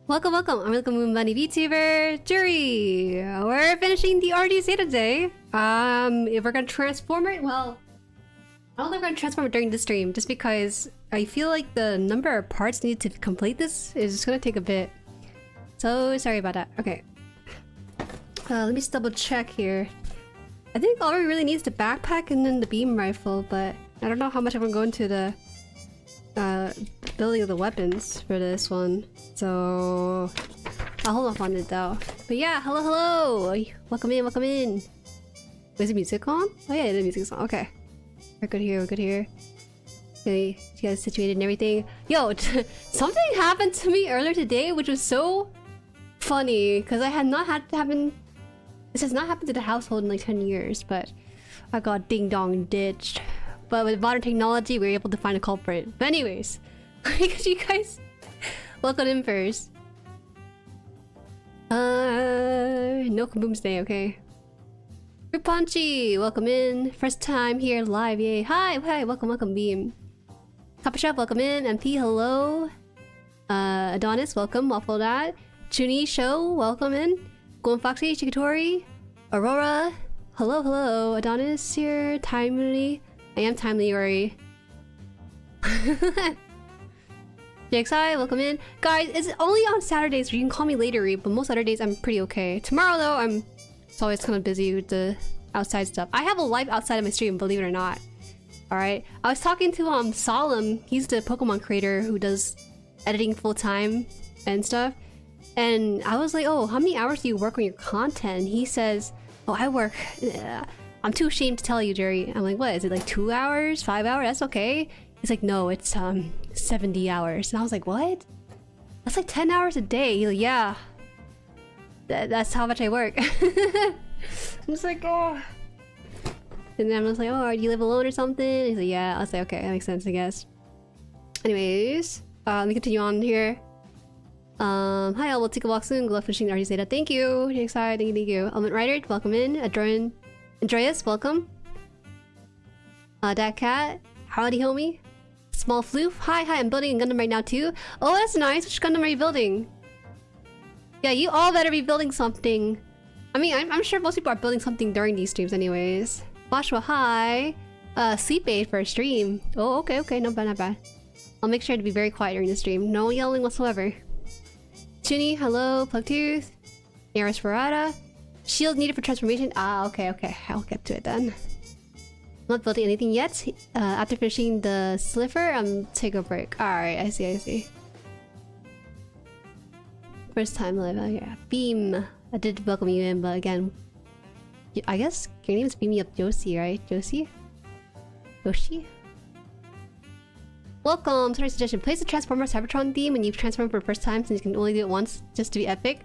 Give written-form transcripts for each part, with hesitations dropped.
Welcome, welcome, Bunny VTuber, Jueri! We're finishing the RD Zeta today. If we're gonna transform it, well, I don't think we're gonna transform it during this stream, just because I feel like the number of parts needed to complete this is just gonna take a bit. So, sorry about that. Okay. Let me just double check here. I think all we really need is the backpack and then the beam rifle, but I don't know how much I'm gonna go into the building of the weapons for this one. So I'll hold off on it though. But yeah, hello! Welcome in. Is the music on? Oh yeah, the music's on. Okay. We're good here, Okay, you guys situated and everything. Yo, something happened to me earlier today, which was so funny, because I had not had to happen. This has not happened to the household in like 10 years, but I got ding dong ditched. But with modern technology, we were able to find a culprit. But anyways, because you guys welcome in first. No kaboom stay, okay. Punchy, welcome in. First time here live, yay. Hi, welcome, Beam. Copper Shop, welcome in. MP, hello. Adonis, welcome, Waffle Dad. Chuni Show, welcome in. Golden Foxy, Chikitori. Aurora, hello. Adonis here, Timely. I am Timely, Jueri. JXI, welcome in. Guys, it's only on Saturdays where you can call me later, but most other days I'm pretty okay. Tomorrow though, it's always kind of busy with the outside stuff. I have a live outside of my stream, believe it or not. Alright. I was talking to Solemn, he's the Pokemon creator who does editing full time and stuff. And I was like, oh, how many hours do you work on your content? And he says, oh, I work... I'm too ashamed to tell you, Jueri. I'm like, what? Is it like 2 hours? 5 hours? That's okay. He's like, no, it's 70 hours. And I was like, what? That's like 10 hours a day. He's like, yeah. That's how much I work. I'm just like, oh. And then I was like, oh, do you live alone or something? He's like, yeah. I was like, okay, that makes sense, I guess. Anyways, let me continue on here. Hi, I will take a walk soon. Good luck finishing the RT Zeta. Thank you. JXI, thank you. Element Rider, welcome in. Andreas, welcome. Dat Cat, howdy homie. Small Floof, hi, I'm building a Gundam right now too. Oh, that's nice. Which Gundam are you building? Yeah, you all better be building something. I mean, I'm sure most people are building something during these streams anyways. Bashwa, hi. Sleep aid for a stream. Oh, okay, not bad. I'll make sure to be very quiet during the stream. No yelling whatsoever. Chuni, hello. Plugtooth. Nearest Ferrata. Shield needed for transformation. Ah, okay. I'll get to it then. I'm not building anything yet. After finishing the sliver, take a break. Alright, I see. First time live. Oh, yeah. Beam. I did welcome you in, but again, I guess your name is Beam Me Up Josie, right? Josie? Welcome! Sorry, suggestion. Place the Transformer Cybertron theme when you transform for the first time, since you can only do it once, just to be epic.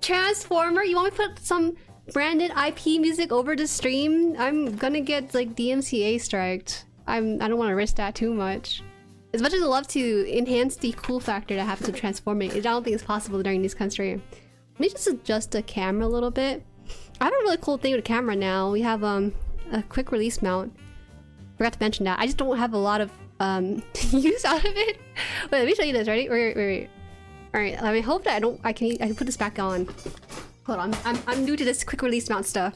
Transformer? You want me to put some branded IP music over the stream? I'm gonna get like DMCA striked. I don't want to risk that too much. As much as I love to enhance the cool factor that happens to transforming, I don't think it's possible during these kind of stream. Let me just adjust the camera a little bit. I have a really cool thing with the camera now. We have a quick release mount. Forgot to mention that. I just don't have a lot of use out of it. Wait, let me show you this. Ready? Wait. Alright, I hope that I can put this back on. Hold on, I'm new to this quick release mount stuff.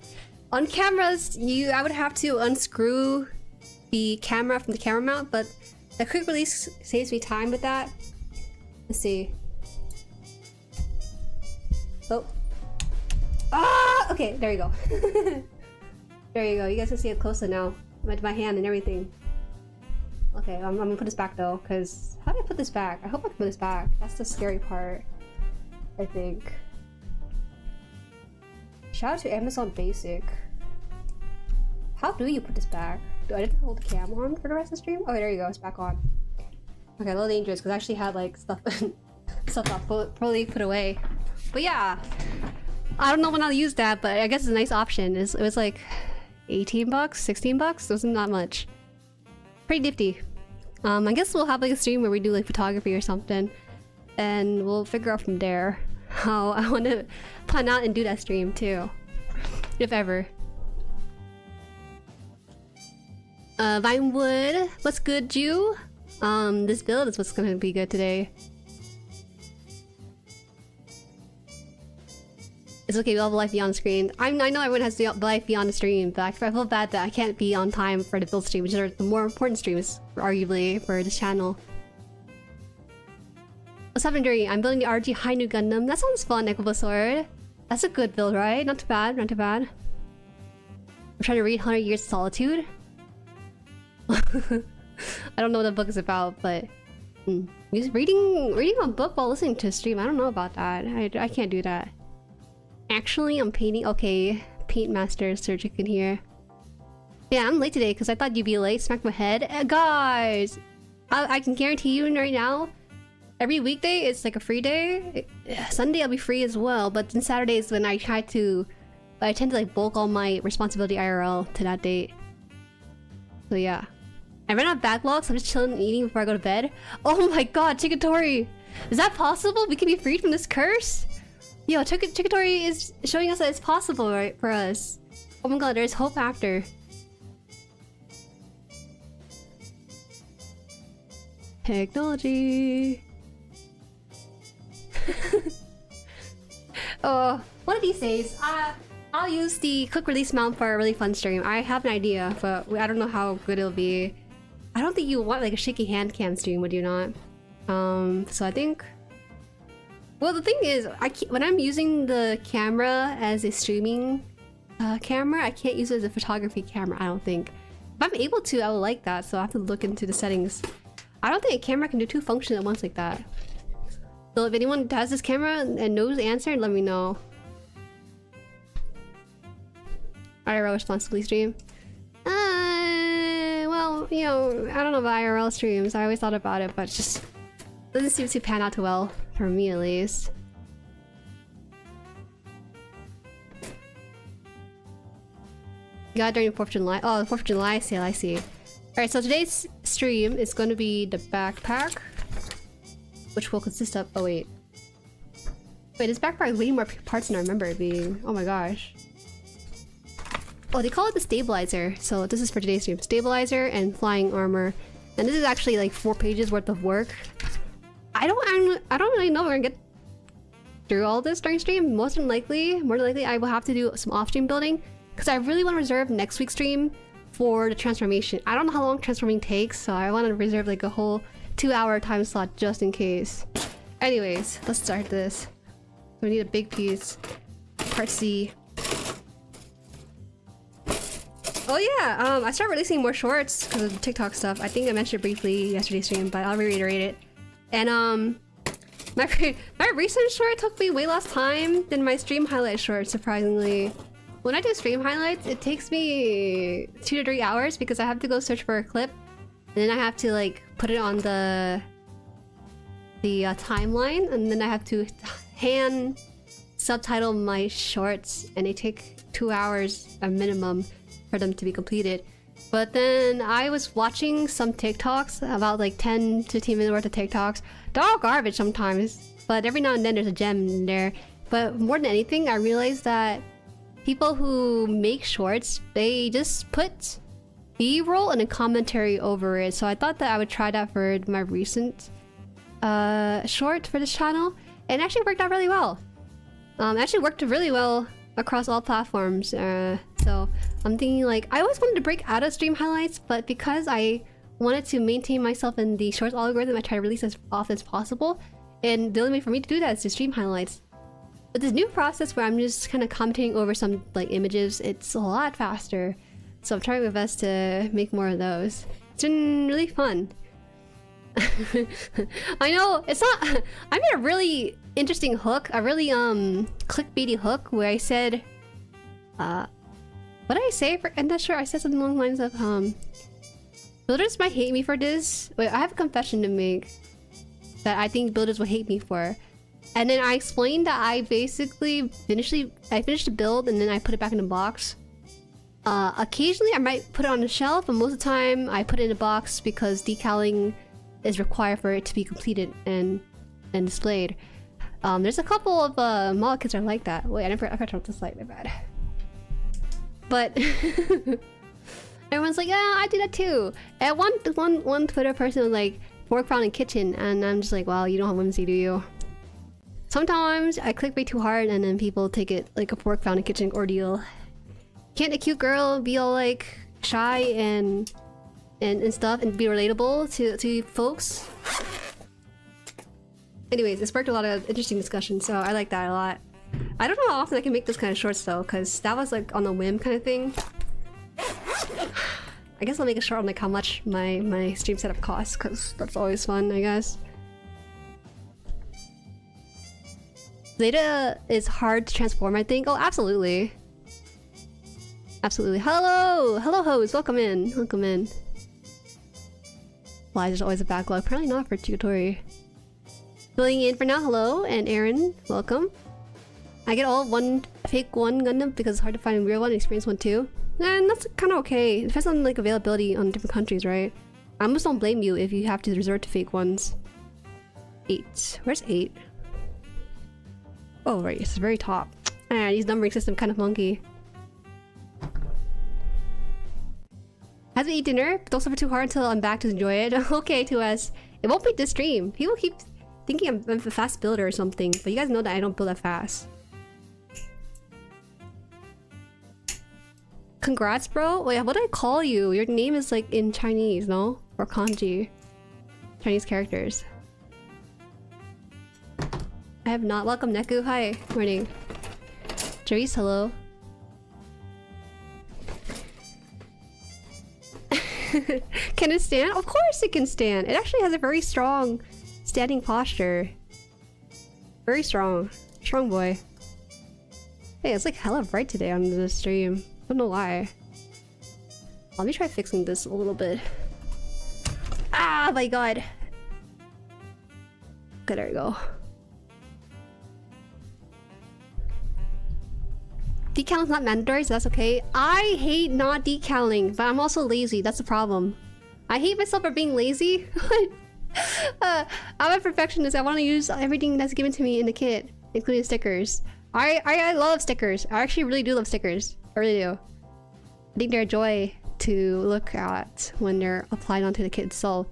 On cameras, I would have to unscrew the camera from the camera mount, but the quick release saves me time with that. Let's see. Oh. Ah! Okay, there you go. There you go. You guys can see it closer now. With my hand and everything. Okay, I'm gonna put this back though, because how do I put this back? I hope I can put this back. That's the scary part, I think. Shout out to Amazon Basic. How do you put this back? Do I have to hold the cam on for the rest of the stream? Oh, there you go. It's back on. Okay, a little dangerous because I actually had like stuff I'll probably put away. But yeah, I don't know when I'll use that, but I guess it's a nice option. It was like 18 bucks, 16 bucks. It wasn't that much. Pretty nifty. I guess we'll have like a stream where we do like photography or something, and we'll figure out from there how I want to plan out and do that stream too, if ever. Vinewood, what's good, Jew? This build is what's gonna be good today. It's okay, we'll have a life beyond the screen. I know everyone has the life beyond the stream, but I feel bad that I can't be on time for the build stream, which are the more important streams, arguably, for this channel. What's happening, Jueri? I'm building the RG High New Gundam. That sounds fun, Equable Sword. That's a good build, right? Not too bad, not too bad. I'm trying to read 100 Years of Solitude. I don't know what the book is about, but... reading a book while listening to a stream, I don't know about that. I can't do that. Actually, I'm painting. Okay, Paint Master Surgic in here. Yeah, I'm late today because I thought you'd be late. Smack my head. Guys! I can guarantee you right now, every weekday it's like a free day. Sunday I'll be free as well, but then Saturdays when I tend to like bulk all my responsibility IRL to that date. So yeah. I ran out of backlogs, so I'm just chilling and eating before I go to bed. Oh my god, Chikitori! Is that possible? We can be freed from this curse? Yo, Chikitori is showing us that it's possible, right, for us. Oh my god, there's hope after. Technology. Oh, one of these days, I'll use the quick release mount for a really fun stream. I have an idea, but I don't know how good it'll be. I don't think you want like a shaky hand cam stream, would you not? So I think... Well, the thing is, when I'm using the camera as a streaming camera, I can't use it as a photography camera, I don't think. If I'm able to, I would like that, so I have to look into the settings. I don't think a camera can do two functions at once like that. So if anyone has this camera and knows the answer, let me know. IRL responsibly stream. Well, you know, I don't know about IRL streams. I always thought about it, but it just doesn't seem to pan out too well, for me at least. Got during the 4th of July. Oh, the 4th of July sale, I see. Alright, so today's stream is going to be the backpack, which will consist of... Oh, wait. Wait, this backpack has way more parts than I remember it being. Oh my gosh. Oh, they call it the stabilizer. So this is for today's stream. Stabilizer and flying armor. And this is actually like 4 pages worth of work. I don't really know if we're gonna get through all this during stream. More than likely, I will have to do some off-stream building because I really want to reserve next week's stream for the transformation. I don't know how long transforming takes, so I want to reserve like a whole 2-hour time slot just in case. Anyways, let's start this. We need a big piece. Part C. Oh yeah, I started releasing more shorts because of the TikTok stuff. I think I mentioned it briefly yesterday's stream, but I'll reiterate it. And my recent short took me way less time than my stream highlight short, surprisingly. When I do stream highlights, it takes me 2 to 3 hours because I have to go search for a clip, and then I have to like put it on the timeline, and then I have to hand subtitle my shorts, and they take 2 hours a minimum for them to be completed. But then I was watching some TikToks, about like 10 to 15 minutes worth of TikToks. They're all garbage sometimes, but every now and then there's a gem in there. But more than anything, I realized that people who make shorts, they just put B-roll and a commentary over it. So I thought that I would try that for my recent short for this channel, and it actually worked out really well. Actually worked really well across all platforms. So I'm thinking like, I always wanted to break out of stream highlights, but because I wanted to maintain myself in the shorts algorithm, I try to release as often as possible. And the only way for me to do that is to stream highlights. But this new process where I'm just kind of commenting over some like images, it's a lot faster. So I'm trying my best to make more of those. It's been really fun. I know, it's not... I made a really interesting hook, a really clickbaity hook where I said... what did I say? I'm not sure. I said something along the lines of, builders might hate me for this. Wait, I have a confession to make that I think builders will hate me for. And then I explained that I basically finished the build and then I put it back in the box. Occasionally I might put it on the shelf, but most of the time I put it in a box because decaling is required for it to be completed and displayed. There's a couple of model kits are like that. Wait, I forgot to this light, my bad. But everyone's like, yeah, I do that too. And one Twitter person was like, foreground and kitchen, and I'm just like, well, you don't have whimsy, do you? Sometimes I click way too hard and then people take it like a pork found in kitchen ordeal. Can't a cute girl be all like shy and stuff and be relatable to folks? Anyways, it sparked a lot of interesting discussion, so I like that a lot. I don't know how often I can make this kind of shorts though, because that was like on a whim kind of thing. I guess I'll make a short on like how much my stream setup costs, because that's always fun, I guess. Zeta is hard to transform, I think. Oh, absolutely. Absolutely. Hello! Hello, hoes! Welcome in. Welcome in. Why, there's always a backlog. Apparently not for Jueri. Filling in for now, hello. And Aaron, welcome. I get all fake one Gundam because it's hard to find a real one and experience one too. And that's kind of okay. It depends on like availability on different countries, right? I almost don't blame you if you have to resort to fake ones. 8. Where's 8? Oh, right. It's the very top. Ah, these numbering system kind of funky. Has to eat dinner, but don't suffer too hard until I'm back to enjoy it. Okay, 2S. It won't be this stream. People keep thinking I'm a fast builder or something, but you guys know that I don't build that fast. Congrats, bro. Wait, what do I call you? Your name is like in Chinese, no? Or kanji. Chinese characters. I have not. Welcome, Neku. Hi. Morning. Jerice, hello. Can it stand? Of course it can stand. It actually has a very strong standing posture. Very strong. Strong boy. Hey, it's like hella bright today on the stream. I don't know why. Let me try fixing this a little bit. Ah, my god. Okay, there we go. Decaling's not mandatory, so that's okay. I hate not decaling, but I'm also lazy. That's the problem. I hate myself for being lazy. I'm a perfectionist. I want to use everything that's given to me in the kit, including stickers. I love stickers. I actually really do love stickers. I really do. I think they're a joy to look at when they're applied onto the kit itself.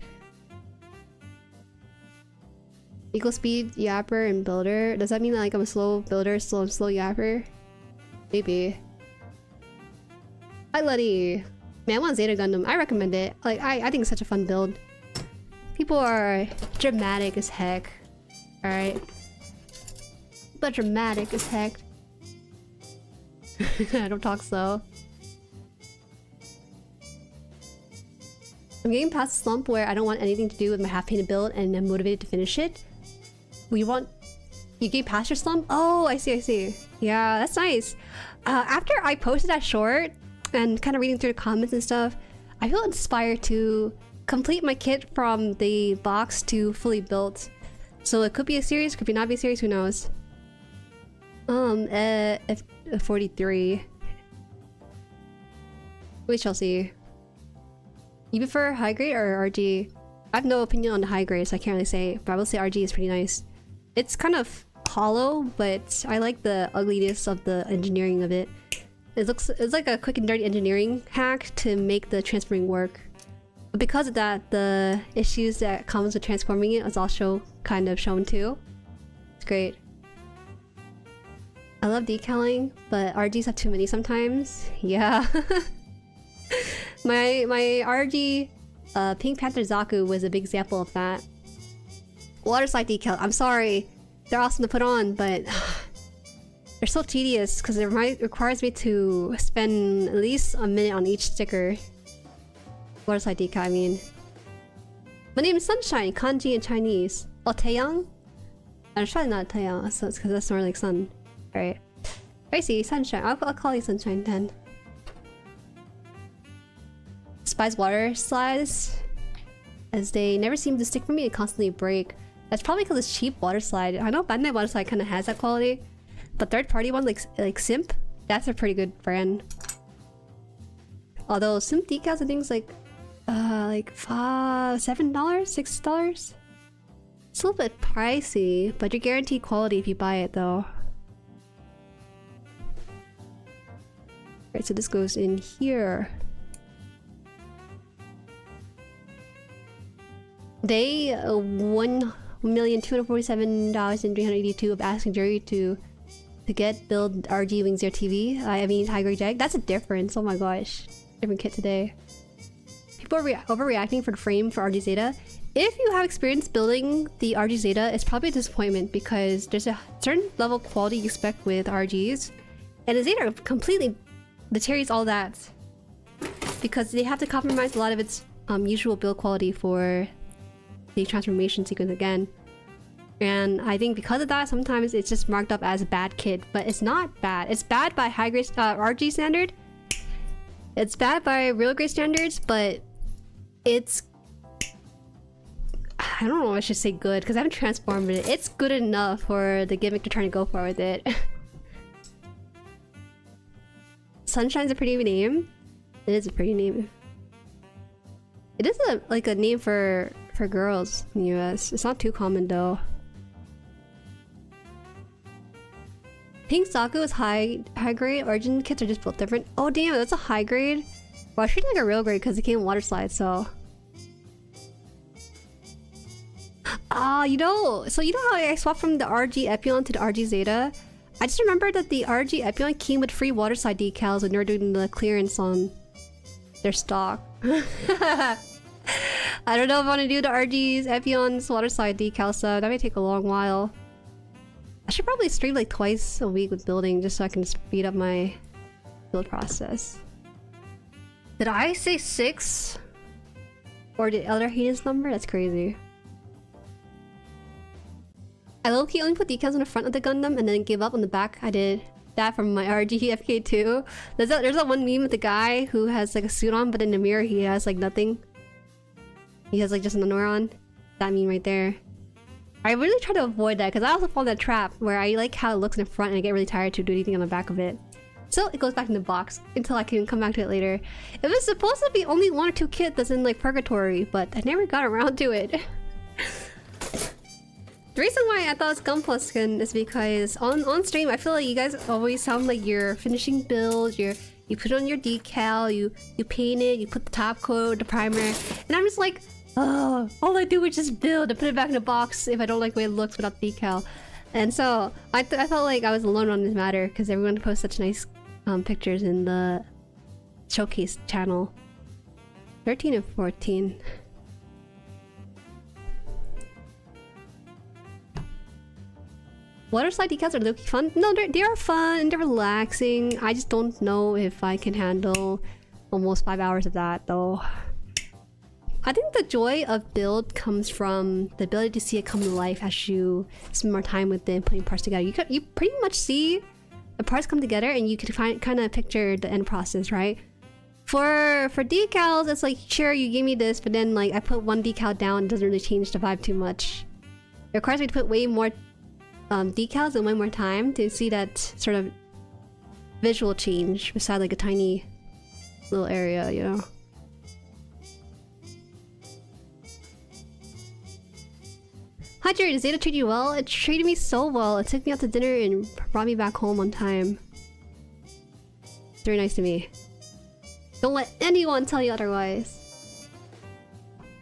Equal speed, yapper, and builder. Does that mean that like I'm a slow builder, slow yapper? Maybe. Hi, Letty. Man, I want Zeta Gundam. I recommend it. Like, I think it's such a fun build. People are dramatic as heck. Alright? But dramatic as heck. I don't talk slow. I'm getting past the slump where I don't want anything to do with my half-painted build and I'm motivated to finish it. You get past your slump? Oh, I see, I see. Yeah, that's nice. After I posted that short and kind of reading through the comments and stuff, I feel inspired to complete my kit from the box to fully built. So it could be a series, could be not be a series, who knows? F43. We shall see. You prefer high grade or RG? I have no opinion on the high grade, so I can't really say, but I will say RG is pretty nice. It's kind of hollow, but I like the ugliness of the engineering of it. It's like a quick and dirty engineering hack to make the transferring work. But because of that, the issues that comes with transforming it is also kind of shown too. It's great. I love decaling, but RGs have too many sometimes. Yeah. my RG Pink Panther Zaku was a big example of that. Water slide decal. I'm sorry. They're awesome to put on, but they're so tedious because it requires me to spend at least a minute on each sticker. Water slide decal, I mean. My name is Sunshine, kanji in Chinese. Oh, Taeyang? It's probably not Taeyang, so it's because that's more like sun. Alright. I see, Sunshine. I'll call you Sunshine then. Despise water slides, as they never seem to stick for me and constantly break. That's probably because it's cheap water slide. I know Bandai water slide kind of has that quality, but third-party one like Simp, that's a pretty good brand. Although Simp decals, I think is like $7, $6. It's a little bit pricey, but you're guaranteed quality if you buy it though. Right, so this goes in here. Day $1,247,382 of asking Jueri to build RG Wing Zero TV. I mean high grade jag. That's a difference. Oh my gosh, different kit today. People are overreacting for the frame for RG Zeta. If you have experience building the RG Zeta, it's probably a disappointment because there's a certain level of quality you expect with RGs, and the Zeta completely deteriorates all that because they have to compromise a lot of its usual build quality for the transformation sequence again. And I think because of that, sometimes it's just marked up as a bad kit, but it's not bad. It's bad by high grade RG standard. It's bad by real grade standards, but it's, I don't know if I should say good because I haven't transformed it. It's good enough for the gimmick they're trying to go for with it. Sunshine's a pretty name. It is a pretty name. It is like a name for girls in the US. It's not too common though. Pink Saku is high grade. Origin kits are just built different. Oh damn, that's a high grade. Well, I treat it like a real grade because it came in water slide. So, you know how I swapped from the RG Epion to the RG Zeta. I just remembered that the RG Epion came with free water slide decals when they were doing the clearance on their stock. I don't know if I want to do the RG's Epion's water slide decal stuff. That may take a long while. I should probably stream like twice a week with building just so I can speed up my build process. Did I say 6? Or did Elder hate his number? That's crazy. I low-key only put decals on the front of the Gundam and then gave up on the back. I did that from my RG FK2. There's that one meme with the guy who has like a suit on, but in the mirror he has like nothing. He has like just an underwear on. That meme right there. I really try to avoid that because I also fall in that trap where I like how it looks in the front and I get really tired to do anything on the back of it. So it goes back in the box until I can come back to it later. It was supposed to be only 1 or 2 kits that's in like purgatory, but I never got around to it. The reason why I thought it's GUNPLA skin is because on stream I feel like you guys always sound like you're finishing builds, you put on your decal, you paint it, you put the top coat, the primer, and I'm just like, oh, all I do is just build and put it back in the box if I don't like the way it looks without the decal. And so I felt like I was alone on this matter because everyone posts such nice pictures in the showcase channel. 13 and 14. Water slide decals are low-key fun. No, they are fun and they're relaxing. I just don't know if I can handle almost 5 hours of that though. I think the joy of build comes from the ability to see it come to life as you spend more time with it, putting parts together. You pretty much see the parts come together and you can kind of picture the end process, right? For decals, it's like, sure, you gave me this, but then like I put one decal down, it doesn't really change the vibe too much. It requires me to put way more decals and way more time to see that sort of visual change beside like a tiny little area, you know? Hi Jueri, did Zeta treat you well? It treated me so well. It took me out to dinner and brought me back home on time. It's very nice to me. Don't let anyone tell you otherwise.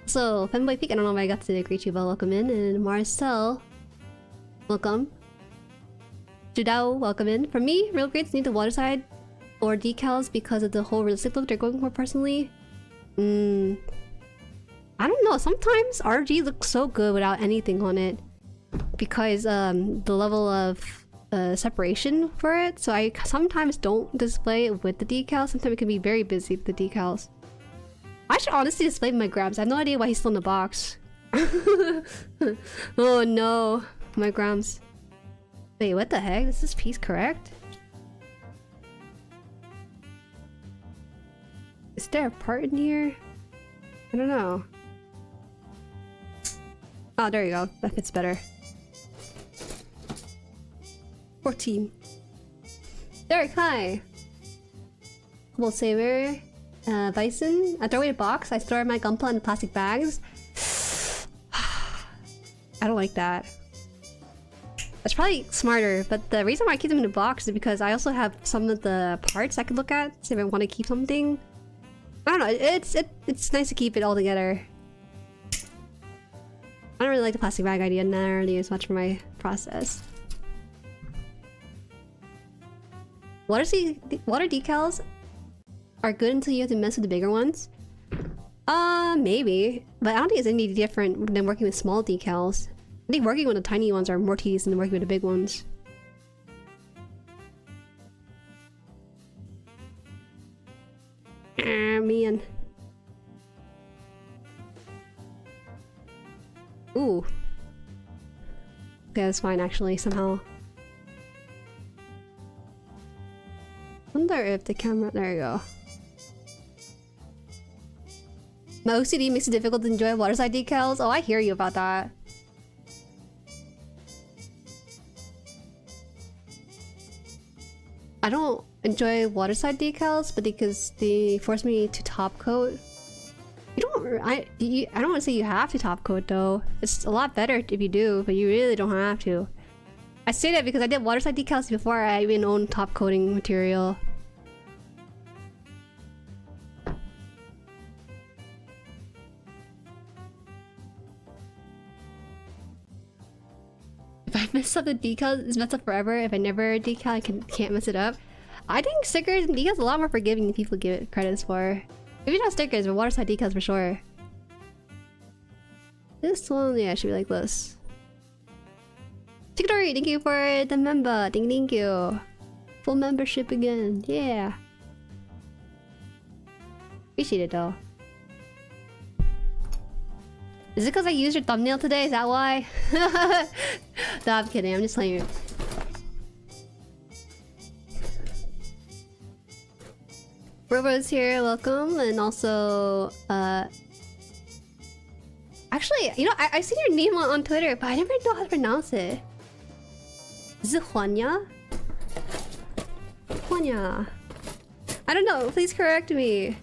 So, Femboy Peak, I don't know if I got to greet you, but welcome in. And Marcel, welcome. Judao, welcome in. For me, real grades need the water side or decals because of the whole realistic look they're going for personally. I don't know, sometimes RG looks so good without anything on it because the level of separation for it, so I sometimes don't display it with the decals. Sometimes it can be very busy with the decals. I should honestly display my grams. I have no idea why he's still in the box. Oh no, my grams. Wait, what the heck? Is this piece correct? Is there a part in here? I don't know. Oh, there you go. That fits better. 14. Derek, hi! Will Saber, Bison. I throw away a box. I store my GUNPLA in plastic bags. I don't like that. That's probably smarter, but the reason why I keep them in a box is because I also have some of the parts I could look at, so if I want to keep something. I don't know, it's nice to keep it all together. I don't really like the plastic bag idea, nearly as much for my process. Water decals are good until you have to mess with the bigger ones. Maybe. But I don't think it's any different than working with small decals. I think working with the tiny ones are more tedious than working with the big ones. Man. Ooh. Okay, that's fine actually, somehow. Wonder if the camera... There you go. My OCD makes it difficult to enjoy waterside decals. Oh, I hear you about that. I don't enjoy waterside decals, but because they force me to top coat. You don't... I don't want to say you have to top coat though. It's a lot better if you do, but you really don't have to. I say that because I did waterside decals before I even owned top coating material. If I mess up the decal, it's messed up forever. If I never decal, I can't mess it up. I think stickers and decals are a lot more forgiving than people give it credits for. Maybe not stickers, but waterside decals for sure. This one, yeah, should be like this. Ticketori, thank you for the member. Thank you. Full membership again. Yeah. Appreciate it though. Is it because I used your thumbnail today? Is that why? No, I'm kidding. I'm just playing you. Robo's here, welcome. And also, actually, you know, I've seen your name on Twitter, but I never know how to pronounce it. Is it Juanya? Juanya. I don't know. Please correct me.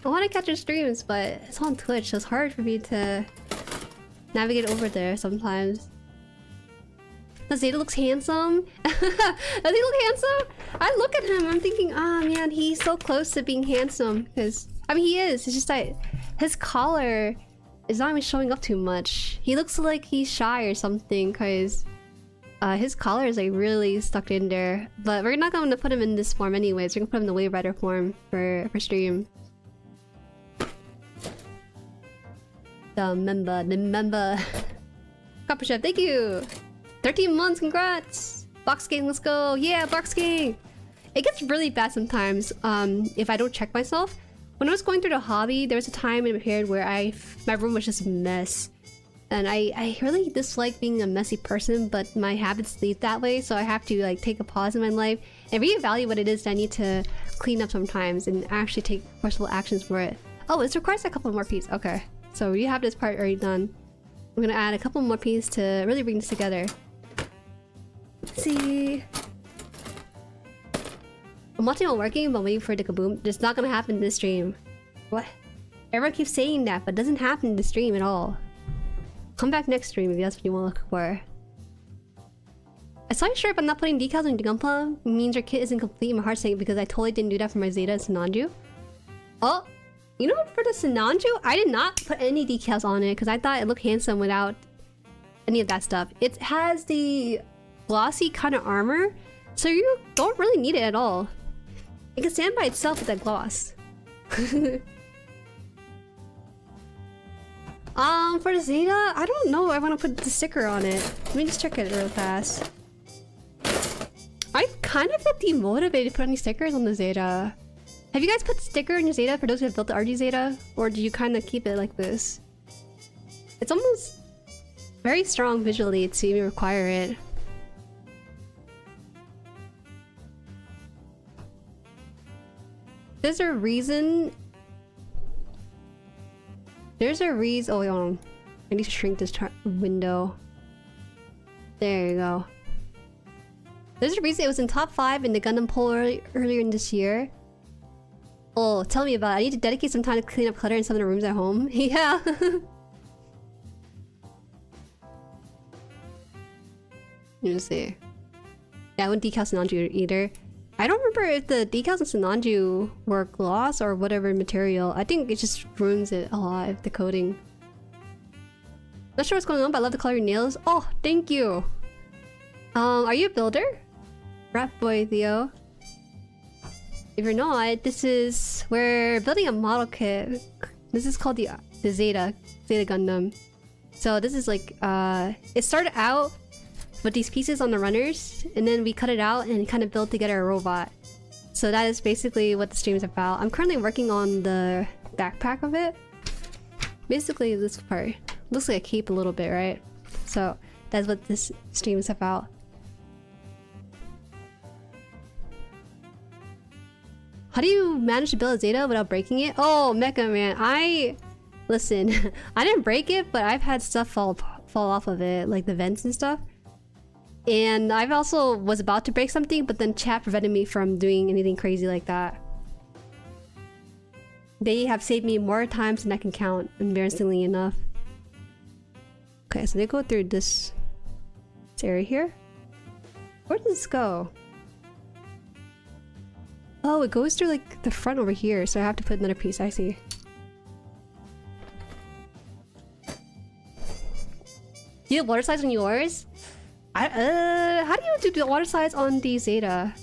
I want to catch your streams, but it's on Twitch, so it's hard for me to navigate over there sometimes. Does Zeta looks handsome? Does he look handsome? I look at him, I'm thinking, ah man, he's so close to being handsome. Because, I mean, he is. It's just that his collar is not even showing up too much. He looks like he's shy or something, because his collar is like really stuck in there. But we're not going to put him in this form anyways. We're going to put him in the Wave Rider form for stream. The member. Copper Chef, thank you! 13 months, congrats! Box game, let's go! Yeah, box game! It gets really bad sometimes if I don't check myself. When I was going through the hobby, there was a time in a period where my room was just a mess. And I really dislike being a messy person, but my habits lead that way, so I have to like take a pause in my life and reevaluate what it is that I need to clean up sometimes and actually take forceful actions for it. Oh, this requires a couple more pieces. Okay. So we have this part already done. I'm gonna add a couple more pieces to really bring this together. Let's see. I'm watching while working, but I'm waiting for it to kaboom. It's not gonna happen in this stream. What? Everyone keeps saying that, but it doesn't happen in the stream at all. Come back next stream if that's what you want to look for. I saw your shirt, but not putting decals on GUNPLA means your kit isn't complete. My heart's saying because I totally didn't do that for my Zeta and Sinanju. Oh! You know what, for the Sinanju, I did not put any decals on it because I thought it looked handsome without any of that stuff. It has the glossy kind of armor, so you don't really need it at all. It can stand by itself with that gloss. For the Zeta, I don't know if I want to put the sticker on it. Let me just check it real fast. I kind of feel demotivated to put any stickers on the Zeta. Have you guys put sticker on your Zeta for those who have built the RG Zeta? Or do you kind of keep it like this? It's almost very strong visually to even require it. There's a reason... There's a reason... Oh, wait, hold on. I need to shrink this window. There you go. There's a reason it was in top 5 in the Gundam poll earlier in this year. Oh, tell me about it. I need to dedicate some time to clean up clutter in some of the rooms at home. Yeah. Let me see. Yeah, I wouldn't decal Sinanju either. I don't remember if the decals in Sinanju were gloss or whatever material. I think it just ruins it a lot if the coating. Not sure what's going on, but I love the color of your nails. Oh, thank you. Are you a builder? Rat boy Theo. If you're not, we're building a model kit. This is called the Zeta Gundam. So this is like it started out with these pieces on the runners, and then we cut it out and kind of built together a robot. So that is basically what the stream is about. I'm currently working on the backpack of it. Basically this part looks like a cape a little bit, right? So that's what this stream is about. How do you manage to build a Zeta without breaking it? Oh, Mecha Man, listen, I didn't break it, but I've had stuff fall off of it, like the vents and stuff. And I've also was about to break something, but then chat prevented me from doing anything crazy like that. They have saved me more times than I can count, embarrassingly enough. Okay, so they go through this area here. Where does this go? Oh, it goes through like the front over here, so I have to put another piece. I see. You have water slides on yours? How do you do the water slides on the Zeta?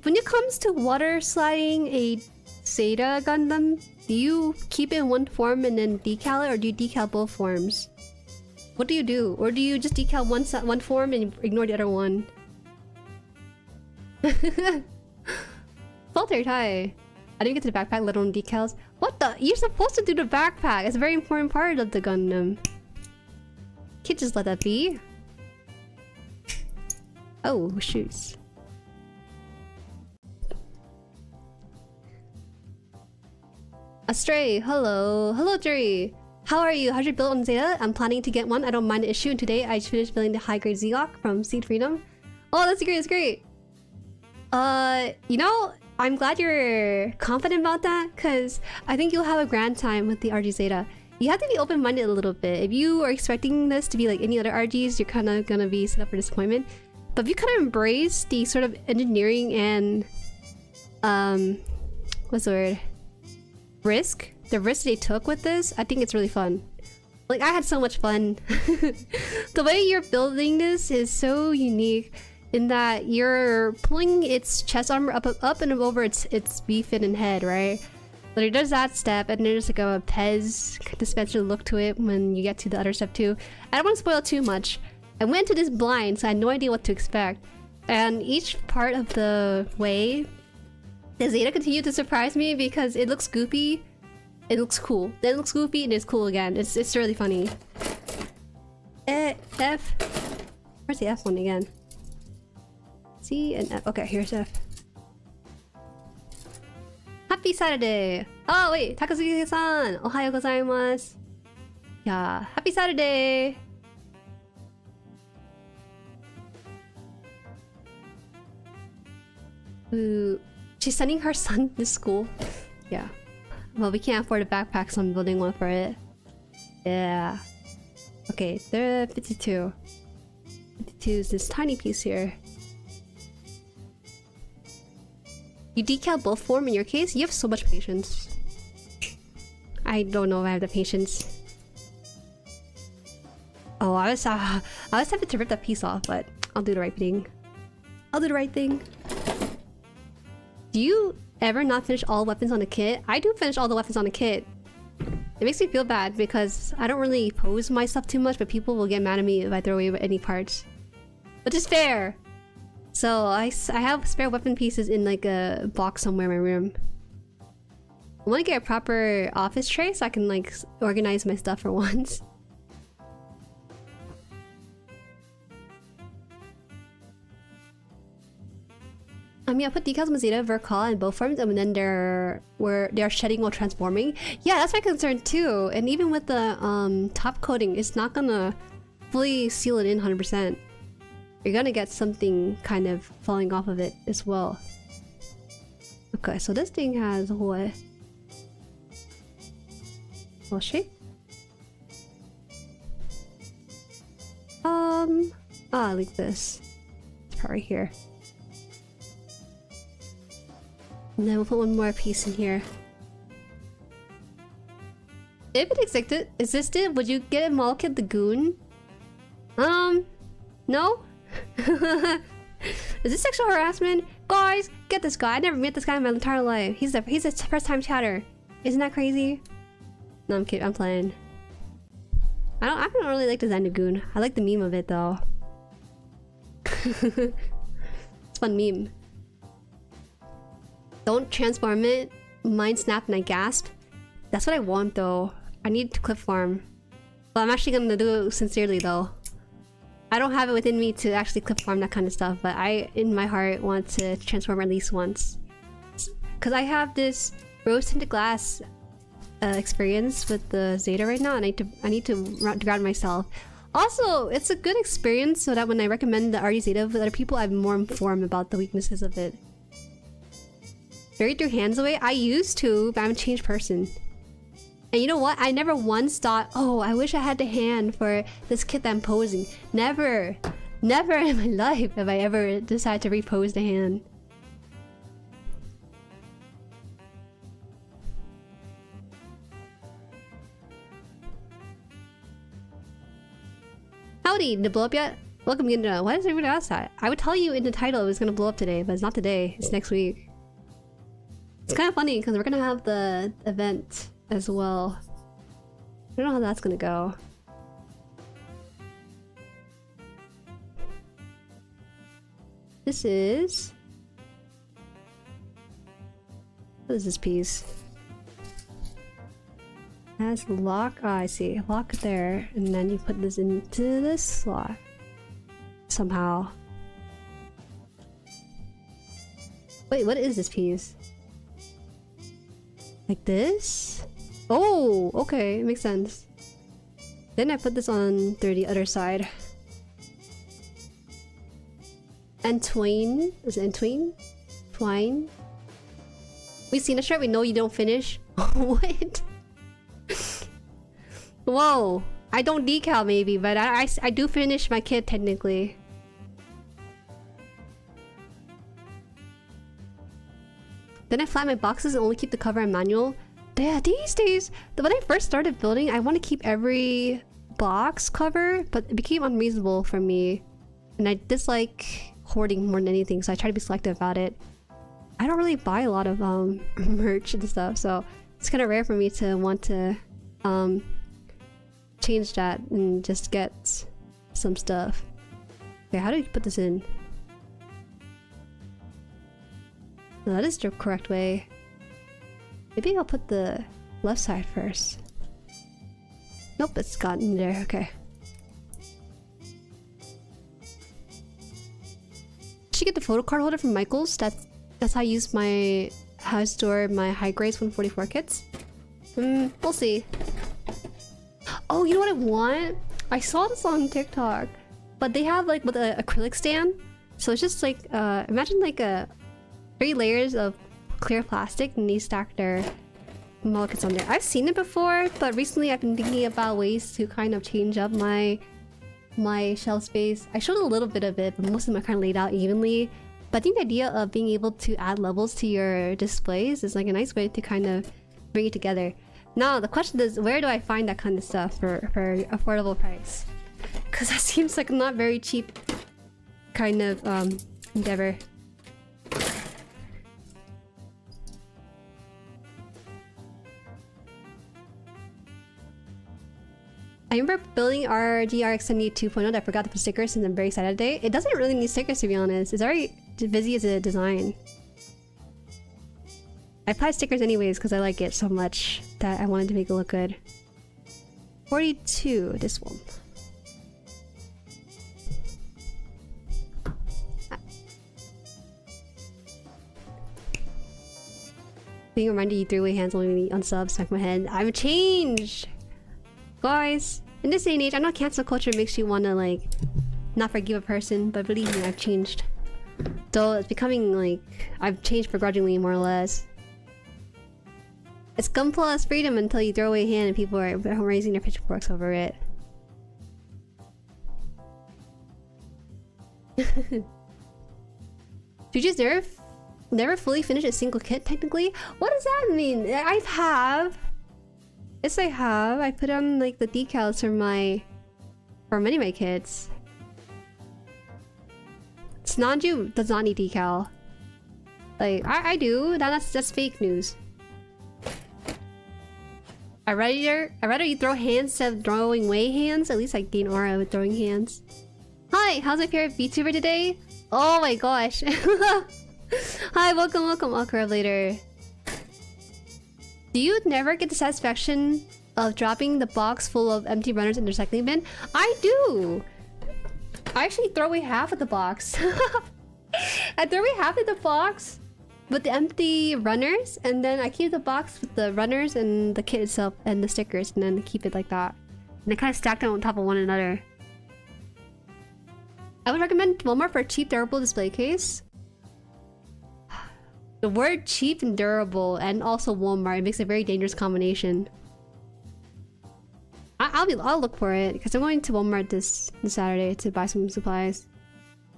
When it comes to water sliding a Zeta Gundam, do you keep it in one form and then decal it, or do you decal both forms? What do you do? Or do you just decal one form and ignore the other one? Faltered, hi. I didn't get to the backpack, let alone decals. What the? You're supposed to do the backpack. It's a very important part of the Gundam. Can't just let that be. Oh, shoes. Astray, hello. Hello, Jueri. How are you? How's your build on Zeta? I'm planning to get one. I don't mind the issue. And today I just finished building the high-grade Zeok from Seed Freedom. Oh, that's great. That's great. You know, I'm glad you're confident about that, because I think you'll have a grand time with the RG Zeta. You have to be open-minded a little bit. If you are expecting this to be like any other RGs, you're kind of gonna be set up for disappointment. But if you kind of embrace the sort of engineering and what's the word? The risk they took with this, I think it's really fun. Like, I had so much fun. The way you're building this is so unique in that you're pulling its chest armor up and over its V-fin and head, right? But it does that step, and there's like a Pez dispenser look to it when you get to the other step too. I don't want to spoil too much. I went to this blind, so I had no idea what to expect. And each part of the way, the Zeta continued to surprise me because it looks goofy, it looks cool, then it looks goofy, and it's cool again. It's really funny. F. Where's the F one again? C and F. Okay, here's F. Happy Saturday! Oh wait, Takazuki-san! Ohayo gozaimasu! Yeah, happy Saturday! Ooh, she's sending her son to school. Yeah. Well, we can't afford a backpack, so I'm building one for it. Yeah. Okay, there 52. 52 is this tiny piece here. You decal both form in your case? You have so much patience. I don't know if I have the patience. Oh, I was having to rip that piece off, but I'll do the right thing. I'll do the right thing. Do you ever not finish all weapons on a kit? I do finish all the weapons on a kit. It makes me feel bad because I don't really pose my stuff too much, but people will get mad at me if I throw away any parts. Which is fair! So I have spare weapon pieces in like a box somewhere in my room. I want to get a proper office tray so I can like organize my stuff for once. Yeah, put decals on Zeta, Vercal, in both forms, and then they're shedding while transforming. Yeah, that's my concern too. And even with the top coating, it's not gonna fully seal it in 100%. You're gonna get something kind of falling off of it as well. Okay, so this thing has what? Well, shape? Like this. It's part right here. And then we'll put one more piece in here. If it existed, would you get Malkid the Goon? No? Is this sexual harassment? Guys, get this guy. I never met this guy in my entire life. He's a first time chatter. Isn't that crazy? No, I'm kidding. I'm playing. I don't really like Design the Goon. I like the meme of it though. It's a fun meme. Don't transform it. Mine snapped and I gasped. That's what I want though. I need to clip farm. But I'm actually gonna do it sincerely though. I don't have it within me to actually clip farm that kind of stuff, but I, in my heart, want to transform at least once. Because I have this rose-tinted glass experience with the Zeta right now, and I need to ground myself. Also, it's a good experience so that when I recommend the RD Zeta with other people, I'm more informed about the weaknesses of it. Bury your hands away? I used to, but I'm a changed person. And you know what? I never once thought, oh, I wish I had the hand for this kid that I'm posing. Never. Never in my life have I ever decided to repose the hand. Howdy, did it blow up yet? Welcome to why does everybody ask that? I would tell you in the title it was gonna blow up today, but it's not today, it's next week. It's kind of funny because we're gonna have the event as well. I don't know how that's gonna go. This is... what is this piece? It has lock. Oh, I see. Lock there, and then you put this into this slot. Somehow. Wait, what is this piece? Like this? Oh, okay, it makes sense. Then I put this on the other side. Entwine? Is it entwine? Twine? We've seen a shirt, we know you don't finish. What? Whoa, I don't decal maybe, but I do finish my kit technically. Then I flat my boxes and only keep the cover and manual. Yeah, these days, when I first started building, I want to keep every box cover, but it became unreasonable for me. And I dislike hoarding more than anything, so I try to be selective about it. I don't really buy a lot of merch and stuff, so it's kind of rare for me to want to change that and just get some stuff. Okay, how do you put this in? No, that is the correct way. Maybe I'll put the left side first. Nope, it's gotten there. Okay. Should get the photo card holder from Michael's. That's how I use how I store my high grades 144 kits. We'll see. Oh, you know what I want? I saw this on TikTok, but they have like with an acrylic stand. So it's just like imagine like 3 layers of clear plastic and they stack their mullions on there. I've seen it before, but recently I've been thinking about ways to kind of change up my shelf space. I showed a little bit of it, but most of them are kind of laid out evenly. But I think the idea of being able to add levels to your displays is like a nice way to kind of bring it together. Now the question is, where do I find that kind of stuff for affordable price? Because that seems like a not very cheap kind of endeavor. I remember building our GRX 2.0 that I forgot to put stickers and I'm very excited today. It doesn't really need stickers to be honest. It's already busy as a design. I applied stickers anyways because I like it so much that I wanted to make it look good. 42, this one. Being reminded you threw away hands only me on subs, stuck my head. I'm changed! Guys, in this day and age, I know cancel culture makes you want to like not forgive a person, but believe me, I've changed. So it's becoming like I've changed begrudgingly more or less. It's GUNPLA's freedom until you throw away a hand and people are raising their pitchforks over it. Did you just never fully finish a single kit technically? What does that mean? I have. Yes, I have. I put on like the decals for many of my kids. Snanju does not need decal. Like I do. That's fake news. I'd rather you throw hands instead of throwing away hands. At least I gain aura with throwing hands. Hi, how's my favorite VTuber today? Oh my gosh. Hi, welcome, I'll curve later. Do you never get the satisfaction of dropping the box full of empty runners in the recycling bin? I do! I actually throw away half of the box. I throw away half of the box with the empty runners, and then I keep the box with the runners and the kit itself and the stickers, and then keep it like that. And I kind of stack them on top of one another. I would recommend Walmart for a cheap, durable display case. The word cheap and durable, and also Walmart, makes a very dangerous combination. I'll look for it because I'm going to Walmart this Saturday to buy some supplies.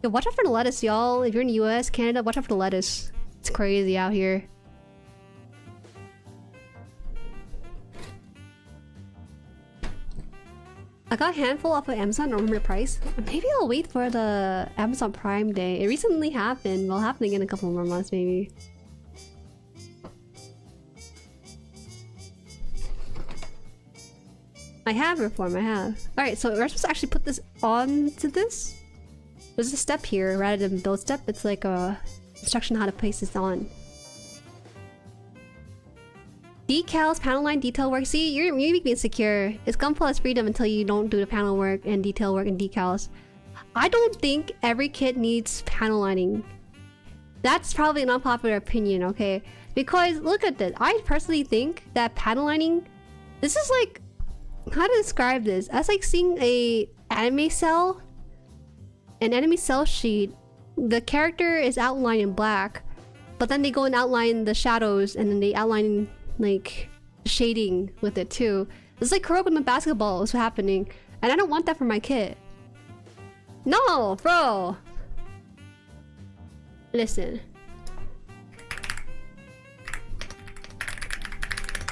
Yo, watch out for the lettuce, y'all. If you're in the US, Canada, watch out for the lettuce. It's crazy out here. I got a handful off of Amazon, or the price. Maybe I'll wait for the Amazon Prime Day. It recently happened. Well, happening in a couple more months, maybe. I have reform, I have. Alright, so we're supposed to actually put this onto this? There's a step here rather than build step. It's like a instruction how to place this on. Decals, panel line, detail work. See, you make me insecure. It's GUNPLA's freedom until you don't do the panel work and detail work and decals. I don't think every kid needs panel lining. That's probably an unpopular opinion, okay? Because look at this. I personally think that panel lining, this is like, how to describe this? That's like seeing an anime cell sheet. The character is outlined in black, but then they go and outline the shadows, and then they outline like shading with it too. It's like Kuroko no basketball is happening, and I don't want that for my kid. No, bro. Listen.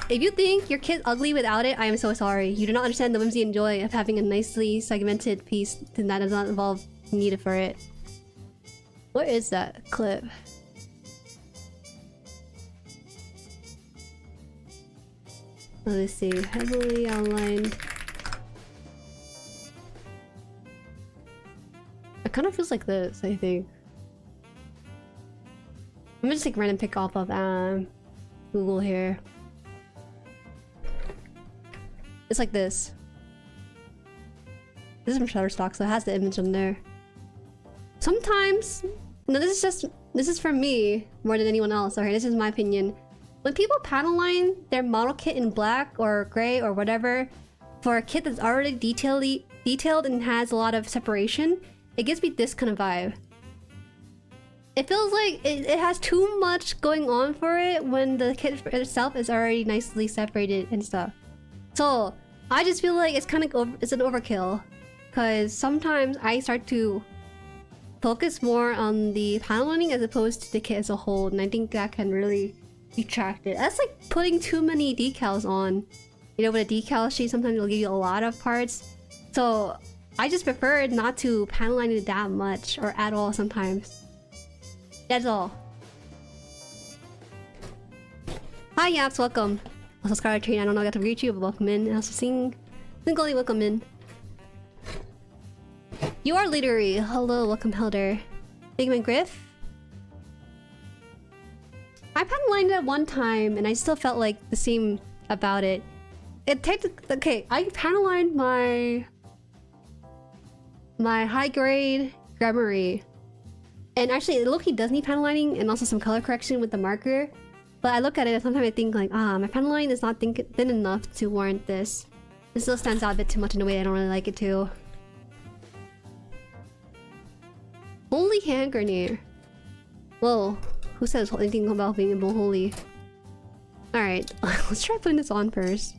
If you think your kid's ugly without it, I am so sorry. You do not understand the whimsy and joy of having a nicely segmented piece that does not involve needed for it. What is that clip? Let's see. Heavily outlined. It kind of feels like this, I think. I'm gonna just like random pick off of Google here. It's like this. This is from Shutterstock, so it has the image on there. Sometimes, no, this is from me more than anyone else. Okay, this is my opinion. When people panel line their model kit in black or gray or whatever for a kit that's already detailed and has a lot of separation, it gives me this kind of vibe. It feels like it has too much going on for it when the kit itself is already nicely separated and stuff. So I just feel like it's kind of it's an overkill, because sometimes I start to focus more on the panel lining as opposed to the kit as a whole, and I think that can really detract it. That's like putting too many decals on. You know, with a decal sheet, sometimes it'll give you a lot of parts. So I just prefer not to panel line it that much or at all sometimes. That's all. Hi Yaps, welcome. Also Scarlet Train, I don't know if I got to greet you, but welcome in. And also Singly, welcome in. You are literary. Hello, welcome Helder. Bigman Griff. I panel lined it at one time and I still felt like the same about it. It takes okay, I panel lined my high grade grammary. And actually low-key does need panel lining and also some color correction with the marker. But I look at it and sometimes I think like, my panel line is not thin enough to warrant this. It still stands out a bit too much in a way I don't really like it too. Holy hand grenade. Whoa, who says anything about being holy? Alright, let's try putting this on first.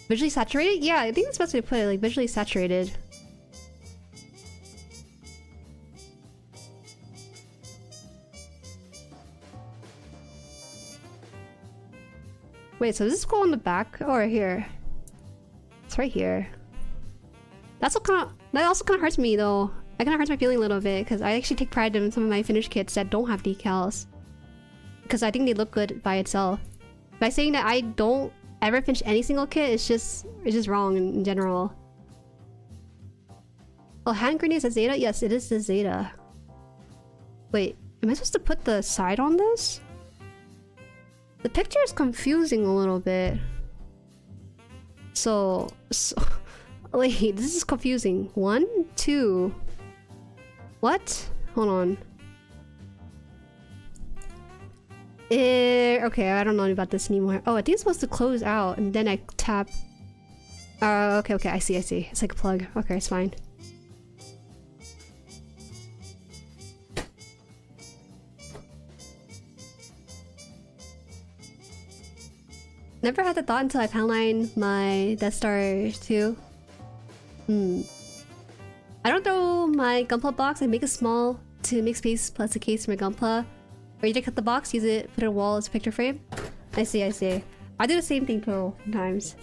Visually saturated? Yeah, I think that's the best way to put it, like visually saturated. Wait, so does this go on the back or right here? It's right here. That also kind of hurts me though. That kind of hurts my feeling a little bit because I actually take pride in some of my finished kits that don't have decals. Because I think they look good by itself. By saying that I don't ever finish any single kit, it's just wrong in general. Oh, hand grenades at Zeta? Yes, it is the Zeta. Wait, am I supposed to put the side on this? The picture is confusing a little bit. So wait, this is confusing. 1, 2. What? Hold on. Okay, I don't know about this anymore. Oh, I think it's supposed to close out and then I tap. Okay, I see. It's like a plug. Okay, it's fine. Never had the thought until I panline my Death Star 2. I don't throw my Gunpla box. I make it small to make space plus a case for my Gunpla. Or you just cut the box, use it, put it on a wall as a picture frame. I see. I do the same thing too sometimes.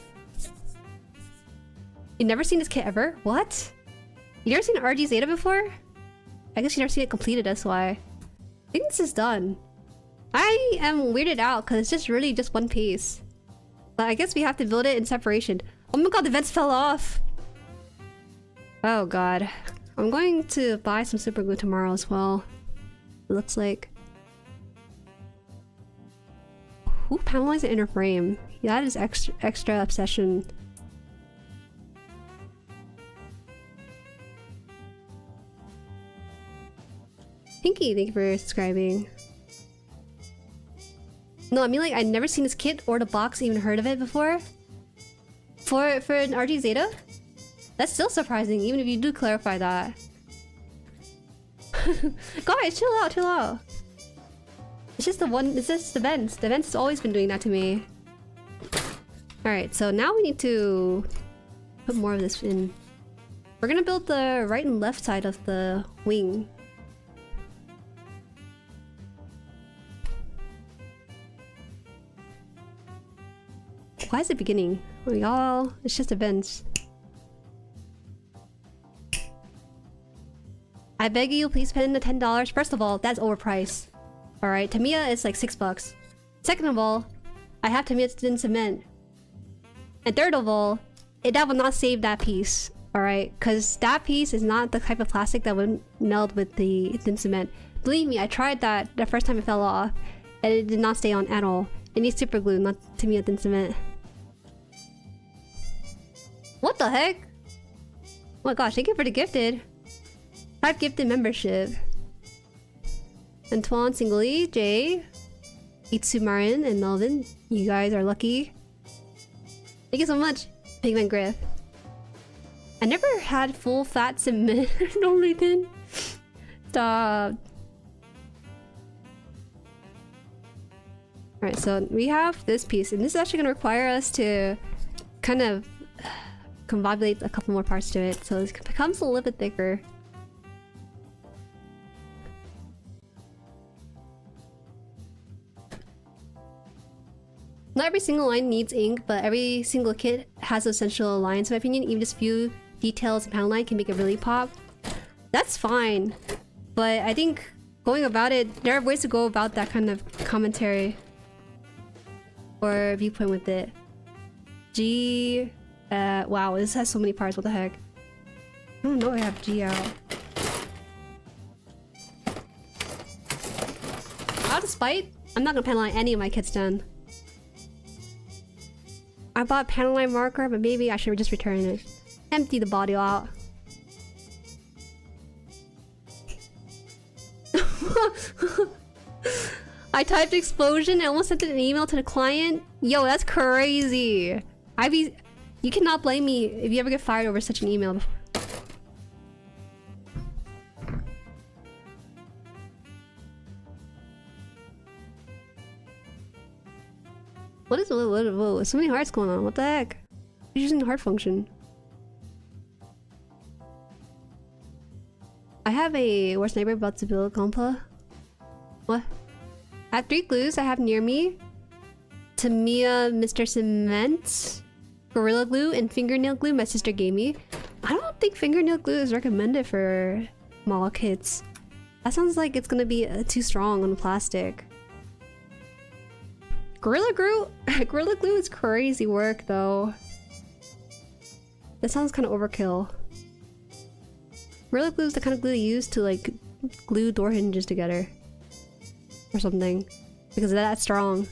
You never seen this kit ever? What? You never seen RG Zeta before? I guess you never seen it completed, that's why. I think this is done. I am weirded out because it's just really just one piece. But I guess we have to build it in separation. Oh my god, the vents fell off! Oh god. I'm going to buy some super glue tomorrow as well. It looks like. Who panelized the inner frame? Yeah, that is extra obsession. Pinky, thank you for subscribing. No, I mean like I'd never seen this kit or the box, even heard of it before. For an RG Zeta? That's still surprising, even if you do clarify that. Guys, chill out. It's just the vents. The vents has always been doing that to me. Alright, so now we need to put more of this in. We're gonna build the right and left side of the wing. Why is it beginning? It's just events. I beg you, please spend the $10. First of all, that's overpriced. Alright, Tamiya is like $6. Second of all, I have Tamiya thin cement. And third of all, that will not save that piece. Alright, because that piece is not the type of plastic that would meld with the thin cement. Believe me, I tried that the first time it fell off, and it did not stay on at all. It needs super glue, not Tamiya thin cement. What the heck? Oh my gosh, thank you for the gifted. 5 gifted membership. Antoine, Singly, Jay, Itsumarin, and Melvin. You guys are lucky. Thank you so much, Pigman Griff. I never had full fat cement. Only thin. Stop. Alright, so we have this piece, and this is actually going to require us to kind of convolute a couple more parts to it, so it becomes a little bit thicker. Not every single line needs ink, but every single kit has essential lines, in my opinion. Even just few details in panel line can make it really pop. That's fine, but I think going about it, there are ways to go about that kind of commentary or viewpoint with it. Wow, this has so many parts, what the heck? I don't know I have G out. Out of spite, I'm not gonna panel line any of my kits done. I bought panel line marker, but maybe I should just return it. Empty the body out. I typed explosion and almost sent an email to the client. Yo, that's crazy. You cannot blame me if you ever get fired over such an email. What is whoa, so many hearts going on, what the heck? You're using the heart function. I have a worst neighbor about to build GUNPLA. What? I have 3 glues I have near me. Tamiya, Mr. Cement, Gorilla Glue, and fingernail glue my sister gave me. I don't think fingernail glue is recommended for mall kits. That sounds like it's gonna be too strong on plastic. Gorilla glue is crazy work though. That sounds kind of overkill. Gorilla glue is the kind of glue you use to like glue door hinges together or something because that's strong.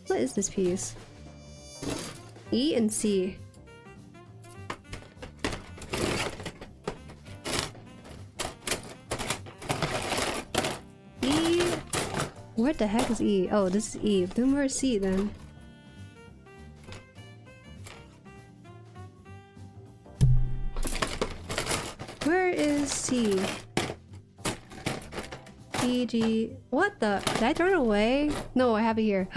What is this piece? E and C. E. What the heck is E? Oh, this is E. Then where's C then? Where is C? E, G. What the? Did I throw it away? No, I have it here.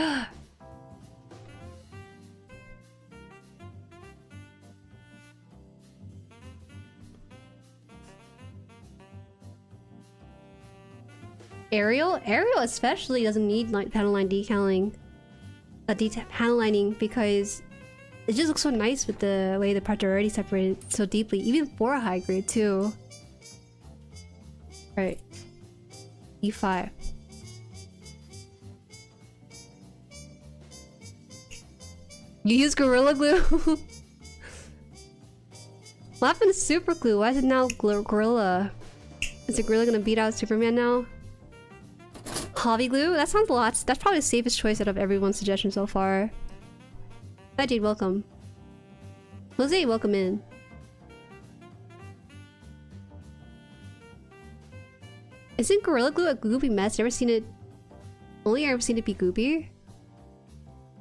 Arial especially doesn't need like panel line decaling, panel lining because it just looks so nice with the way the parts are already separated so deeply, even for a high grade too. Right, E5. You use Gorilla Glue? What happened to Super Glue? Why is it now Gorilla? Is the Gorilla gonna beat out Superman now? Hobby glue? That sounds a lot. That's probably the safest choice out of everyone's suggestion so far. Hi Jade, welcome. Jose, welcome in. Isn't Gorilla Glue a goopy mess? Never seen it. Only ever seen it be goopy.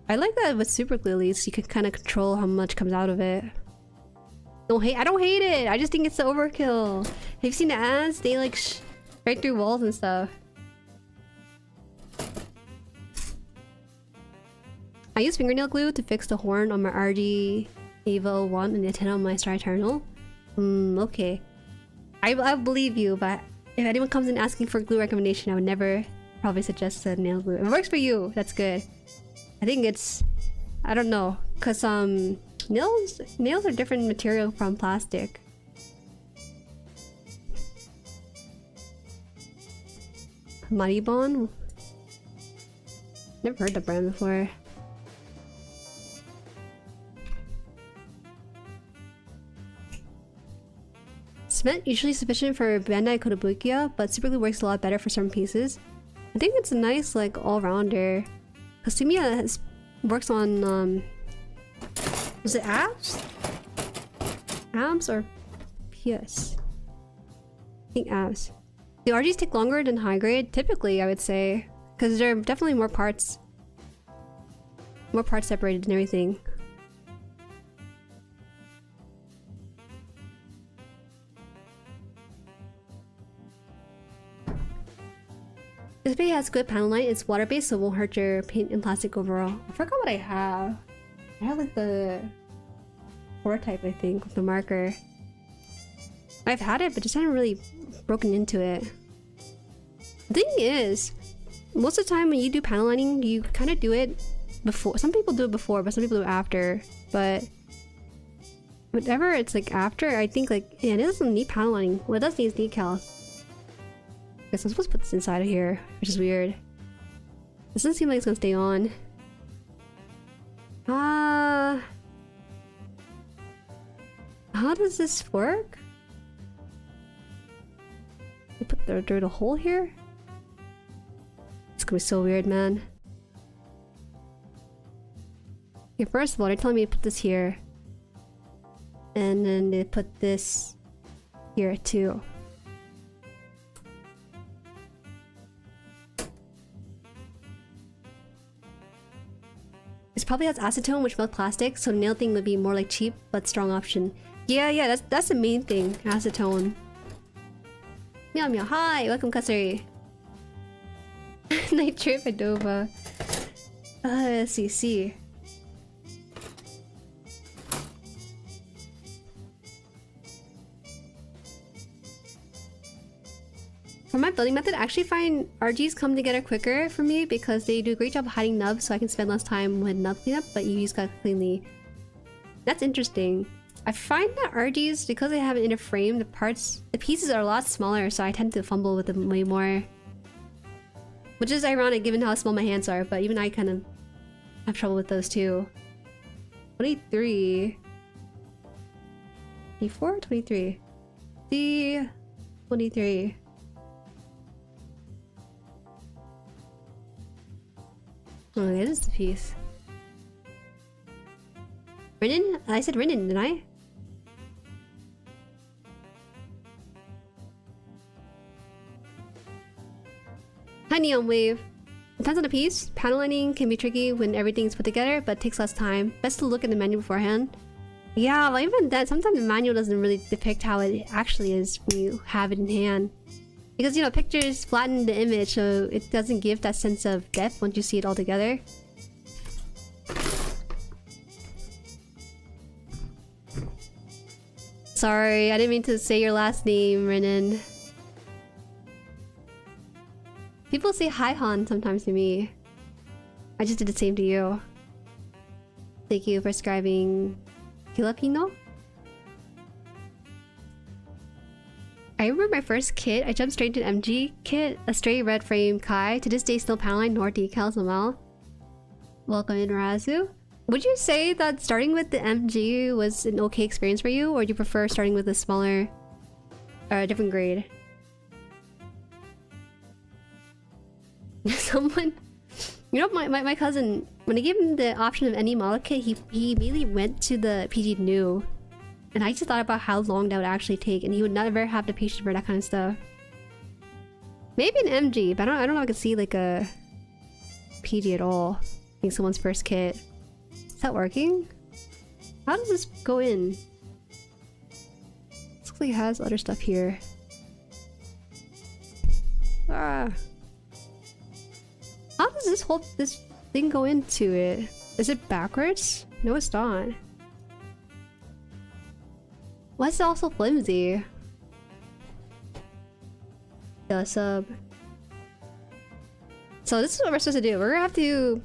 I like that with Super Glue at least. You can kind of control how much comes out of it. I don't hate it. I just think it's the overkill. Have you seen the ads? They like right through walls and stuff. I use fingernail glue to fix the horn on my RG Ava 01 and the antenna on my Star Eternal. Okay. I believe you, but if anyone comes in asking for glue recommendation, I would never probably suggest the nail glue. If it works for you, that's good. I think it's... I don't know. Because, nails are different material from plastic. Maribon? Never heard the brand before. Cement usually sufficient for Bandai Kotobukiya, but Super Glue works a lot better for certain pieces. I think it's a nice like all-rounder. Cause Tamiya works on was it abs? Abs or PS? I think abs. The RGs take longer than high grade, typically I would say. Because there are definitely more parts separated and everything. This paint has good panel line. It's water based, so it won't hurt your paint and plastic overall. I forgot what I have. I have like the 4 type, I think, with the marker. I've had it, but just haven't really broken into it. The thing is, most of the time when you do panel lining, you kind of do it before. Some people do it before, but some people do it after. But whatever it's like after, I think like, yeah, it doesn't need panel lining. What it does need is decals. I guess I'm supposed to put this inside of here, which is weird. This doesn't seem like it's gonna stay on. How does this work? You put the hole here? It's gonna be so weird, man. Okay, first of all, they're telling me to put this here. And then they put this here too. This probably has acetone, which melts plastic, so nail thing would be more like cheap but strong option. Yeah, that's the main thing, acetone. Meow meow, hi, welcome Kasari. Night trip Adova. Let's see. For my building method, I actually find RGs come together quicker for me because they do a great job of hiding nubs, so I can spend less time with nub cleanup, but you use gotta cleanly. That's interesting. I find that RGs, because they have an inner frame, the pieces are a lot smaller, so I tend to fumble with them way more. Which is ironic given how small my hands are, but even I kind of have trouble with those too. 23. 24? 23. The 23. Oh, it is the piece. Renin? I said Renin, didn't I? Hi Neon Wave. Depends on the piece. Panel lining can be tricky when everything's put together, but takes less time. Best to look at the manual beforehand. Yeah, well, even that, sometimes the manual doesn't really depict how it actually is when you have it in hand. Because, you know, pictures flatten the image, so it doesn't give that sense of depth once you see it all together. Sorry, I didn't mean to say your last name, Renan. People say hi Han sometimes to me. I just did the same to you. Thank you for subscribing. Filipino? I remember my first kit. I jumped straight to an MG kit. A straight red frame Kai. To this day still panelline nor decals Amal. Welcome in Razu. Would you say that starting with the MG was an okay experience for you? Or do you prefer starting with a smaller... or a different grade? Someone... You know, my cousin, when I gave him the option of any model kit, he immediately went to the PG New. And I just thought about how long that would actually take, and he would never have the patience for that kind of stuff. Maybe an MG, but I don't know if I could see like a PG at all. Being someone's first kit. Is that working? How does this go in? Looks like it has other stuff here. Ah. How does this thing go into it? Is it backwards? No, it's not. Why is it also flimsy? Yeah, sub. So this is what we're supposed to do. We're gonna have to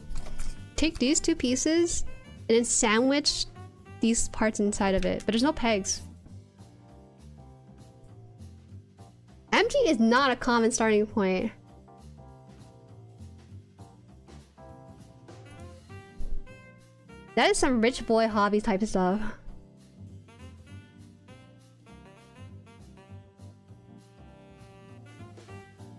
take these two pieces and then sandwich these parts inside of it. But there's no pegs. MG is not a common starting point. That is some rich boy hobby type of stuff.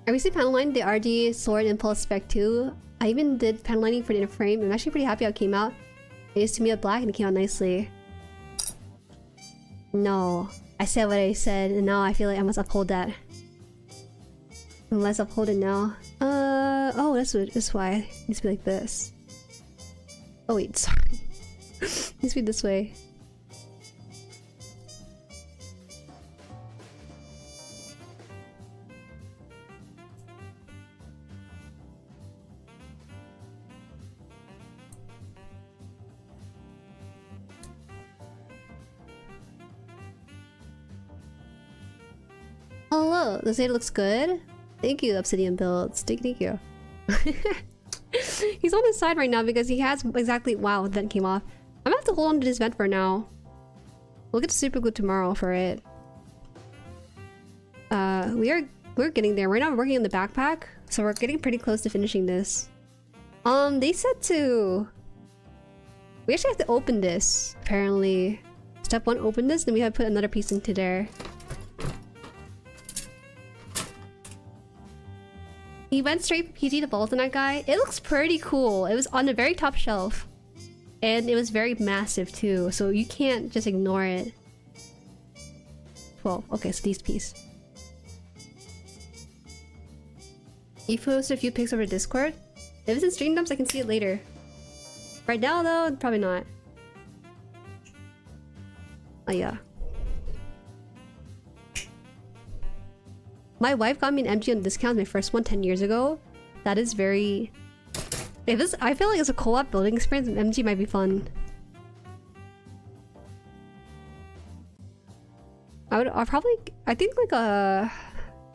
I recently panel lined the RG Sword Impulse Spec 2. I even did panel lining for the inner frame. I'm actually pretty happy how it came out. I used to me a black and it came out nicely. No. I said what I said and now I feel like I must uphold that. Let's uphold it now. Oh, that's why. It needs to be like this. Oh wait, sorry. It needs to be this way. Hello, the Zeta looks good. Thank you, Obsidian Builds. Thank you. He's on his side right now because he has exactly... Wow, the vent came off. I'm gonna have to hold on to this vent for now. We'll get super glue tomorrow for it. We're getting there. Right now we're working on the backpack, so we're getting pretty close to finishing this. They said to... We actually have to open this, apparently. Step 1, open this, then we have to put another piece into there. He went straight PG to vault on that guy. It looks pretty cool. It was on the very top shelf. And it was very massive too, so you can't just ignore it. Well, okay, so these pieces. You posted a few pics over Discord? If it's in stream dumps, I can see it later. Right now though, probably not. Oh yeah. My wife got me an MG on discount, my first one 10 years ago. That is very... If this, I feel like it's a co-op building experience, and MG might be fun. I think like a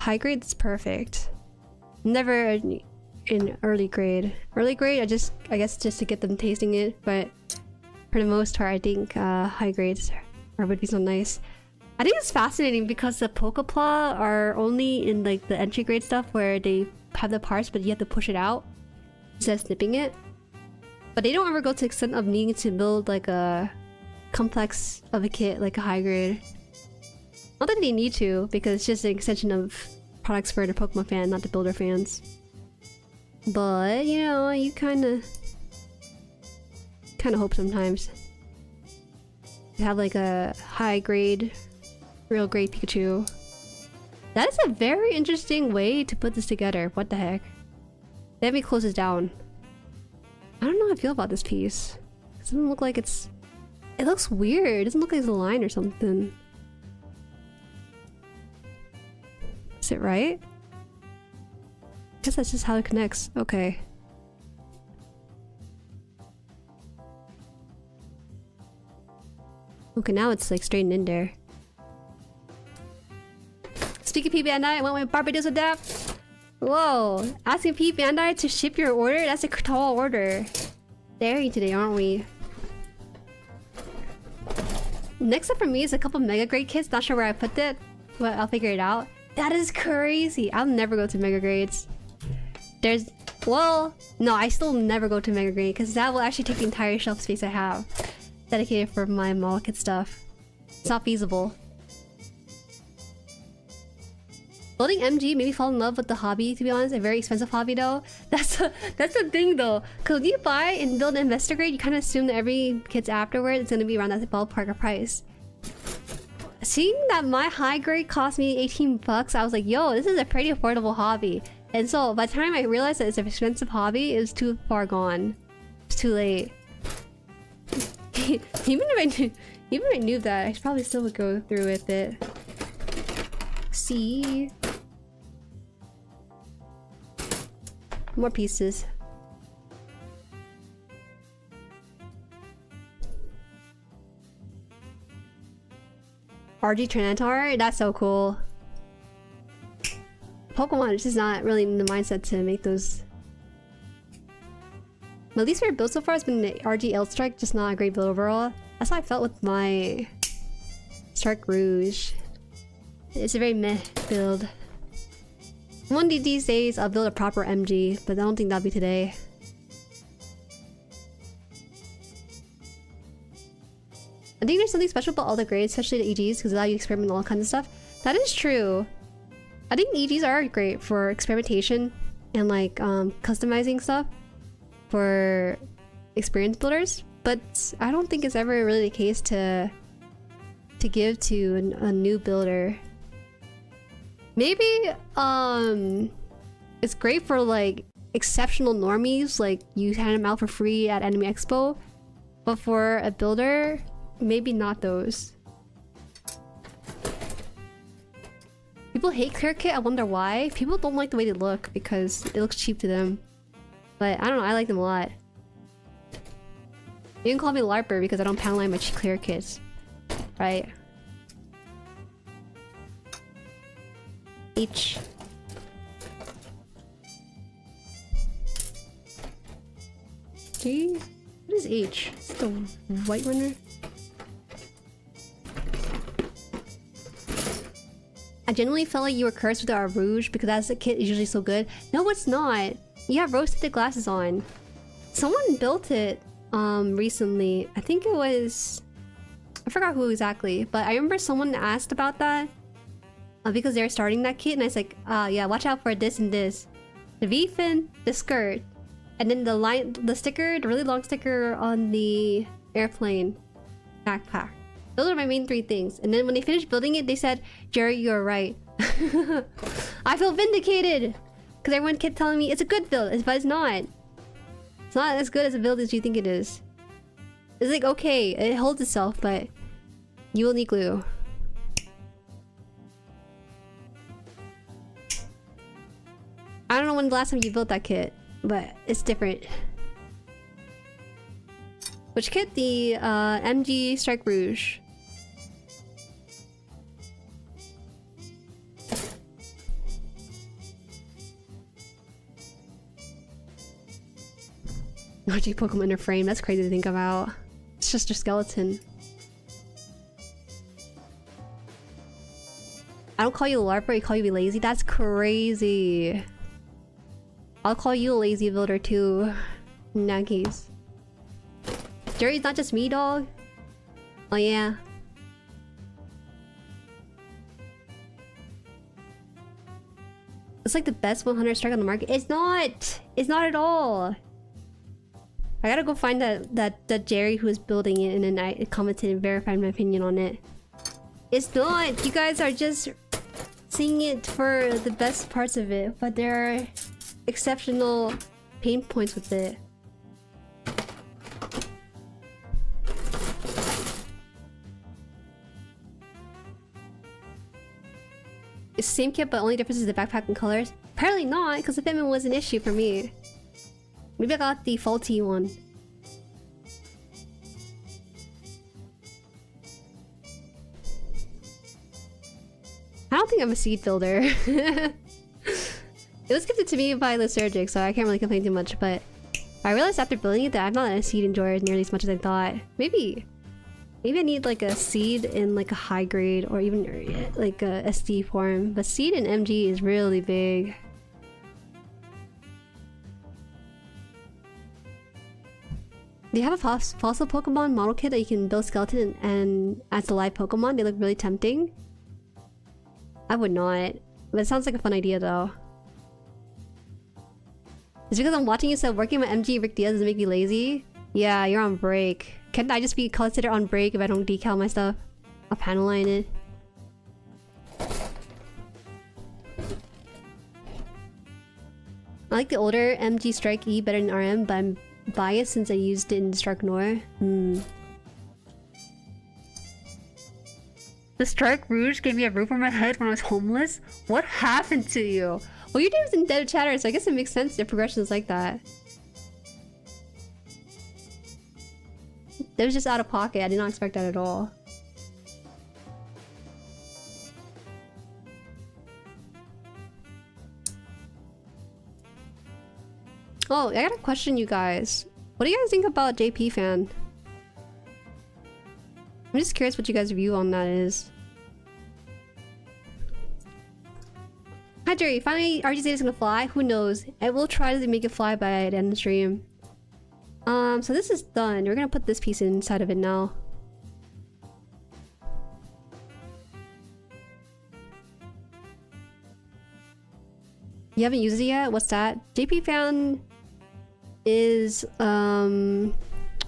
High grade is perfect. Never in early grade. Early grade, I guess just to get them tasting it, but for the most part, I think high grades would be so nice. I think it's fascinating because the Pokepla are only in like the entry grade stuff where they have the parts, but you have to push it out instead of snipping it. But they don't ever go to the extent of needing to build like a complex of a kit like a high grade. Not that they need to, because it's just an extension of products for the Pokemon fan, not the builder fans. But you know, you kind of hope sometimes to have like a high grade, real grade Pikachu. That is a very interesting way to put this together. What the heck? Let me close this down. I don't know how I feel about this piece. It doesn't look like it's... It looks weird. It doesn't look like it's a line or something. Is it right? I guess that's just how it connects. Okay. Okay, now it's like straightened in there. Speaking of P Bandai, I went with Barbados with that. Whoa, asking P Bandai to ship your order? That's a tall order. Daring today, aren't we? Next up for me is a couple Mega Grade kits. Not sure where I put it, but I'll figure it out. That is crazy. I'll never go to Mega Grades. There's... Well, no, I still never go to Mega Grade because that will actually take the entire shelf space I have dedicated for my model kit stuff. It's not feasible. Building MG made me fall in love with the hobby, to be honest. A very expensive hobby though. That's the thing though. Cause when you buy and build an investor grade, you kind of assume that every kit's afterward is gonna be around that ballpark of price. Seeing that my high grade cost me 18 bucks, I was like, yo, this is a pretty affordable hobby. And so by the time I realized that it's an expensive hobby, it was too far gone. It's too late. Even if I knew that, I probably still would go through with it. See? More pieces. RG Trinitar? That's so cool. Pokemon is just not really in the mindset to make those. My least favorite build so far has been the RG Eldstrike, just not a great build overall. That's how I felt with my Stark Rouge. It's a very meh build. One of these days I'll build a proper MG, but I don't think that'll be today. I think there's something special about all the grades, especially the EGs, because they allow you to experiment with all kinds of stuff. That is true. I think EGs are great for experimentation and like customizing stuff for experience builders, but I don't think it's ever really the case to give to a new builder. Maybe it's great for like exceptional normies, like you hand them out for free at Anime Expo, but for a builder, maybe not those. People hate Clear Kit, I wonder why. People don't like the way they look because it looks cheap to them. But I don't know, I like them a lot. You can call me LARPer because I don't panelline my Clear Kits. Right? H. G? What is H? Is it the white runner? I genuinely felt like you were cursed with our Rouge because as a kid, it's usually so good. No, it's not. You have rose-tinted glasses on. Someone built it recently. I think it was... I forgot who exactly, but I remember someone asked about that because they're starting that kit, and I was like, yeah, watch out for this and this. The V-fin, the skirt, and then the sticker, the really long sticker on the airplane backpack. Those are my main three things. And then when they finished building it, they said, Jueri, you're right. I feel vindicated! Because everyone kept telling me it's a good build, but it's not. It's not as good as a build as you think it is. It's like, okay, it holds itself, but you will need glue. I don't know when the last time you built that kit, but it's different. Which kit? The MG Strike Rouge. RG Pokemon in a frame. That's crazy to think about. It's just a skeleton. I don't call you a LARPer, I call you lazy. That's crazy. I'll call you a lazy builder too. In that case. Jueri's not just me, dog. Oh yeah. It's like the best 100 strike on the market. It's not! It's not at all! I gotta go find that Jueri who is building it and then I commented and verified my opinion on it. It's not! You guys are just seeing it for the best parts of it, but there are exceptional pain points with it. It's the same kit, but only difference is the backpack and colors. Apparently not, because the fitment was an issue for me. Maybe I got the faulty one. I don't think I'm a seed builder. It was gifted to me by Lysergic, so I can't really complain too much, but I realized after building it that I'm not a seed enjoyer nearly as much as I thought. Maybe I need like a seed in like a high grade or even like a SD form, but seed in MG is really big. They have a fossil Pokemon model kit that you can build skeleton and as a live Pokemon. They look really tempting. I would not, but it sounds like a fun idea though. It's because I'm watching you, so working with MG Rick Diaz doesn't make you lazy. Yeah, you're on break. Can't I just be considered on break if I don't decal my stuff? I'll panel line it. I like the older MG Strike E better than RM, but I'm biased since I used it in Strike Noir. The Strike Rouge gave me a roof over my head when I was homeless? What happened to you? Well, your name is in Dead Chatter, so I guess it makes sense if progression is like that. That was just out of pocket. I did not expect that at all. Oh, I got a question, you guys. What do you guys think about JP fan? I'm just curious what you guys' view on that is. Hi Jueri, finally RG Zeta is gonna fly? Who knows? I will try to make it fly by the end of the stream. So this is done. We're gonna put this piece inside of it now. You haven't used it yet? What's that? JP fan is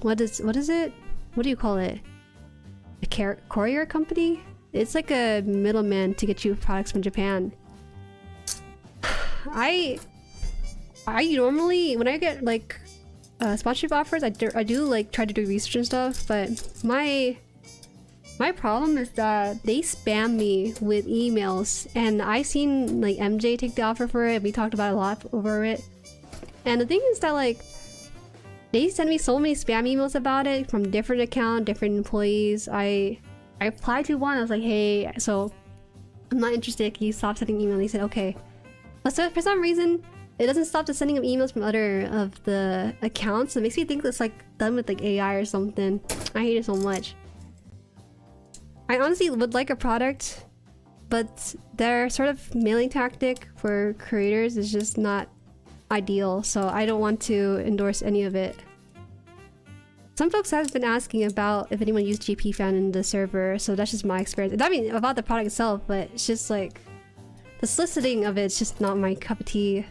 what is it? What do you call it? A courier company? It's like a middleman to get you products from Japan. I normally, when I get like sponsorship offers, I do like try to do research and stuff, but my problem is that they spam me with emails, and I seen like MJ take the offer for it. We talked about it a lot over it, and the thing is that like they send me so many spam emails about it from different accounts, different employees. I replied to one. I was like, hey, so I'm not interested. Can you stop sending emails? They said okay, but so for some reason it doesn't stop the sending of emails from other of the accounts. It makes me think it's like done with like AI or something. I hate it so much. I honestly would like a product, but their sort of mailing tactic for creators is just not ideal, so I don't want to endorse any of it. Some folks have been asking about if anyone used GP fan in the server, so that's just my experience. I mean, about the product itself, but it's just like the soliciting of it's just not my cup of tea.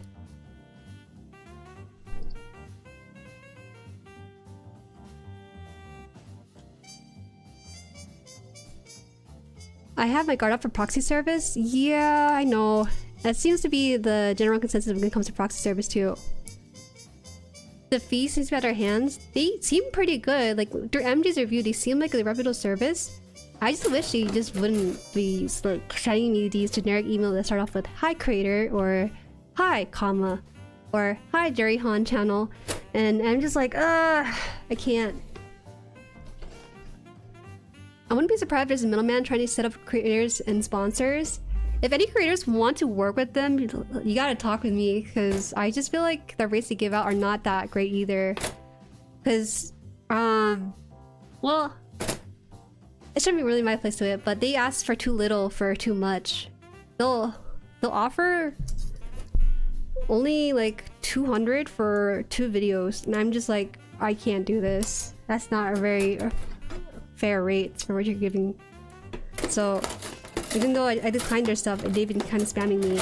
I have my guard up for proxy service. Yeah, I know. That seems to be the general consensus when it comes to proxy service too. The fees seems to be at our hands. They seem pretty good. Like through MG's review, they seem like a reputable service. I just wish they just wouldn't be like sending me these generic emails that start off with "Hi creator" or "Hi, comma," or "Hi JueriHaan channel," and I'm just like, I can't. I wouldn't be surprised if there's a middleman trying to set up creators and sponsors. If any creators want to work with them, you gotta talk with me, because I just feel like the rates they give out are not that great either. Because, well, it shouldn't be really my place to it, but they ask for too little for too much. They'll offer only like 200 for 2 videos, and I'm just like, I can't do this. That's not a very fair rate for what you're giving. So even though I declined their stuff, they've been kind of spamming me.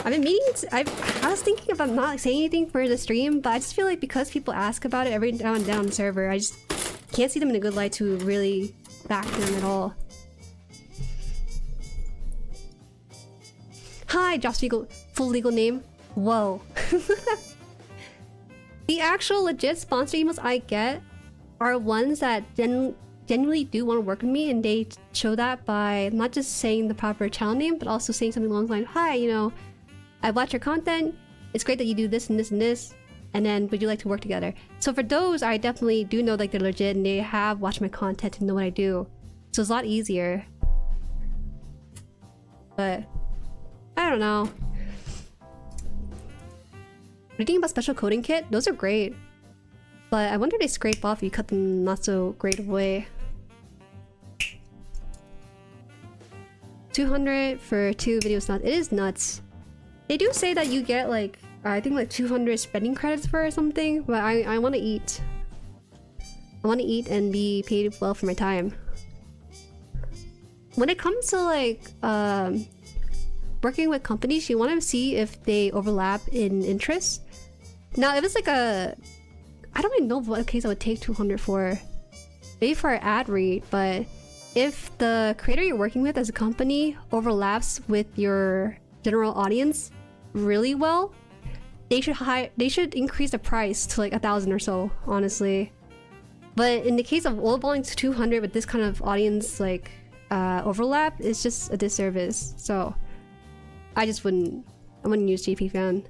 I've been meaning to, I was thinking about not saying anything for the stream, but I just feel like because people ask about it every now and then on the server, I just can't see them in a good light to really back them at all. Hi, Josh Legal, full legal name. Whoa. The actual legit sponsor emails I get are ones that genuinely do want to work with me, and they show that by not just saying the proper channel name, but also saying something along the line, hi, you know, I watch your content, it's great that you do this and this and this, and then would you like to work together? So for those, I definitely do know like they're legit and they have watched my content and know what I do. So it's a lot easier. But I don't know. What do you think about special coding kit? Those are great. But I wonder if they scrape off if you cut them not so great away. 200 for 2 videos, not it is nuts. They do say that you get like I think like 200 spending credits for or something, but I want to eat. I want to eat and be paid well for my time. When it comes to like working with companies, you want to see if they overlap in interests. Now, if it's like a, I don't even know what case I would take 200 for. Maybe for an ad read, but if the creator you're working with as a company overlaps with your general audience really well, they should increase the price to like 1,000 or so, honestly. But in the case of lowballing to 200 with this kind of audience like overlap, it's just a disservice. So I wouldn't use GP fan.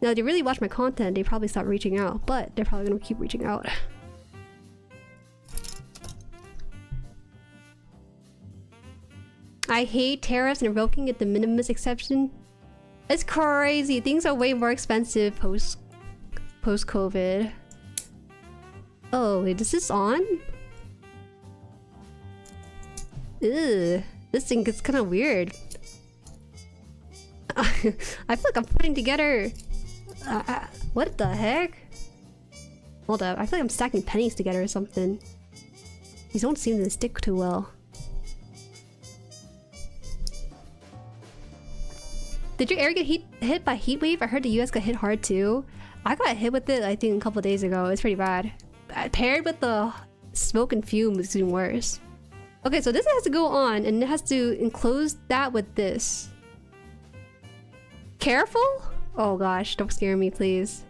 Now, if they really watch my content, they probably stop reaching out, but they're probably gonna keep reaching out. I hate tariffs and revoking at the minimus exception. It's crazy. Things are way more expensive post-COVID. Oh, wait, is this on? Ew, this thing gets kind of weird. I feel like I'm putting together... what the heck? Hold up, I feel like I'm stacking pennies together or something. These don't seem to stick too well. Did your area get hit by heat wave? I heard the US got hit hard too. I got hit with it I think a couple days ago. It's pretty bad. Paired with the smoke and fume, it's even worse. Okay, so this has to go on and it has to enclose that with this. Careful? Oh gosh, don't scare me, please.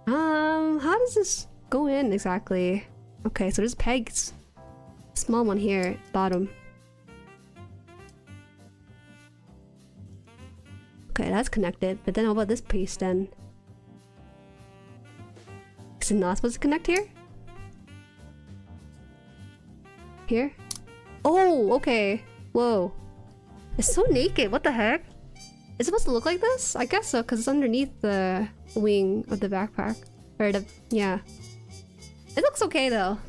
How does this go in exactly? Okay, so there's pegs. Small one here, bottom. Okay, that's connected, but then how about this piece then? Is it not supposed to connect here? Here? Oh, okay. Whoa. It's so naked, what the heck? Is it supposed to look like this? I guess so, because it's underneath the wing of the backpack. Or the, yeah. It looks okay though.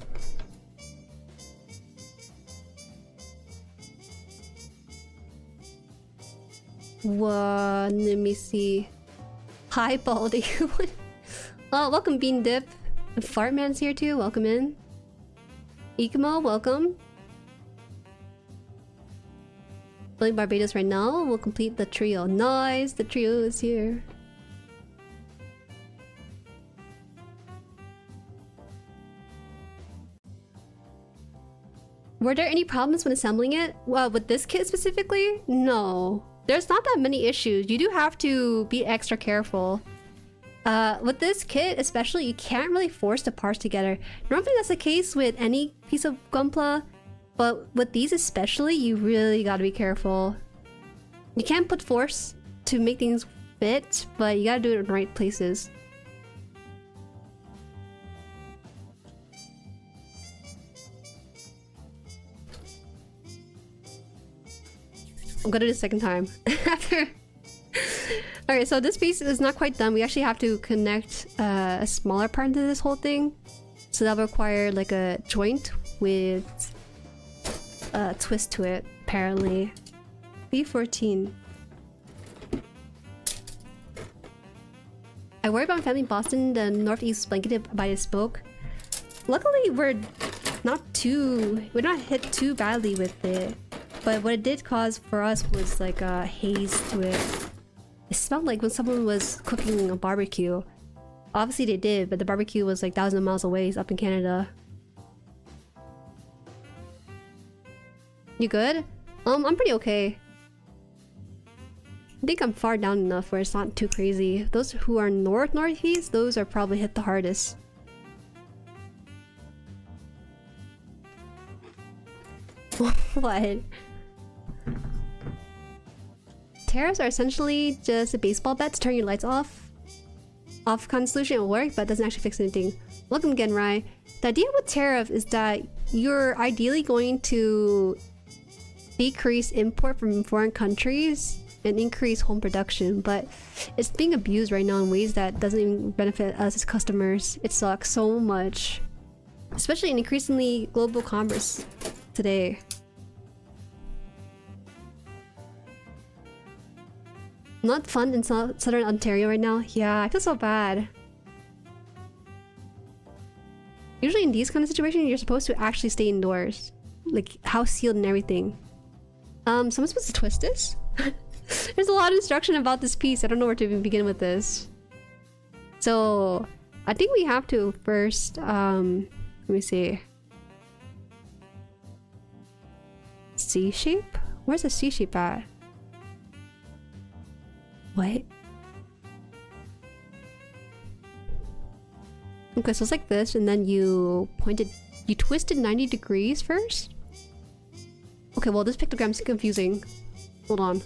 Whoa, let me see. Hi, Baldy. Oh, welcome, Bean Dip. The Fartman's here too. Welcome in. Ikimo, welcome. Building Barbados right now. We'll complete the trio. Nice, the trio is here. Were there any problems when assembling it? Well, with this kit specifically? No. There's not that many issues. You do have to be extra careful. With this kit especially, you can't really force the parts together. Normally that's the case with any piece of GUNPLA, but with these especially, you really gotta be careful. You can't put force to make things fit, but you gotta do it in the right places. I'm gonna do the second time. After... Alright, so this piece is not quite done. We actually have to connect a smaller part into this whole thing. So that'll require like a joint with a twist to it, apparently. B14. I worry about my family in Boston. The Northeast is blanketed by the smoke. Luckily, we're not hit too badly with it. But what it did cause for us was like a haze to it. It smelled like when someone was cooking a barbecue. Obviously they did, but the barbecue was like thousands of miles away. It's up in Canada. You good? I'm pretty okay. I think I'm far down enough where it's not too crazy. Those who are northeast, those are probably hit the hardest. What? Tariffs are essentially just a baseball bat to turn your lights off. Off kind of solution. It will work, but it doesn't actually fix anything. Welcome again, Rai. The idea with tariff is that you're ideally going to decrease import from foreign countries and increase home production, but it's being abused right now in ways that doesn't even benefit us as customers. It sucks so much, especially in increasingly global commerce today. Not fun in southern Ontario right now. Yeah, I feel so bad. Usually in these kind of situations, you're supposed to actually stay indoors, like house sealed and everything. Someone's supposed to twist this? There's a lot of instruction about this piece. I don't know where to even begin with this. So I think we have to first, let me see. C shape? Where's the C shape at? What? Okay, so it's like this, and then you twisted 90 degrees first? Okay, well this pictogram's confusing. Hold on.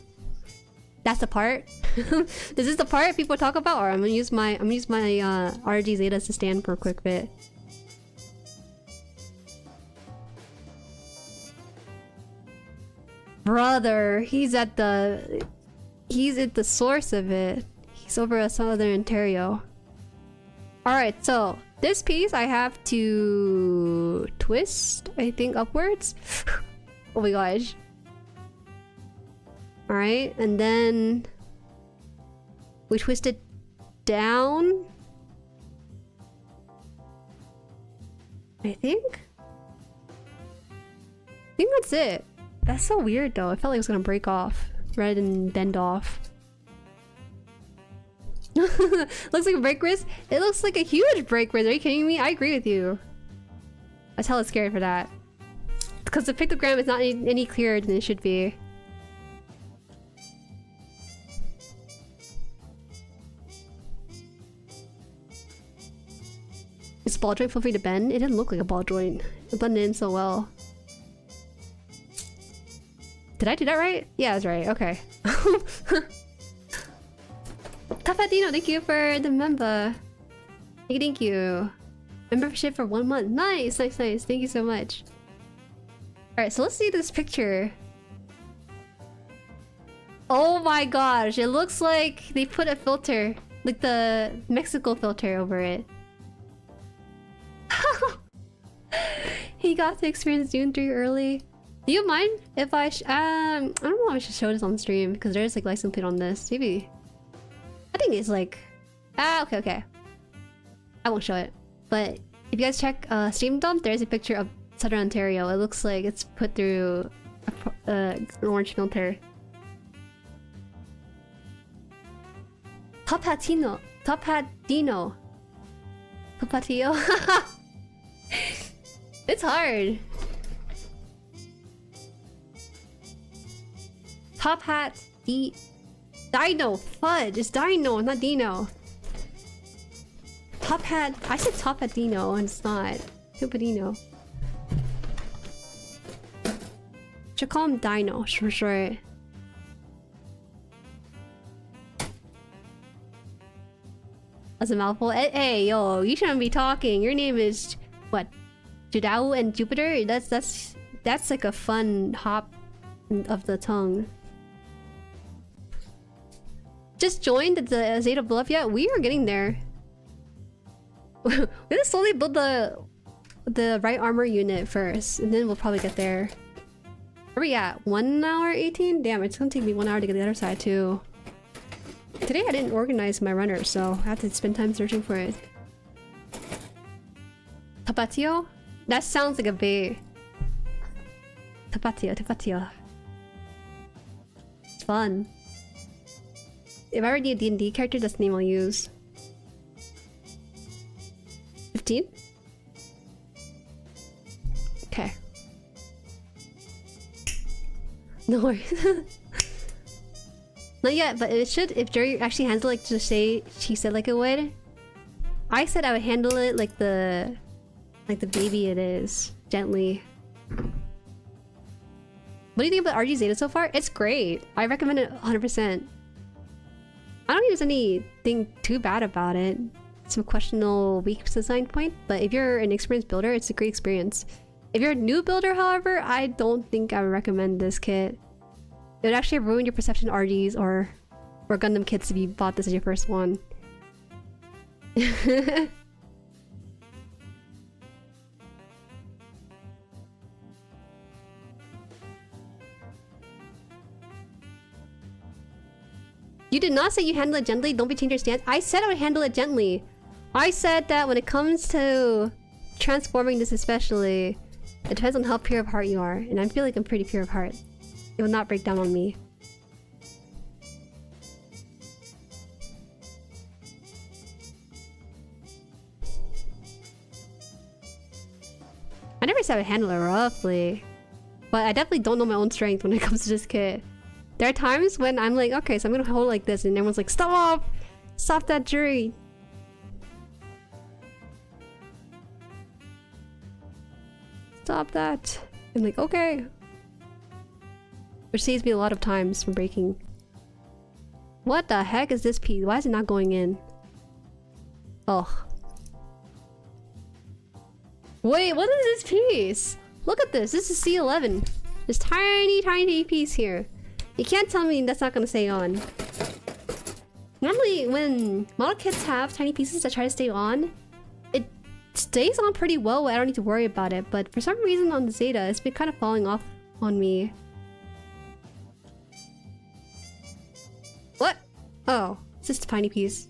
That's the part? Is this the part people talk about? Or I'm gonna use my RG Zeta to stand for a quick bit. Brother, he's at the source of it. He's over at southern Ontario. Alright, so this piece I have to twist, I think, upwards. Oh my gosh. Alright, and then we twist it down. I think that's it. That's so weird though. I felt like it was gonna break off rather than bend off. Looks like a break risk? It looks like a huge break risk. Are you kidding me? I agree with you. I was hella scared for that. Because the pictogram is not any clearer than it should be. Is ball joint feel free to bend? It didn't look like a ball joint. It blended in so well. Did I do that right? Yeah, that's right. Okay. Tafatino, thank you for the member. Thank you. Membership for 1 month. Nice, nice, nice. Thank you so much. Alright, so let's see this picture. Oh my gosh, it looks like they put a filter, like the Mexico filter over it. He got to experience Dune 3 early. Do you mind if I I don't know if I should show this on stream because there's like license plate on this. Maybe. I think it's like okay. I won't show it. But if you guys check Stream Dump, there's a picture of Southern Ontario. It looks like it's put through an orange filter. Tapatino. Tapatino. It's hard. Top hat Dino fudge. It's Dino, not Dino. Top hat. I said top hat Dino, and it's not. Tupadino. Should call him Dino for sure. That's a mouthful. Hey, yo, you shouldn't be talking. Your name is what? Judao and Jupiter? That's like a fun hop of the tongue. just joined the Zeta bluff yet? We are getting there. We have to slowly build the right armor unit first, and then we'll probably get there. Where are we at? 1 hour 18? Damn, it's gonna take me 1 hour to get the other side too. Today I didn't organize my runner, so I have to spend time searching for it. Tapatio? That sounds like a bait. Tapatio, tapatio. It's fun. If I already a D&D character, that's the name I'll use. 15? Okay. No worries. Not yet, but it should. If Jueri actually handled it like just say she said like it would. I said I would handle it like the baby it is, gently. What do you think about RG Zeta so far? It's great. I recommend it 100%. I don't think there's anything too bad about it. Some questionable weak design point, but if you're an experienced builder, it's a great experience. If you're a new builder, however, I don't think I would recommend this kit. It would actually ruin your perception RGs or Gundam kits if you bought this as your first one. You did not say you handle it gently. Don't be changing your stance. I said I would handle it gently. I said that when it comes to transforming this especially, it depends on how pure of heart you are. And I feel like I'm pretty pure of heart. It will not break down on me. I never said I would handle it roughly. But I definitely don't know my own strength when it comes to this kit. There are times when I'm like, okay, so I'm gonna hold it like this, and everyone's like, stop! Stop that Jueri! Stop that! I'm like, okay. Which saves me a lot of times from breaking. What the heck is this piece? Why is it not going in? Oh. Wait, what is this piece? Look at this. This is C11. This tiny, tiny piece here. You can't tell me that's not gonna stay on. Normally, when model kits have tiny pieces that try to stay on, it stays on pretty well. I don't need to worry about it. But for some reason on the Zeta, it's been kind of falling off on me. What? Oh, it's just a tiny piece.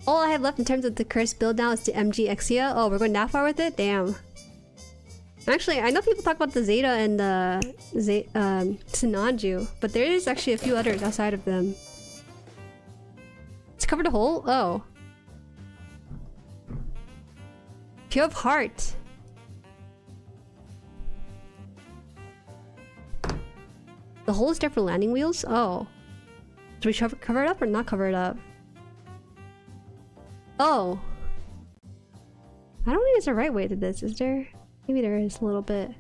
All I have left in terms of the cursed build now is the MG Exia. Oh, we're going that far with it? Damn. Actually, I know people talk about the Zeta and the Sinanju, but there is actually a few others outside of them. It's covered a hole? Oh. Pure of heart. The hole is there for landing wheels? Oh. Do we cover it up or not cover it up? Oh. I don't think there's a right way to this, is there? Maybe there is a little bit.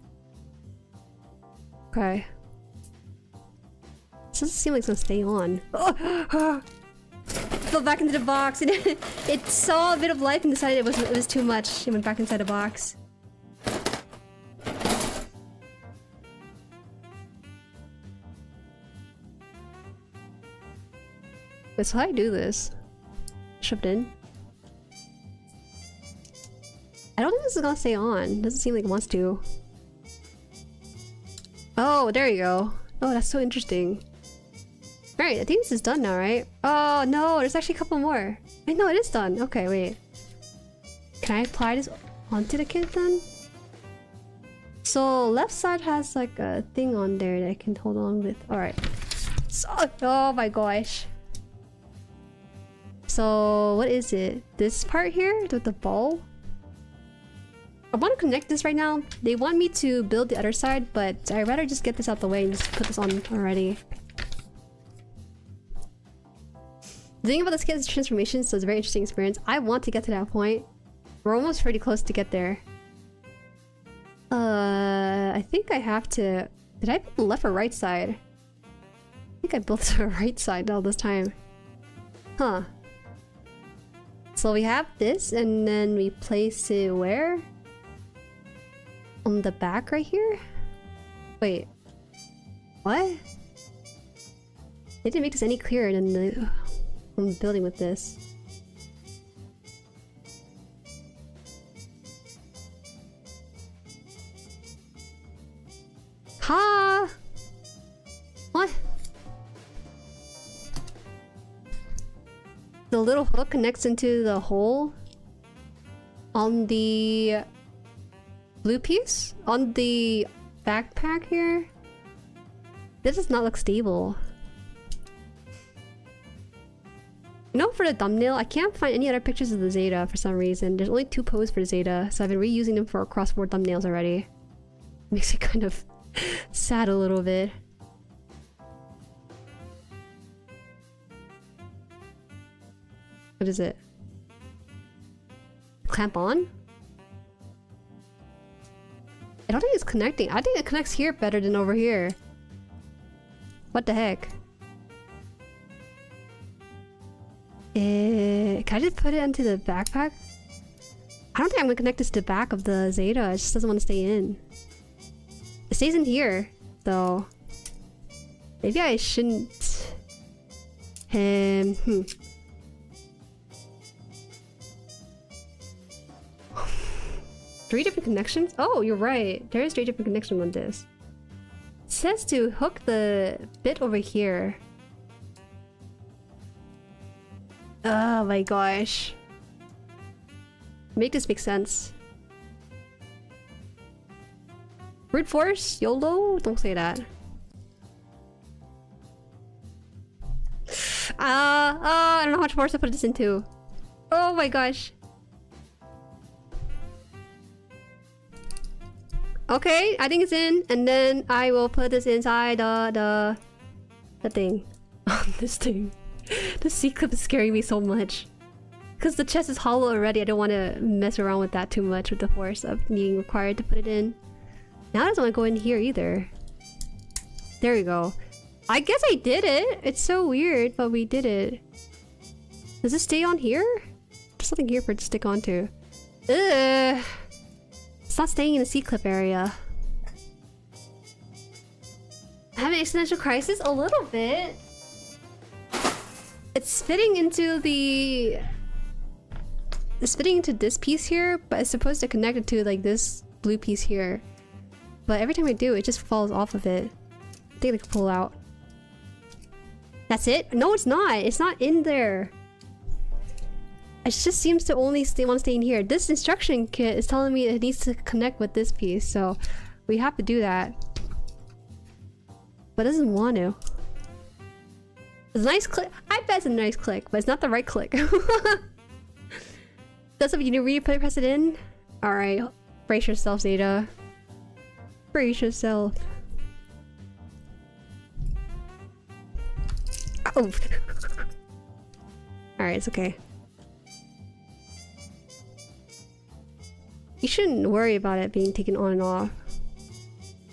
Okay. This doesn't seem like it's gonna stay on. Oh! Fell back into the box and it saw a bit of life and decided it was too much. It went back inside the box. Wait, so how do I do this? Shoved in? I don't think this is gonna stay on. Doesn't seem like it wants to. Oh, there you go. Oh, that's so interesting. Alright, I think this is done now, right? Oh, no, there's actually a couple more. Wait, no, it is done. Okay, wait. Can I apply this onto the kit then? So, left side has like a thing on there that I can hold on with. Alright. So, oh my gosh. So, what is it? This part here with the ball? I want to connect this right now. They want me to build the other side, but I'd rather just get this out the way and just put this on already. The thing about this kit is transformation, so it's a very interesting experience. I want to get to that point. We're almost pretty close to get there. I think I have to... Did I build the left or right side? I think I built the right side all this time. Huh. So we have this, and then we place it where? On the back right here? Wait. What? They didn't make this any clearer than the I'm building with this. Ha! What? The little hook connects into the hole on the blue piece? On the backpack here? This does not look stable. You know, for the thumbnail, I can't find any other pictures of the Zeta for some reason. There's only 2 poses for the Zeta, so I've been reusing them for cross-board thumbnails already. Makes it kind of sad a little bit. What is it? Clamp on? I don't think it's connecting. I think it connects here better than over here. What the heck? Can I just put it into the backpack? I don't think I'm gonna connect this to the back of the Zeta. It just doesn't want to stay in. It stays in here, though. Maybe I shouldn't... 3 different connections? Oh, you're right. There is 3 different connections on this. It says to hook the bit over here. Oh my gosh. Make this make sense. Brute force? YOLO? Don't say that. I don't know how much force to put this into. Oh my gosh. Okay, I think it's in, and then I will put this inside the thing. This thing. The C-clip is scaring me so much. Because the chest is hollow already, I don't want to mess around with that too much with the force of being required to put it in. Now it doesn't want to go in here either. There we go. I guess I did it! It's so weird, but we did it. Does it stay on here? There's something here for it to stick onto. Ugh! It's not staying in the C-clip area. Having existential crisis? A little bit. It's fitting into the... It's fitting into this piece here, but it's supposed to connect it to like this blue piece here. But every time I do, it just falls off of it. I think I can pull out. That's it? No, it's not. It's not in there. It just seems to only want to stay in here. This instruction kit is telling me it needs to connect with this piece, so we have to do that. But it doesn't want to. It's a nice click. I bet it's a nice click, but it's not the right click. That's what you need to really press it in. Alright, brace yourself, Zeta. Brace yourself. Oh! Alright, it's okay. You shouldn't worry about it being taken on and off.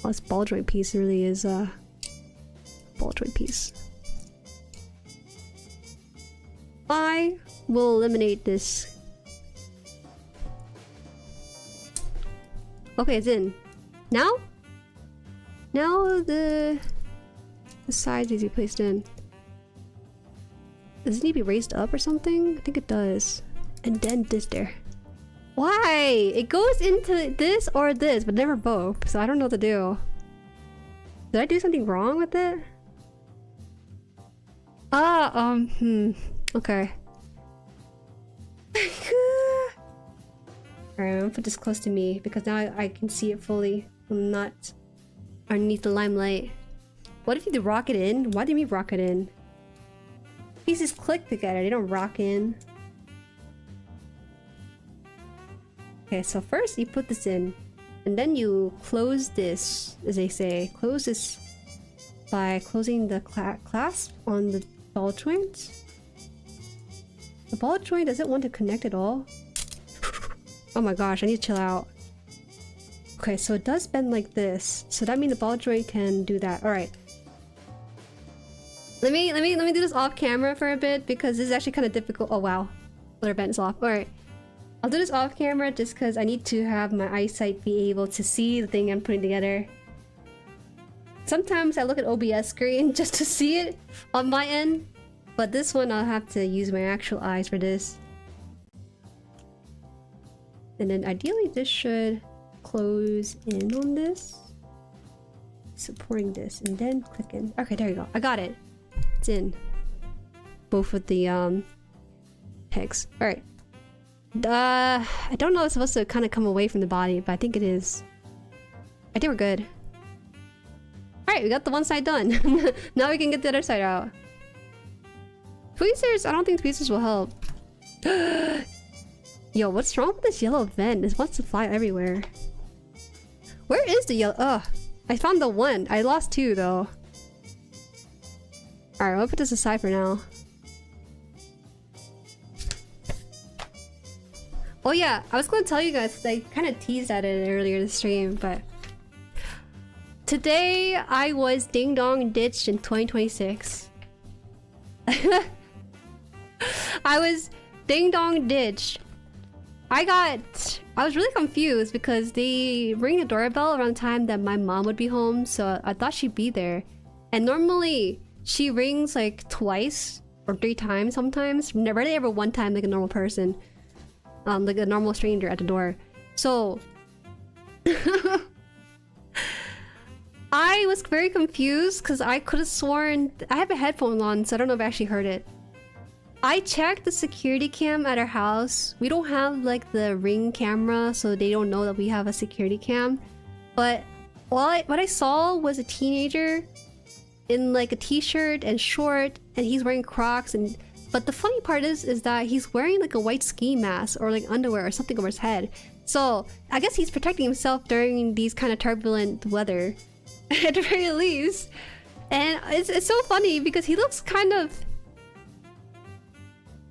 Well, this ball joint piece really is a ball joint piece. I will eliminate this. Okay, it's in. Now? Now the sides needs to be placed in. Does it need to be raised up or something? I think it does. And then this there. Why? It goes into this or this, but never both. So I don't know what to do. Did I do something wrong with it? Okay. Alright, I'm gonna put this close to me because now I can see it fully. I'm not underneath the limelight. What if you rock it in? Why do you mean rock it in? Pieces click together, they don't rock in. Okay, so first you put this in, and then you close this, as they say. Close this by closing the clasp on the ball joint. The ball joint doesn't want to connect at all. Oh my gosh, I need to chill out. Okay, so it does bend like this. So that means the ball joint can do that. Alright. Let me do this off camera for a bit because this is actually kind of difficult. Oh wow. Other bend is off. Alright. I'll do this off camera just because I need to have my eyesight be able to see the thing I'm putting together. sometimes I look at OBS screen just to see it on my end, but this one I'll have to use my actual eyes for this. And then ideally this should close in on this, supporting this, and then click in. Okay, there you go. I got it. It's in. Both with the pegs. All right. I don't know if it's supposed to kind of come away from the body, but I think it is. I think we're good. Alright, we got the one side done. Now we can get the other side out. Tweezers? I don't think tweezers will help. Yo, what's wrong with this yellow vent? It wants to fly everywhere. Where is the yellow? Ugh. I found the one. I lost two though. Alright, I'll put this aside for now. Oh yeah, I was going to tell you guys, I kind of teased at it earlier in the stream, but today I was ding dong ditched in 2026. I was ding dong ditched. I was really confused because they ring the doorbell around the time that my mom would be home, so I thought she'd be there. And normally she rings like twice or 3 times sometimes, rarely ever one time like a normal person. Like a normal stranger at the door. So I was very confused because I could have sworn I have a headphone on, so I don't know if I actually heard it. I checked the security cam at our house. We don't have like the Ring camera, so they don't know that we have a security cam. But what I saw was a teenager in like a t-shirt and short, and he's wearing Crocs. And but the funny part is that he's wearing like a white ski mask or like underwear or something over his head. So I guess he's protecting himself during these kind of turbulent weather, at the very least. And it's so funny because he looks kind of,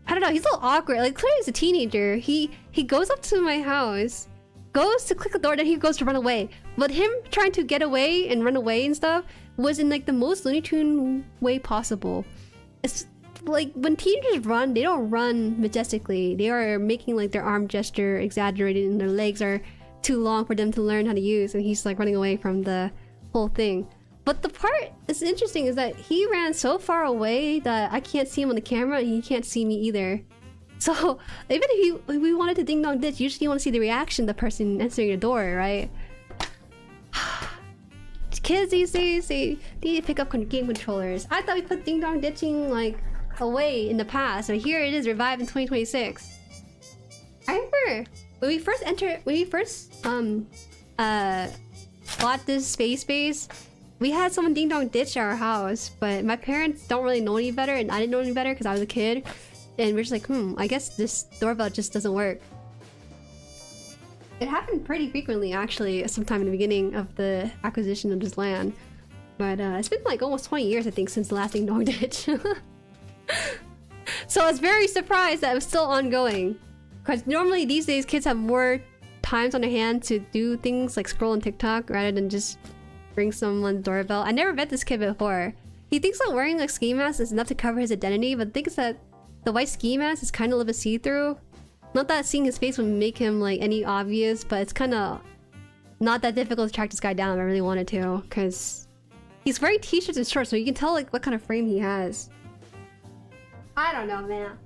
I don't know, he's a little awkward. Like clearly he's a teenager. He goes up to my house, goes to click the door, then he goes to run away. But him trying to get away and run away and stuff was in like the most Looney Tune way possible. It's like when teenagers run, they don't run majestically. They are making like their arm gesture exaggerated and their legs are too long for them to learn how to use, and he's like running away from the whole thing. But the part that's interesting is that he ran so far away that I can't see him on the camera and he can't see me either. So even if we wanted to ding dong ditch, usually you want to see the reaction of the person answering your door, right? Kids these days, they need to pick up game controllers. I thought we put ding dong ditching like away in the past, so here it is revived in 2026. I remember when we first bought this space base, we had someone ding dong ditch our house, but my parents don't really know any better, and I didn't know any better because I was a kid, and we're just like, I guess this doorbell just doesn't work. It happened pretty frequently actually, sometime in the beginning of the acquisition of this land, but it's been like almost 20 years I think since the last ding dong ditch. So I was very surprised that it was still ongoing, because normally these days kids have more times on their hand to do things like scroll on TikTok rather than just ring someone's doorbell. I never met this kid before. He thinks that wearing like ski mask is enough to cover his identity, but thinks that the white ski mask is kind of a little bit see-through. Not that seeing his face would make him like any obvious, but it's kind of not that difficult to track this guy down if I really wanted to, because he's wearing t-shirts and shorts, so you can tell like what kind of frame he has. I don't know, man.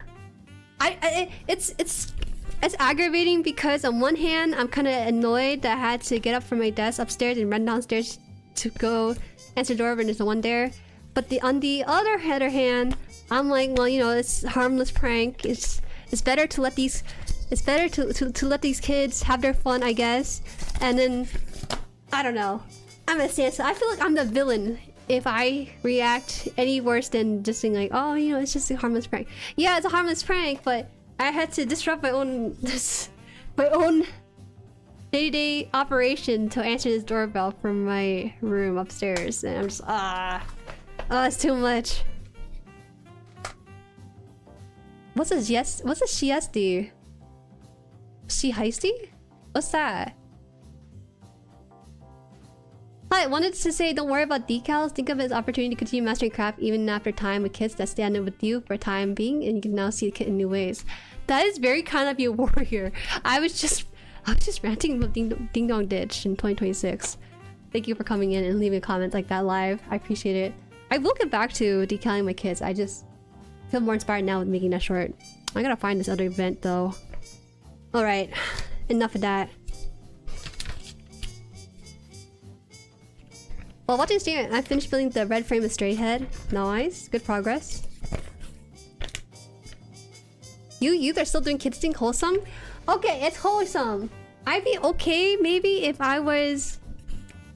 It's aggravating because on one hand I'm kind of annoyed that I had to get up from my desk upstairs and run downstairs to go answer the door when there's no one there. But on the other hand, I'm like, well, you know, it's a harmless prank. It's better to let these to let these kids have their fun, I guess. And then I don't know. I'm a stand. I feel like I'm the villain if I react any worse than just saying like, oh, you know, it's just a harmless prank. Yeah, it's a harmless prank, but I had to disrupt my own day-to-day operation to answer this doorbell from my room upstairs, and I'm just it's too much. What's a shiesty? She heisty? What's that? Hi, I wanted to say don't worry about decals. Think of it as an opportunity to continue mastering craft even after time with kids that stand with you for a time being, and you can now see the kid in new ways. That is very kind of you, warrior. I was just ranting about ding dong ditch in 2026. Thank you for coming in and leaving a comment like that live. I appreciate it. I will get back to decaling my kids. I just feel more inspired now with making that short. I gotta find this other event though. Alright, enough of that. While watching the stream, I finished building the red frame with straight head. Nice, good progress. You youth are still doing kids thing wholesome? Okay, it's wholesome. I'd be okay maybe if I was...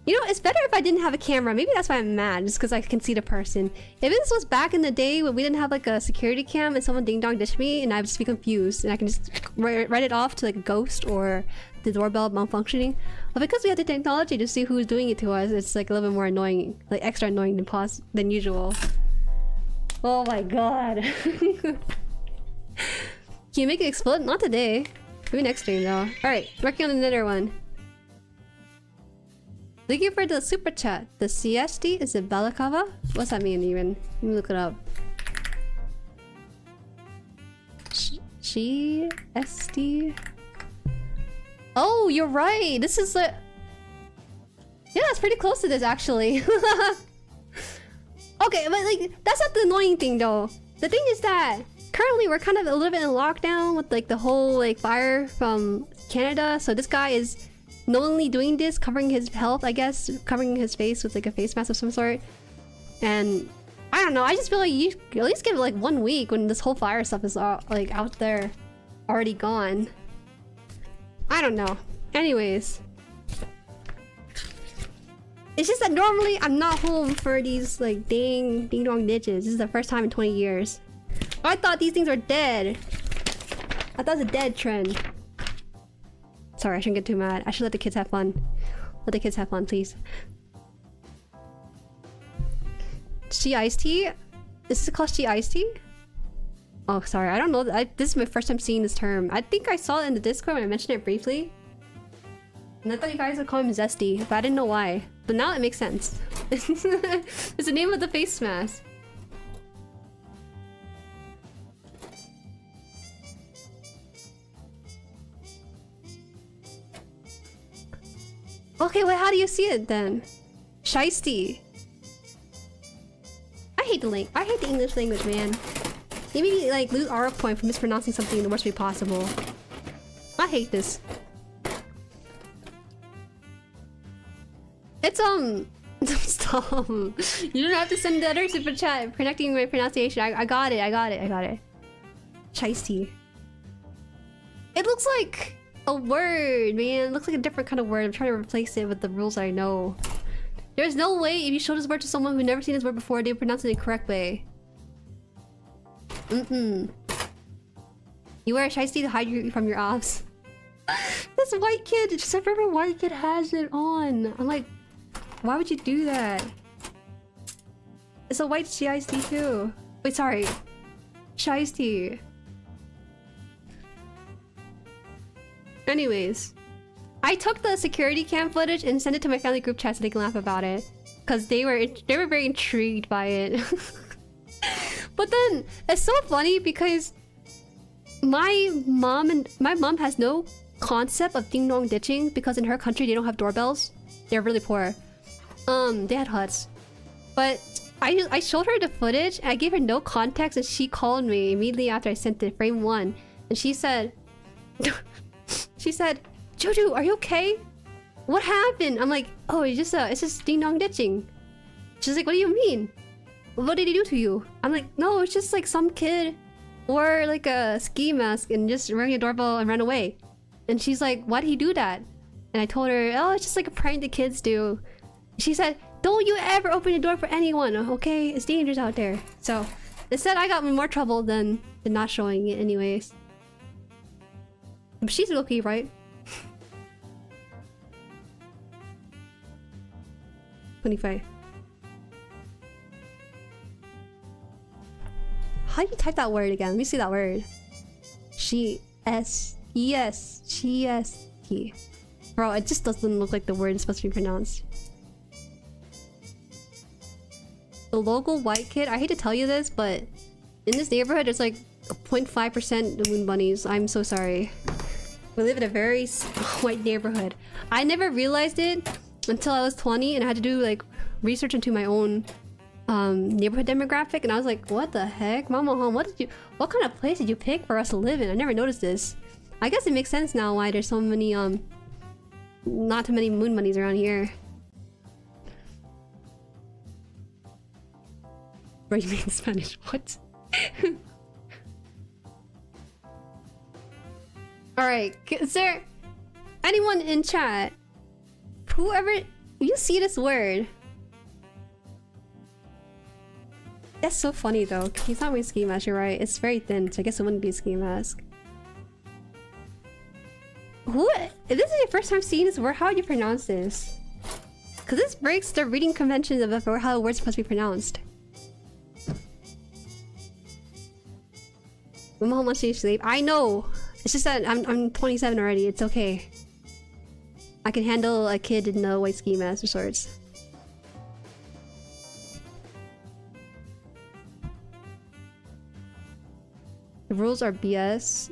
You know, it's better if I didn't have a camera. Maybe that's why I'm mad, just because I can see the person. If this was back in the day when we didn't have like a security cam and someone ding-dong dished me and I'd just be confused and I can just write it off to like a ghost or the doorbell malfunctioning. But because we have the technology to see who's doing it to us, it's like a little bit more annoying, like extra annoying than usual. Oh my god. Can you make it explode? Not today. Maybe next stream though. Alright, working on another one. Thank you for the super chat. The CST? Is it balaclava? What's that mean even? Let me look it up. GST? Oh, you're right! This is like... Yeah, it's pretty close to this actually. Okay, but like, that's not the annoying thing though. The thing is that currently we're kind of a little bit in lockdown with like the whole like fire from Canada. So this guy is knowingly doing this, covering his health, I guess, covering his face with like a face mask of some sort. And I don't know, I just feel like you at least give it like 1 week when this whole fire stuff is like out there, already gone. I don't know. Anyways. It's just that normally I'm not home for these like ding-dong ditches. This is the first time in 20 years. I thought these things were dead. I thought it was a dead trend. Sorry, I shouldn't get too mad. I should let the kids have fun. Let the kids have fun, please. Chi iced tea? Is this called Chi iced tea? Oh, sorry. I don't know. This is my first time seeing this term. I think I saw it in the Discord when I mentioned it briefly. And I thought you guys would call him Zesty, but I didn't know why. But now it makes sense. It's the name of the face mask. Okay, well, how do you see it then? Shiesty. I hate the English language, man. They made me like lose aura point for mispronouncing something in the worst way possible. I hate this. It's stop. You don't have to send the other super chat correcting my pronunciation. I got it. Shiesty. It looks like a word, man. It looks like a different kind of word. I'm trying to replace it with the rules I know. There's no way if you show this word to someone who's never seen this word before, they pronounce it the correct way. You wear a shiesty to hide you from your ops. This white kid, just every white kid has it on. I'm like, why would you do that? It's a white shiesty too. Wait, sorry. Shiesty. Anyways, I took the security cam footage and sent it to my family group chat so they can laugh about it, because they were very intrigued by it. But then it's so funny because my mom has no concept of ding dong ditching because in her country they don't have doorbells. They're really poor. They had huts. But I showed her the footage. I gave her no context and she called me immediately after I sent it, frame 1, and she said. She said, "Jojo, are you okay? What happened?" I'm like, "Oh, it's just ding dong ditching." She's like, "What do you mean? What did he do to you?" I'm like, "No, it's just like some kid wore like a ski mask and just rang a doorbell and ran away." And she's like, "Why did he do that?" And I told her, "Oh, it's just like a prank the kids do." She said, "Don't you ever open the door for anyone, okay? It's dangerous out there." So instead, I got in more trouble than not showing it anyways. But she's lucky, right? 25. How do you type that word again? Let me see that word. G-S-E-S-G-S-T. Bro, it just doesn't look like the word is supposed to be pronounced. The local white kid, I hate to tell you this, but in this neighborhood, there's like 0.5% moon bunnies. I'm so sorry. We live in a very white neighborhood. I never realized it until I was 20 and I had to do like research into my own neighborhood demographic, and I was like, what the heck? Mama home, what kind of place did you pick for us to live in? I never noticed this. I guess it makes sense now why there's so many not too many moon bunnies around here. Bro, you mean Spanish? What? Alright, is there anyone in chat? Whoever you see this word. That's so funny though. He's not wearing ski mask, you're right. It's very thin, so I guess it wouldn't be a ski mask. What? If this is your first time seeing this word, how would you pronounce this? Because this breaks the reading conventions of how a word's supposed to be pronounced. Mama, how much do you sleep? I know! It's just that I'm 27 already, it's okay. I can handle a kid in a white ski mask of sorts. The rules are BS.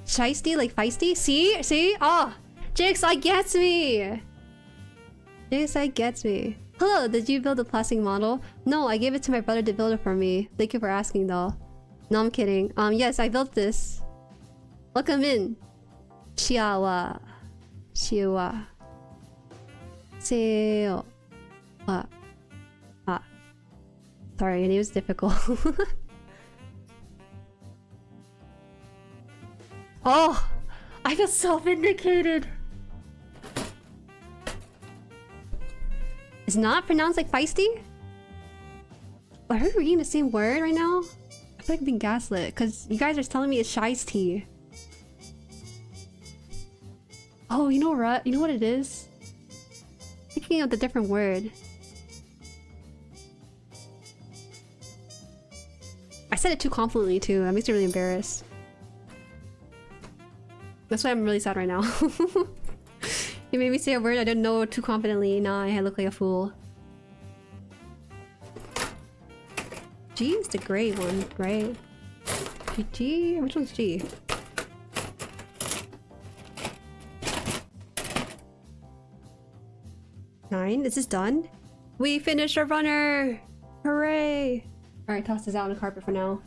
Shiesty, like feisty? See? See? Oh! JXI gets me! JXI gets me. Hello, did you build a plastic model? No, I gave it to my brother to build it for me. Thank you for asking though. No, I'm kidding. Yes, I built this. Welcome in. Chiawa. Chiawa. Seo. Sorry, your name is difficult. Oh! I feel so vindicated! It's not pronounced like feisty? Are we reading the same word right now? I feel like I'm being gaslit because you guys are telling me it's shiesty. Oh, you know what? You know what it is? Thinking of the different word. I said it too confidently too. That makes me really embarrassed. That's why I'm really sad right now. You made me say a word I didn't know too confidently. Now I look like a fool. G is the gray one, right? G? Which one's G? Nine? Is this done? We finished our runner! Hooray! Alright, toss this out on the carpet for now.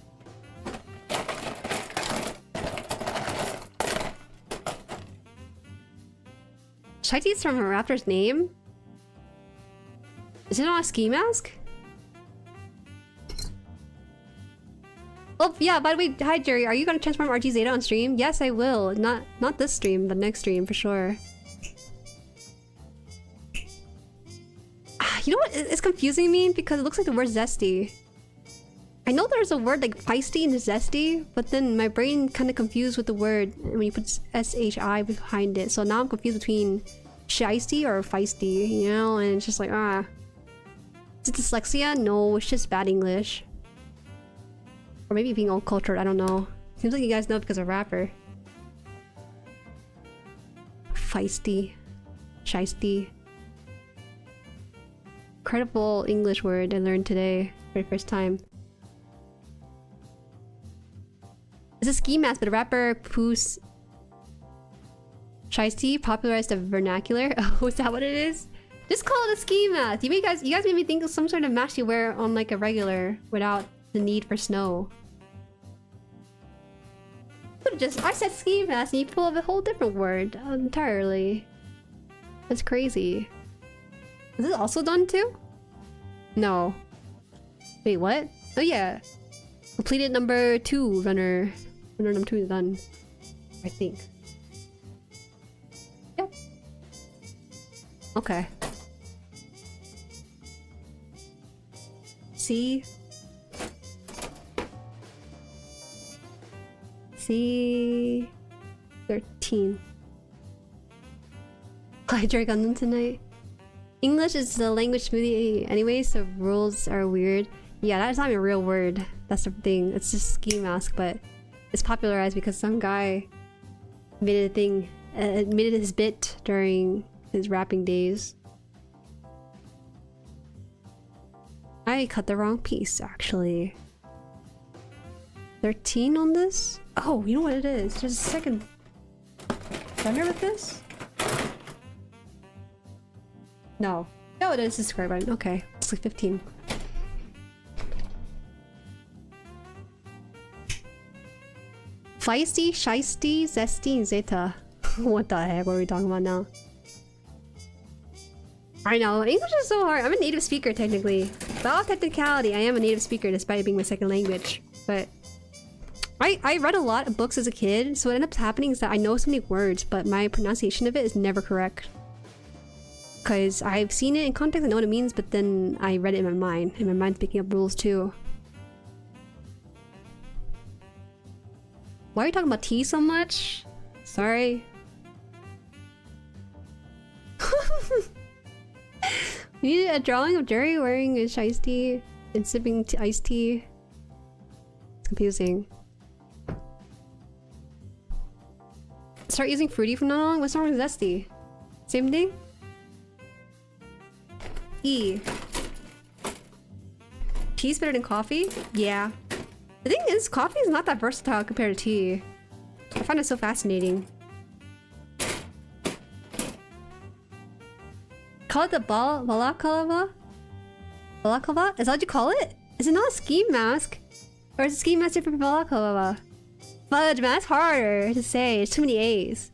Shiesty from a raptor's name? Is it not a ski mask? Oh yeah, by the way, hi Jerry, are you gonna transform RG Zeta on stream? Yes, I will. Not this stream, but next stream for sure. You know what? It's confusing me because it looks like the word zesty. I know there's a word like feisty and zesty, but then my brain kind of confused with the word when you put SHI behind it. So now I'm confused between shiesty or feisty, you know? And it's just like, ah. Is it dyslexia? No, it's just bad English. Or maybe being all cultured, I don't know. Seems like you guys know because of rapper. Feisty. Shiesty. Incredible English word I learned today for the first time. It's a ski mask, but a rapper Poos Shiesty popularized the vernacular. Oh, is that what it is? Just call it a ski mask. You guys made me think of some sort of mask you wear on like a regular without the need for snow. I said ski mask and you pull up a whole different word entirely. That's crazy. Is this also done too? No. Wait, what? Oh yeah. Completed number 2 runner. Runner number 2 is done. I think. Yep. Okay. C. C13. I drank on them tonight. English is the language smoothie anyway, so rules are weird. Yeah, that's not even a real word. That's the thing. It's just ski mask, but it's popularized because some guy made it a thing, made it his bit during his rapping days. I cut the wrong piece, actually. 13 on this? Oh, you know what it is? There's a second runner with this? No. No, it is the square button. Okay. It's like 15. Feisty, Shiesty, Zesty, and Zeta. What the heck? What are we talking about now? I know, English is so hard. I'm a native speaker technically. By all technicality, I am a native speaker despite it being my second language. But I read a lot of books as a kid, so what ends up happening is that I know so many words, but my pronunciation of it is never correct. Because I've seen it in context, I know what it means, but then I read it in my mind, and my mind's picking up rules too. Why are you talking about tea so much? Sorry. We need a drawing of Jueri wearing his iced tea and sipping iced tea. It's confusing. Start using fruity from now on? What's wrong with zesty? Same thing? E. Tea's better than coffee? Yeah. The thing is, coffee is not that versatile compared to tea. I find it so fascinating. Call it the balaclava? Balaclava? Is that what you call it? Is it not a ski mask? Or is it ski mask different from balaclava? Fudge, man, that's harder to say. There's too many A's.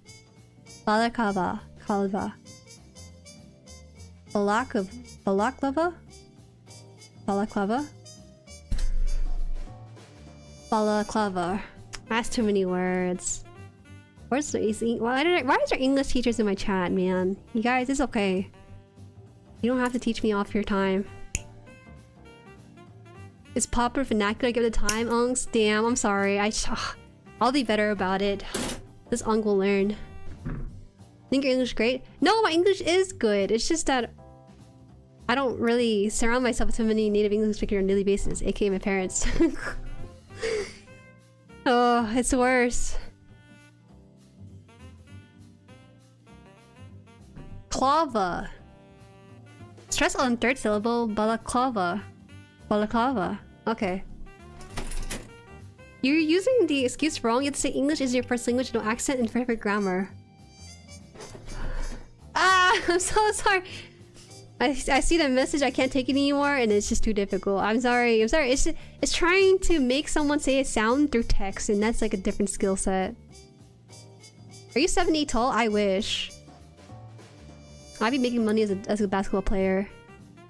Balaclava. Balaclava. Balaclava? Balaclava? Balaclava. That's too many words. Where's the why is there English teachers in my chat, man? You guys, it's okay. You don't have to teach me off your time. Is proper vernacular give the time, unks? Damn, I'm sorry. I'll be better about it. This unk will learn. Think your English great? No, my English is good. It's just that I don't really surround myself with so many native English speakers on a daily basis, aka my parents. Oh, it's worse. Clava. Stress on third syllable. Balaclava. Balaclava. Okay. You're using the excuse wrong. You have to say English is your first language, no accent and perfect grammar. Ah, I'm so sorry. I see the message. I can't take it anymore, and it's just too difficult. I'm sorry. I'm sorry. It's trying to make someone say a sound through text, and that's like a different skill set. Are you 7'8" tall? I wish. I'd be making money as a basketball player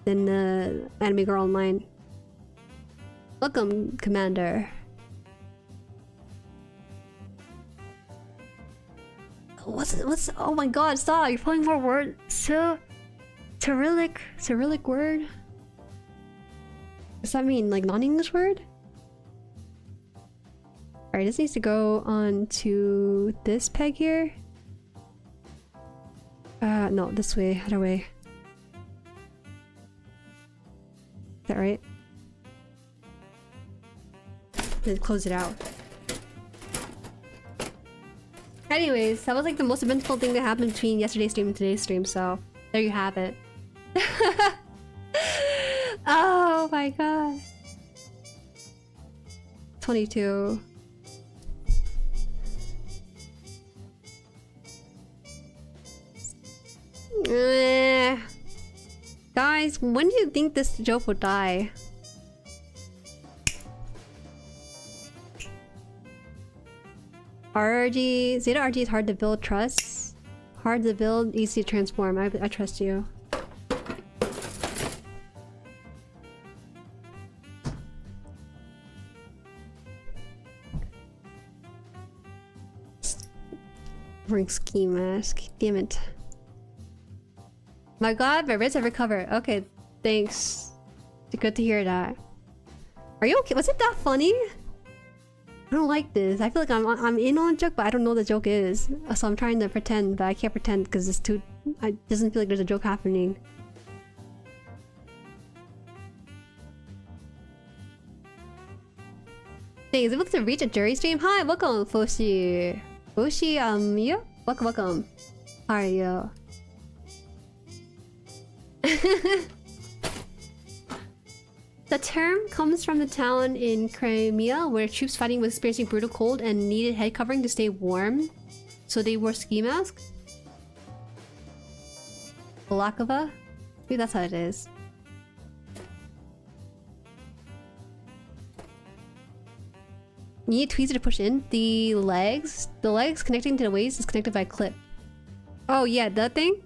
than anime girl online. Welcome, Commander. What's oh my god, stop, you're pulling more words. Cyrillic word? Does that mean like non-English word? Alright, this needs to go on to this peg here. No, this way, other way. Is that right? Then close it out. Anyways, that was like the most eventful thing that happened between yesterday's stream and today's stream, so there you have it. Oh my god. 22. Guys, when do you think this joke will die? RRG, Zeta RG is hard to build trust. Hard to build, easy to transform. I trust you. Wearing ski mask. Damn it. My god, my ribs have recovered. Okay, thanks. Good to hear that. Are you okay? Was it that funny? I don't like this. I feel like I'm in on a joke, but I don't know what the joke is. So I'm trying to pretend, but I can't pretend because it's too... It doesn't feel like there's a joke happening. Thanks. Able to reach a Jueri stream? Hi, welcome, Foshi. Foshi, yeah? Welcome. How are you? The term comes from the town in Crimea where troops fighting was experiencing brutal cold and needed head covering to stay warm, so they wore ski masks. Balaclava? Maybe that's how it is. You need tweezer to push in. The legs connecting to the waist is connected by a clip. Oh yeah, that thing?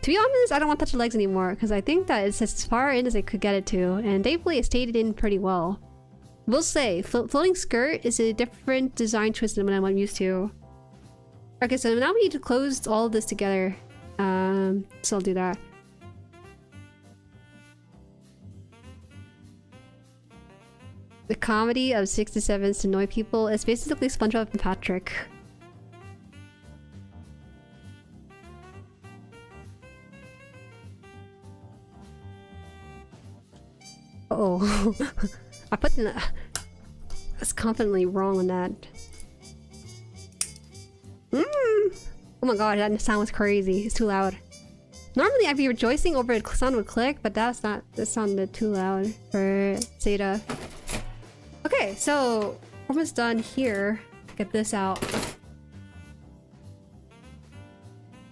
To be honest, I don't want to touch the legs anymore because I think that it's as far in as I could get it to, and thankfully it stayed in pretty well. We'll say, floating skirt is a different design twist than what I'm used to. Okay, so now we need to close all of this together. So I'll do that. The comedy of 6 to 7s to annoy people is basically SpongeBob and Patrick. Oh, I put in. That's confidently wrong on that. Oh my god, that sound was crazy. It's too loud. Normally I'd be rejoicing over a sound would click, but that's not. That sounded too loud for Zeta. Okay, so almost done here. Get this out.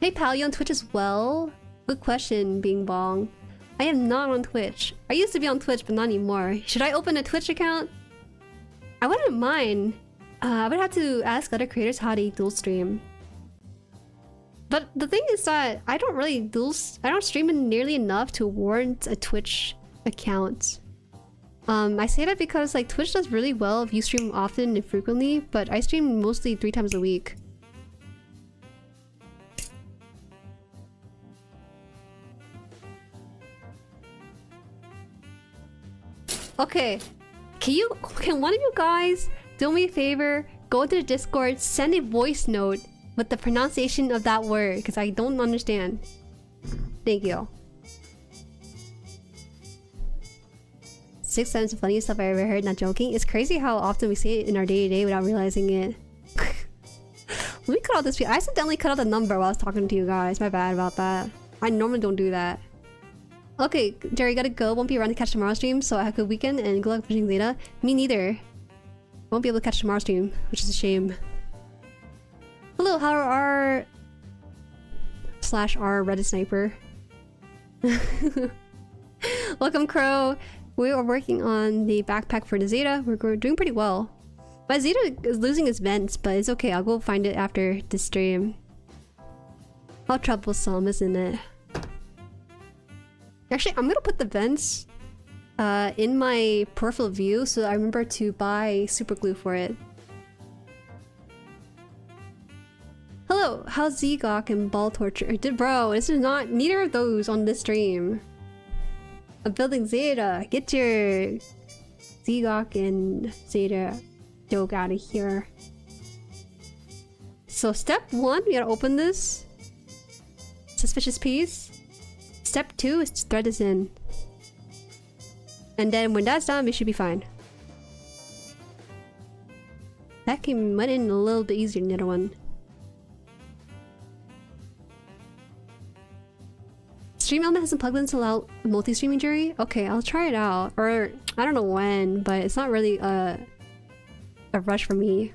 Hey pal, you on Twitch as well? Good question, Bing Bong. I am not on Twitch. I used to be on Twitch, but not anymore. Should I open a Twitch account? I wouldn't mind. I would have to ask other creators how to dual stream. But the thing is that I don't really I don't stream nearly enough to warrant a Twitch account. I say that because like Twitch does really well if you stream often and frequently, but I stream mostly 3 times a week. Okay, can one of you guys do me a favor? Go to the Discord, send a voice note with the pronunciation of that word, because I don't understand. Thank you. 6 times the funniest stuff I ever heard, not joking. It's crazy how often we say it in our day-to-day without realizing it. Let me cut out this. I accidentally cut out the number while I was talking to you guys. My bad about that. I normally don't do that. Okay, Jueri, gotta go. Won't be around to catch tomorrow's stream, so have a good weekend and good luck pushing Zeta. Me neither. Won't be able to catch tomorrow's stream, which is a shame. Hello, how are /r Reddit sniper. Welcome, Crow. We are working on the backpack for the Zeta. We're doing pretty well. My Zeta is losing its vents, but it's okay. I'll go find it after the stream. How troublesome, isn't it? Actually, I'm gonna put the vents in my peripheral view so I remember to buy super glue for it. Hello, how's Zegok and Ball Torture? Bro, this is not neither of those on this stream. I'm building Zeta. Get your Zegok and Zeta joke out of here. So step 1, we gotta open this. Suspicious piece. Step 2 is to thread this in. And then when that's done, we should be fine. That went in a little bit easier than the other one. Stream Element hasn't plugged in to allow multi-streaming, Jueri? Okay, I'll try it out. Or, I don't know when, but it's not really a rush for me.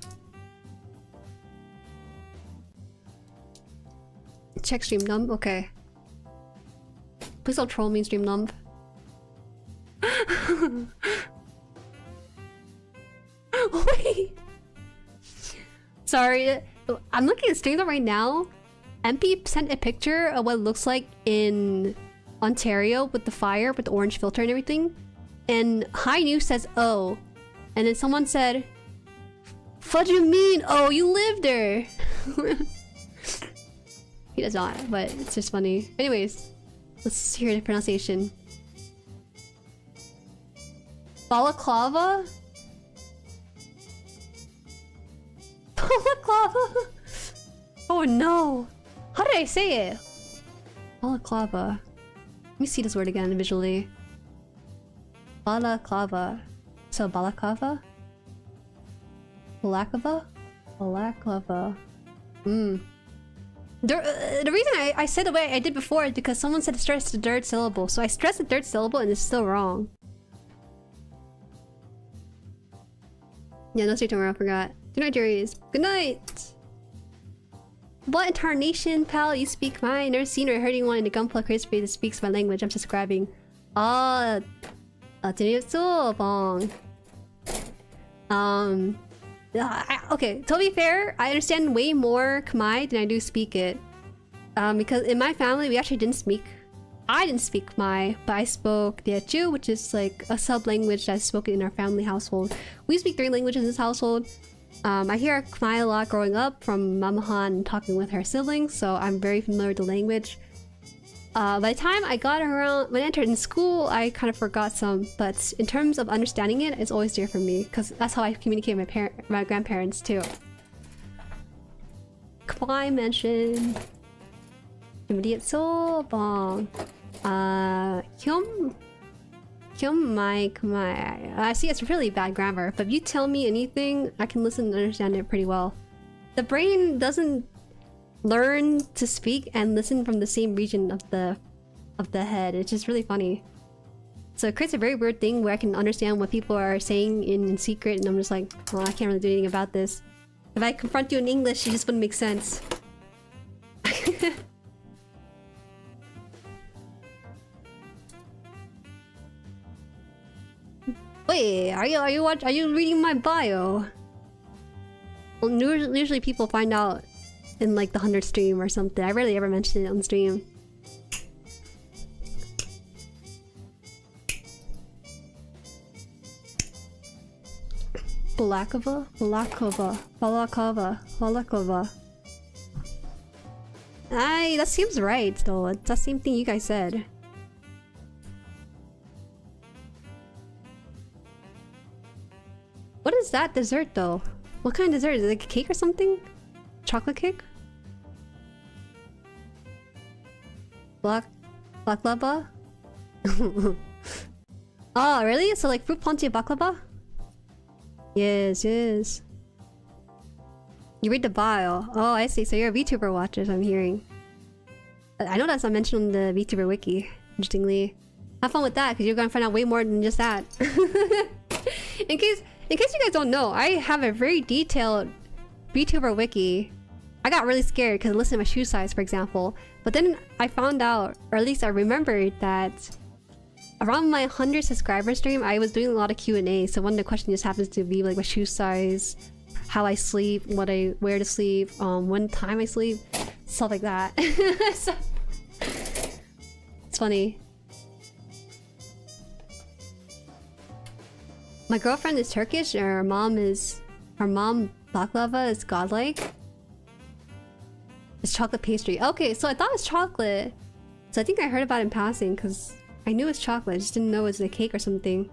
Check stream numb? Okay. Please don't troll me, stream numb. Wait! Sorry, I'm looking at stream right now. MP sent a picture of what it looks like in Ontario with the fire, with the orange filter and everything. And High News says, oh. And then someone said, what do you mean? Oh, you live there. He does not, but it's just funny. Anyways, let's hear the pronunciation. Balaclava? Balaclava? Oh no! How did I say it? Balaclava. Let me see this word again visually. Balaclava. So balaclava? Balaclava? Balaclava. The reason I said the way I did before is because someone said to stress the third syllable. So I stressed the third syllable and it's still wrong. Yeah, no stream tomorrow, I forgot. Good night, Jueri. Good night! What incarnation, pal? You speak mine? Never seen or heard anyone in the GUNPLA creator space that speaks my language. I'm subscribing. 재밌어, bong. Okay, to be fair, I understand way more Khmer than I do speak it. Because in my family, we actually didn't speak. I didn't speak Khmer, but I spoke Teochew, which is like a sub-language that's spoken in our family household. We speak 3 languages in this household. I hear Khmer a lot growing up from Mama Han talking with her siblings, so I'm very familiar with the language. By the time I got around, when I entered in school, I kind of forgot some, but in terms of understanding it, it's always there for me, because that's how I communicate with my grandparents too. Khmer mention. 재밌어, bong. My Khmer. I see it's really bad grammar, but if you tell me anything, I can listen and understand it pretty well. The brain doesn't learn to speak and listen from the same region of the head. It's just really funny. So it creates a very weird thing where I can understand what people are saying in secret, and I'm just like, well, I can't really do anything about this. If I confront you in English, it just wouldn't make sense. Wait, are you reading my bio? Well, usually people find out in like the 100th stream or something. I rarely ever mention it on stream. Balakova? Aye, that seems right though. It's the same thing you guys said. What is that dessert though? What kind of dessert? Is it like a cake or something? Chocolate cake? Baklava? Oh, really? So like fruit punch baklava? Yes, yes. You read the bio. Oh, I see. So you're a VTuber watcher, I'm hearing. I know that's not mentioned on the VTuber wiki, interestingly. Have fun with that, because you're gonna find out way more than just that. In case you guys don't know, I have a very detailed VTuber wiki. I got really scared because I listened to my shoe size, for example. But then I found out, or at least I remembered, that around my 100 subscriber stream, I was doing a lot of Q&A. So one of the questions just happens to be like my shoe size, how I sleep, what I wear to sleep, when time I sleep, stuff like that. So, it's funny. My girlfriend is Turkish, and her mom baklava is godlike. It's chocolate pastry. Okay, so I thought it was chocolate. So I think I heard about it in passing because I knew it was chocolate. I just didn't know it was a cake or something.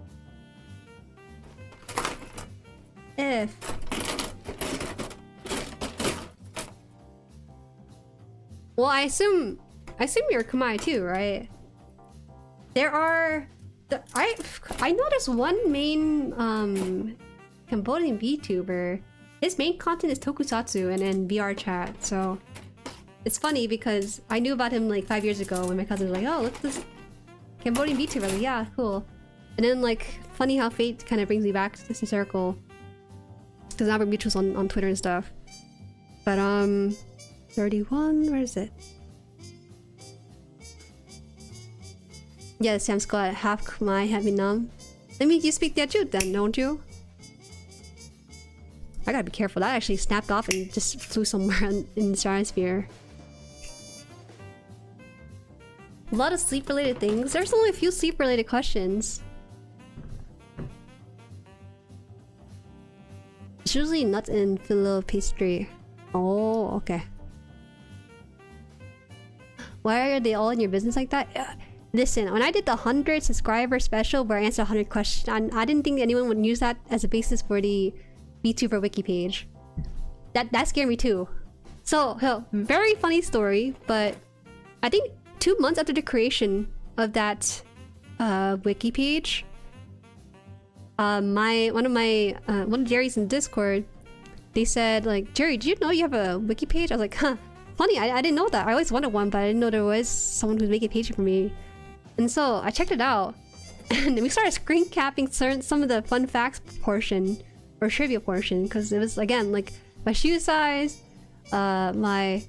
Well, I assume you're Khmer too, right? There are... I know there's one main Cambodian VTuber. His main content is tokusatsu and then VR chat, so it's funny because I knew about him like 5 years ago when my cousin was like, oh, look at this Cambodian VTuber. Like, yeah, cool. And then like, funny how fate kind of brings me back to this circle. Because now we're mutuals on Twitter and stuff. But 31, where is it? Yeah, Sam's got half Khmer, half Vietnam. That means you speak Teochew then, don't you? I gotta be careful. That actually snapped off and just flew somewhere in the stratosphere. A lot of sleep-related things. There's only a few sleep-related questions. It's usually nuts and filo pastry. Oh, okay. Why are they all in your business like that? Listen, when I did the 100 subscriber special where I answered 100 questions, I didn't think anyone would use that as a basis for the VTuber wiki page. That scared me too. So, very funny story, but I think 2 months after the creation of that wiki page, one of Jueri's in Discord, they said like, Jueri, do you know you have a wiki page? I was like, huh, funny, I didn't know that. I always wanted one, but I didn't know there was someone who's making a page for me. And so I checked it out, and we started screen capping some of the fun facts portion, or trivia portion, because it was, again, like my shoe size, my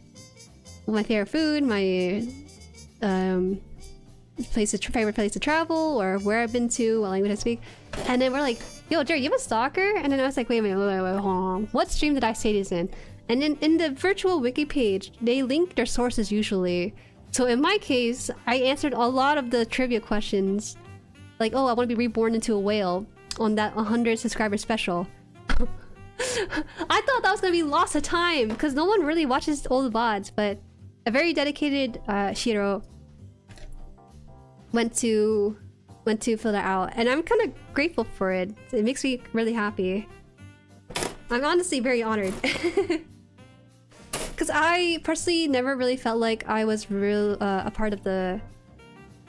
my favorite food, my favorite place to travel, or where I've been to, what language I speak. And then we're like, yo, Jerry, you have a stalker? And then I was like, wait, hold on. What stream did I say this in? And then in the virtual wiki page, they link their sources usually. So in my case, I answered a lot of the trivia questions. Like, oh, I want to be reborn into a whale on that 100 subscriber special. I thought that was going to be lost of time because no one really watches old VODs, but a very dedicated Shiro went to fill that out, and I'm kind of grateful for it. It makes me really happy. I'm honestly very honored. Because I personally never really felt like I was a part of the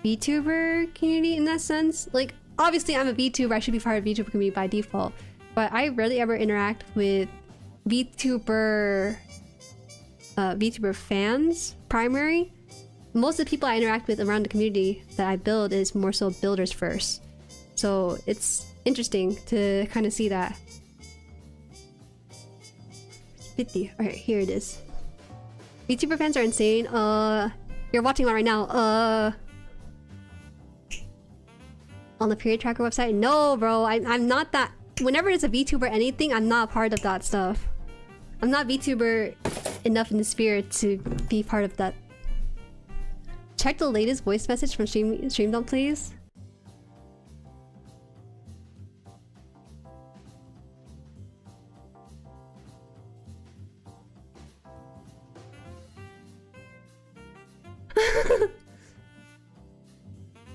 VTuber community in that sense. Like, obviously I'm a VTuber, I should be part of the VTuber community by default. But I rarely ever interact with VTuber fans, primary. Most of the people I interact with around the community that I build is more so builders first. So it's interesting to kind of see that. 50. Alright, here it is. VTuber fans are insane. You're watching one right now. On the period tracker website? No, bro. I'm not that. Whenever there's a VTuber anything, I'm not a part of that stuff. I'm not VTuber enough in the spirit to be part of that. Check the latest voice message from Stream Dump, please.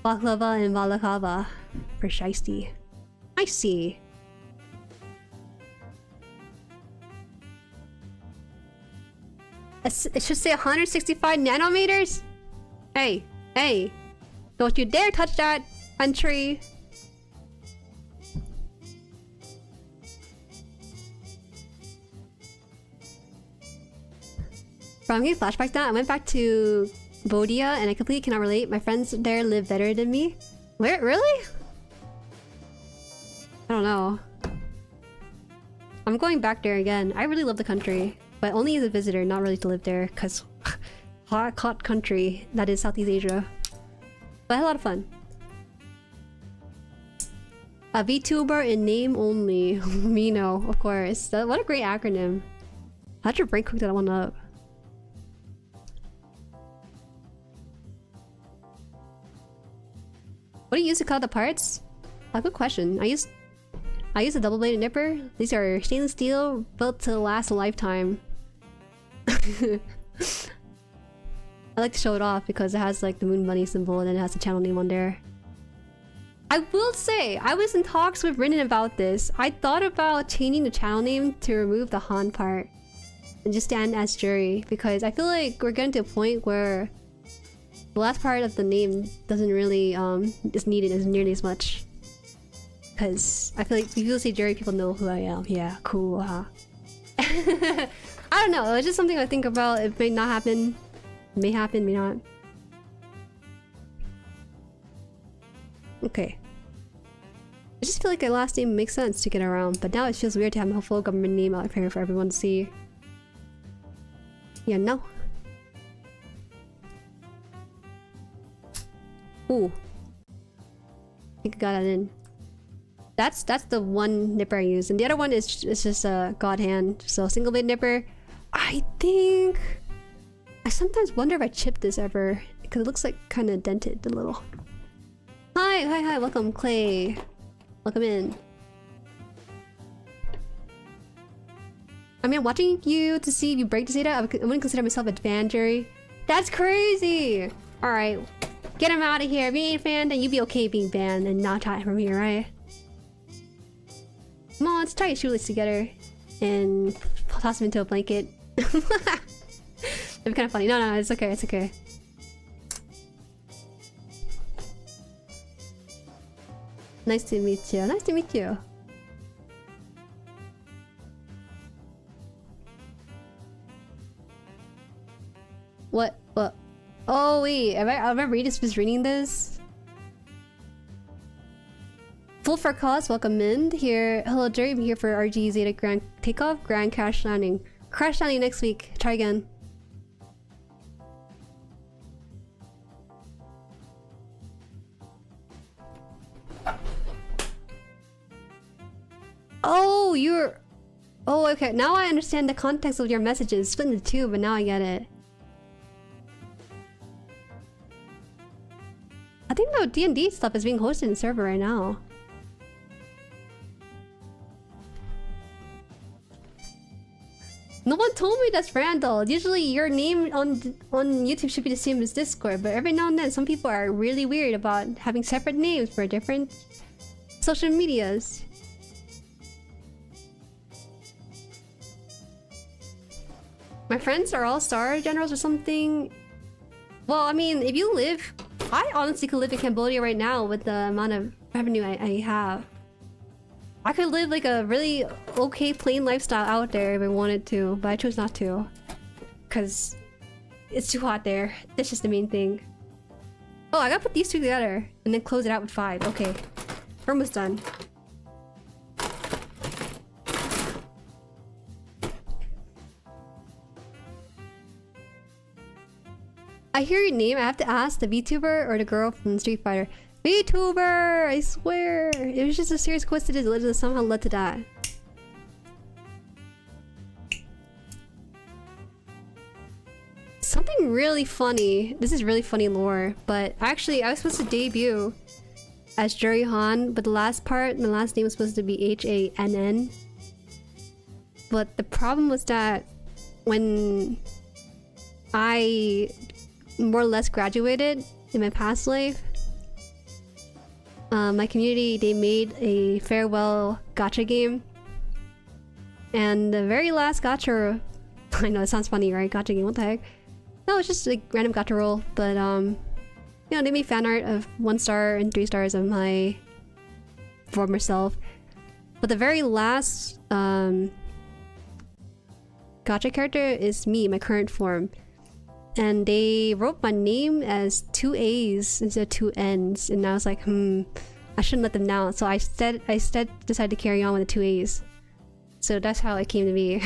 Baklava and balakava for shiesty. I see. It should say 165 nanometers? Hey, hey. Don't you dare touch that, country. Bro, I'm getting flashbacks now. I went back to Bodia and I completely cannot relate. My friends there live better than me. Where? Really? I don't know. I'm going back there again. I really love the country, but only as a visitor, not really to live there, because hot country that is Southeast Asia. But I had a lot of fun. A VTuber in name only. Mino, of course. What a great acronym. How'd your brain cook that one up? What do you use to cut the parts? Good question. I use a double-bladed nipper. These are stainless steel, built to last a lifetime. I like to show it off because it has like the moon bunny symbol and then it has the channel name on there. I will say, I was in talks with Rinnan about this. I thought about changing the channel name to remove the Han part and just stand as Jueri, because I feel like we're getting to a point where the last part of the name doesn't really is needed as nearly as much. Because I feel like if people say Jueri, people know who I am. Yeah, cool, huh? I don't know, it's just something I think about. It may not happen. May happen, may not. Okay. I just feel like a last name makes sense to get around, but now it feels weird to have a full government name out there for everyone to see. Yeah, no. Ooh. I think I got that in. That's the one nipper I use, and the other one is just a God hand. So single blade nipper. I think I sometimes wonder if I chipped this ever, because it looks like kind of dented a little. Hi, welcome Clay. Welcome in. I mean, watching you to see if you break the Zeta, I wouldn't consider myself a fan, Jueri. That's crazy! Alright, get him out of here. If you ain't a fan, then you be okay being banned and not tied from here, right? Come on, let's tie your shoelace together and toss him into a blanket. That'd be kind of funny. No, it's okay, it's okay. Nice to meet you. Nice to meet you. What? Oh wait, I remember just reading this. Full for cause, welcome in here. Hello Jueri, I'm here for RG Zeta Grand Takeoff, Grand Crash Landing. Crash landing next week. Try again. Oh, you're... Oh, okay. Now I understand the context of your messages. Split into two, but now I get it. I think the D&D stuff is being hosted in the server right now. No one told me that's Randall. Usually your name on YouTube should be the same as Discord, but every now and then some people are really weird about having separate names for different social medias. My friends are all star generals or something. Well, I mean, if you live... I honestly could live in Cambodia right now with the amount of revenue I have. I could live like a really okay plain lifestyle out there if I wanted to, but I chose not to. Cause it's too hot there. That's just the main thing. Oh, I gotta put these two together and then close it out with 5. Okay. We're almost done. I hear your name. I have to ask the VTuber or the girl from Street Fighter. VTuber! I swear! It was just a serious coincidence that somehow led to that. Something really funny. This is really funny lore, but actually I was supposed to debut as JueriHaan, but the last part, my last name was supposed to be H-A-N-N. But the problem was that when I more or less graduated in my past life, my community, they made a farewell gacha game, and the very last gacha, I know it sounds funny, right? Gacha game, what the heck? No, it's just like random gacha roll, but you know, they made fan art of 1 star and 3 stars of my former self, but the very last gacha character is me, my current form. And they wrote my name as 2 A's instead of 2 N's, and I was like, I shouldn't let them down. So I instead decided to carry on with the 2 A's. So that's how it came to be.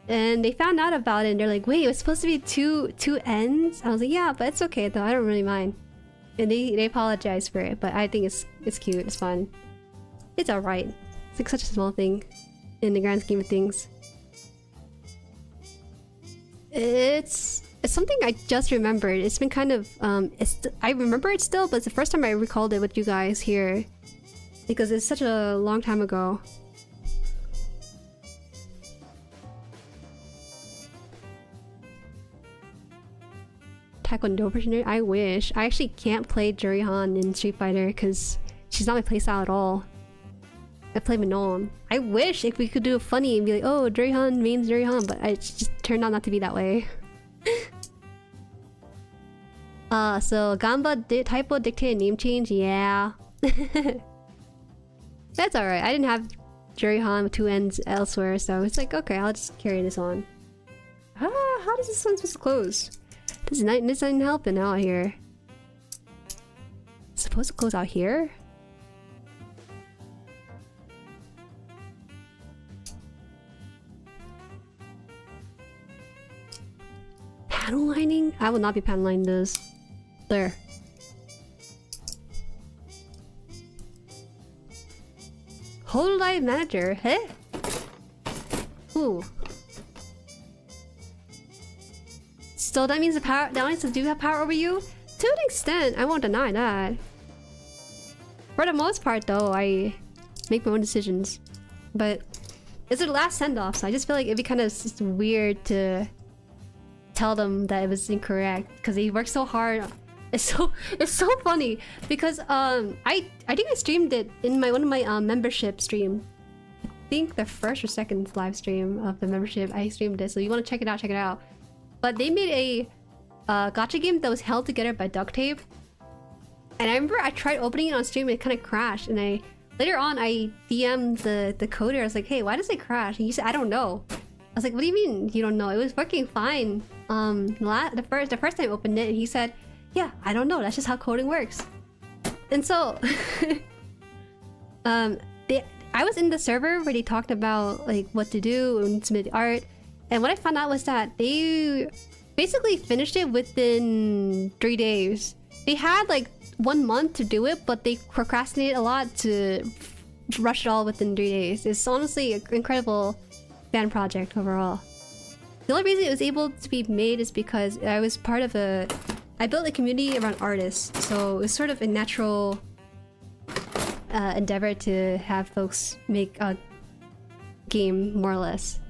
And they found out about it, and they're like, "Wait, it was supposed to be two N's?" I was like, "Yeah, but it's okay though. I don't really mind." And they apologized for it, but I think it's cute. It's fun. It's alright. It's like such a small thing in the grand scheme of things. It's something I just remembered. It's been kind of I remember it still, but it's the first time I recalled it with you guys here because it's such a long time ago. Taekwondo person? I wish. I actually can't play JueriHaan in Street Fighter because she's not my playstyle at all. I play Manon. I wish if we could do it funny and be like, oh, JueriHaan means JueriHaan, but it just turned out not to be that way. So GUNPLA typo dictated name change? Yeah. That's alright. I didn't have JueriHaan with 2 N's elsewhere, so it's like, okay, I'll just carry this on. How does this one supposed to close? This isn't helping out here. It's supposed to close out here? Panel lining? I will not be panel lining this. There. Hololive manager? Hey? Ooh. So that means the audience do have power over you? To an extent, I won't deny that. For the most part though, I make my own decisions. But it's their last send-off, so I just feel like it'd be kind of just weird to tell them that it was incorrect because they worked so hard. It's so funny because I think I streamed it in one of my membership stream. I think the first or second live stream of the membership I streamed it, so you want to check it out. But they made a gacha game that was held together by duct tape, and I remember I tried opening it on stream and it kind of crashed, and later on I DM'd the coder. I was like, hey, why does it crash? And he said, I don't know. I was like, what do you mean you don't know? It was working fine the first time I opened it, and he said, yeah, I don't know, that's just how coding works. And so I was in the server where they talked about like what to do and submit art, and what I found out was that they basically finished it within 3 days. They had like 1 month to do it, but they procrastinated a lot to rushed it all within 3 days. It's honestly an incredible fan project overall. The only reason it was able to be made is because I was part of I built a community around artists, so it was sort of a natural endeavor to have folks make a game, more or less.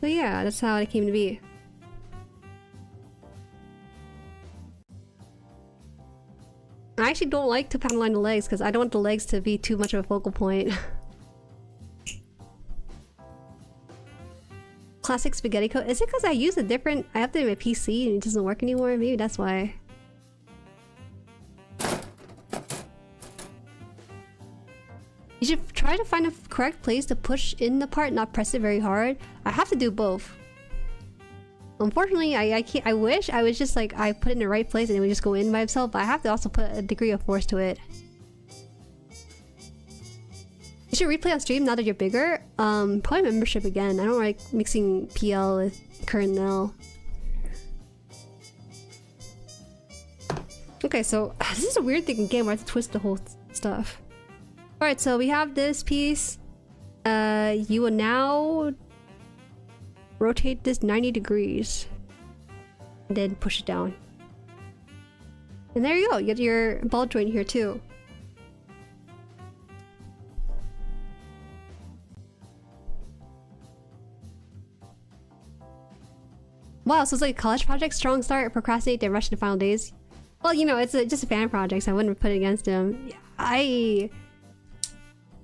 So yeah, that's how it came to be. I actually don't like to pattern line the legs because I don't want the legs to be too much of a focal point. Classic spaghetti code. Is it because I use a different... I have to do my PC and it doesn't work anymore? Maybe that's why. You should try to find a correct place to push in the part, not press it very hard. I have to do both. Unfortunately, I can't. I wish I was just like I put it in the right place and it would just go in by itself. But I have to also put a degree of force to it. You should replay on stream now that you're bigger. Probably membership again. I don't like mixing PL with current L. Okay, so this is a weird thing in game where I have to twist the whole stuff. All right, so we have this piece. You will now rotate this 90 degrees and then push it down. And there you go, you get your ball joint here too. Wow, so it's like a college project, strong start, procrastinate, then rush to the final days. Well, you know, it's just a fan project, so I wouldn't put it against him. Man,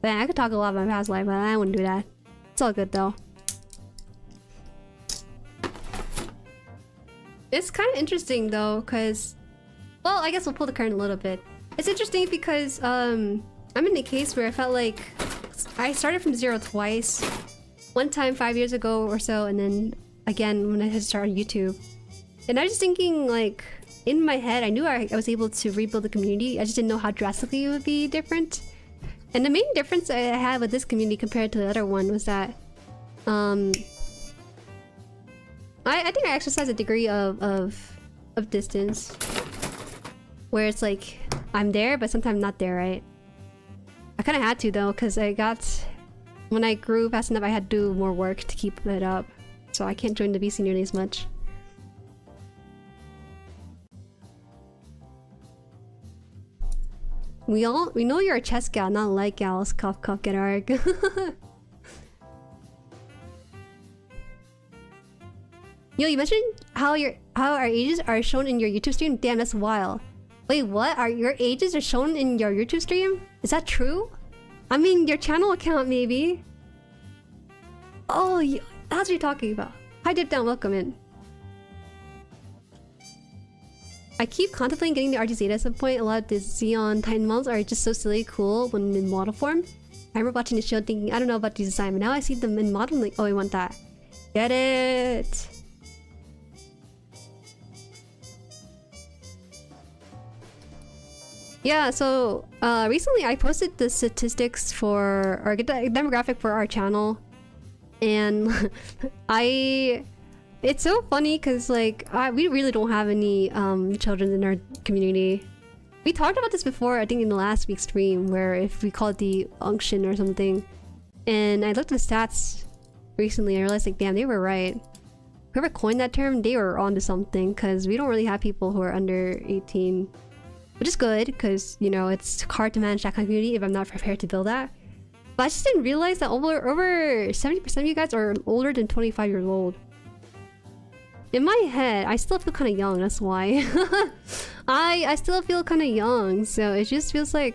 I could talk a lot about my past life, but I wouldn't do that. It's all good though. It's kind of interesting though, because... Well, I guess we'll pull the curtain a little bit. It's interesting because I'm in a case where I felt like I started from zero twice. One time 5 years ago or so, and then again when I had started on YouTube. And I was just thinking, like, in my head, I knew I was able to rebuild the community. I just didn't know how drastically it would be different. And the main difference I had with this community compared to the other one was that I think I exercised a degree of distance, where it's like I'm there, but sometimes not there, right? I kind of had to though, because when I grew fast enough, I had to do more work to keep it up, so I can't join the VC nearly as much. We know you're a chess gal, not like gals. Cough, cough, get arg. Yo, you mentioned how our ages are shown in your YouTube stream. Damn, that's wild. Wait, what? Your ages are shown in your YouTube stream? Is that true? I mean, your channel account maybe. Oh, that's what you're talking about. Hi, Dip Down, welcome in. I keep contemplating getting the RG Zeta at some point. A lot of the Xeon Titan models are just so silly cool when in model form. I remember watching the show thinking, I don't know about these design, but now I see them in model and like, oh, I want that. Get it! Yeah, so recently I posted the statistics for, or the demographic for our channel, and it's so funny because like we really don't have any children in our community. We talked about this before, I think in the last week's stream, where if we call it the unction or something, and I looked at the stats recently and I realized like, damn, they were right. Whoever coined that term, they were onto something, because we don't really have people who are under 18. Which is good, because, you know, it's hard to manage that kind of community if I'm not prepared to build that. But I just didn't realize that over 70% of you guys are older than 25 years old. In my head, I still feel kind of young, that's why. I still feel kind of young, so it just feels like...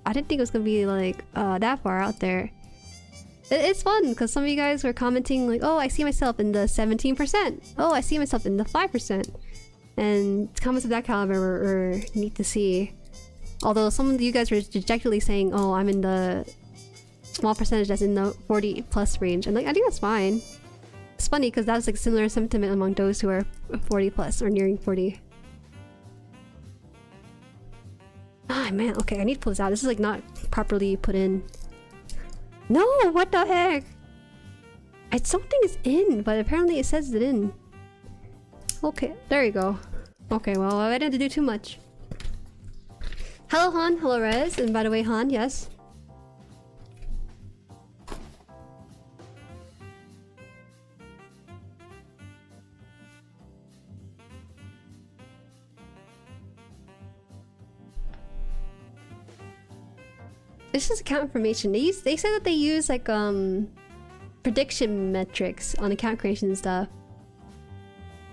I didn't think it was gonna be, like, that far out there. It's fun, because some of you guys were commenting, like, oh, I see myself in the 17%. Oh, I see myself in the 5%. And comments of that caliber were neat to see. Although some of you guys were dejectedly saying, oh, I'm in the small percentage that's in the 40 plus range. And like, I think that's fine. It's funny because that's like similar sentiment among those who are 40 plus or nearing 40. Ah, man, okay, I need to pull this out. This is like not properly put in. No, what the heck? Something is in, but apparently it says it in. Okay, there you go. Okay, well, I didn't do too much. Hello, Han. Hello, Rez. And by the way, Han, yes. This is account information. They said that they use like prediction metrics on account creation and stuff.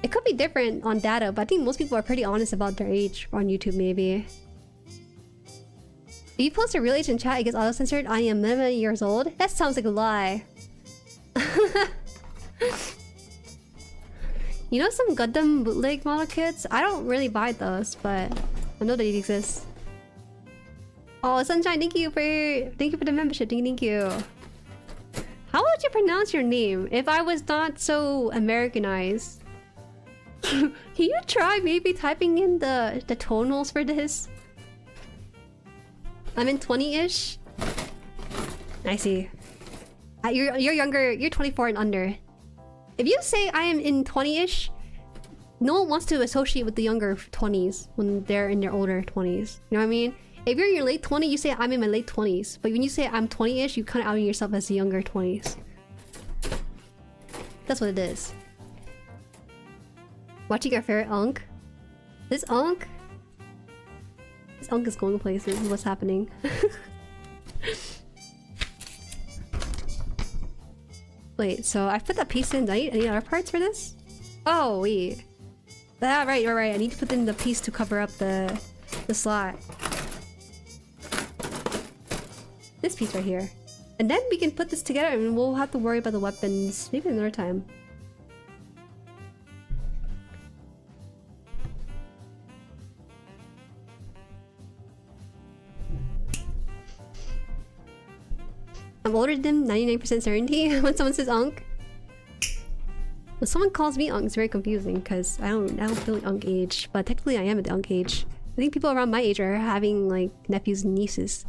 It could be different on data, but I think most people are pretty honest about their age on YouTube, maybe. If you post a real age in chat, it gets auto-censored. I am 11 years old. That sounds like a lie. You know some Gundam bootleg model kits? I don't really buy those, but I know they exist. Oh, Sunshine, thank you for the membership. Thank you. How would you pronounce your name if I was not so Americanized? Can you try maybe typing in the tonals for this? I'm in 20-ish. I see. You're younger. You're 24 and under. If you say I am in 20-ish, no one wants to associate with the younger 20s when they're in their older 20s. You know what I mean? If you're in your late 20s, you say I'm in my late 20s. But when you say I'm 20-ish, you kind of outing yourself as the younger 20s. That's what it is. Watching your favorite Unk? This Unk? This Unk is going places. What's happening? Wait, so I put that piece in. Do I need any other parts for this? Oh, wait. Ah, right, you're right. I need to put in the piece to cover up the slot. This piece right here. And then we can put this together and we'll have to worry about the weapons maybe another time. I'm older than 99% certainty when someone says Unk. When someone calls me Unk, it's very confusing because I don't feel like Unk age, but technically I am at the Unk age. I think people around my age are having like nephews and nieces.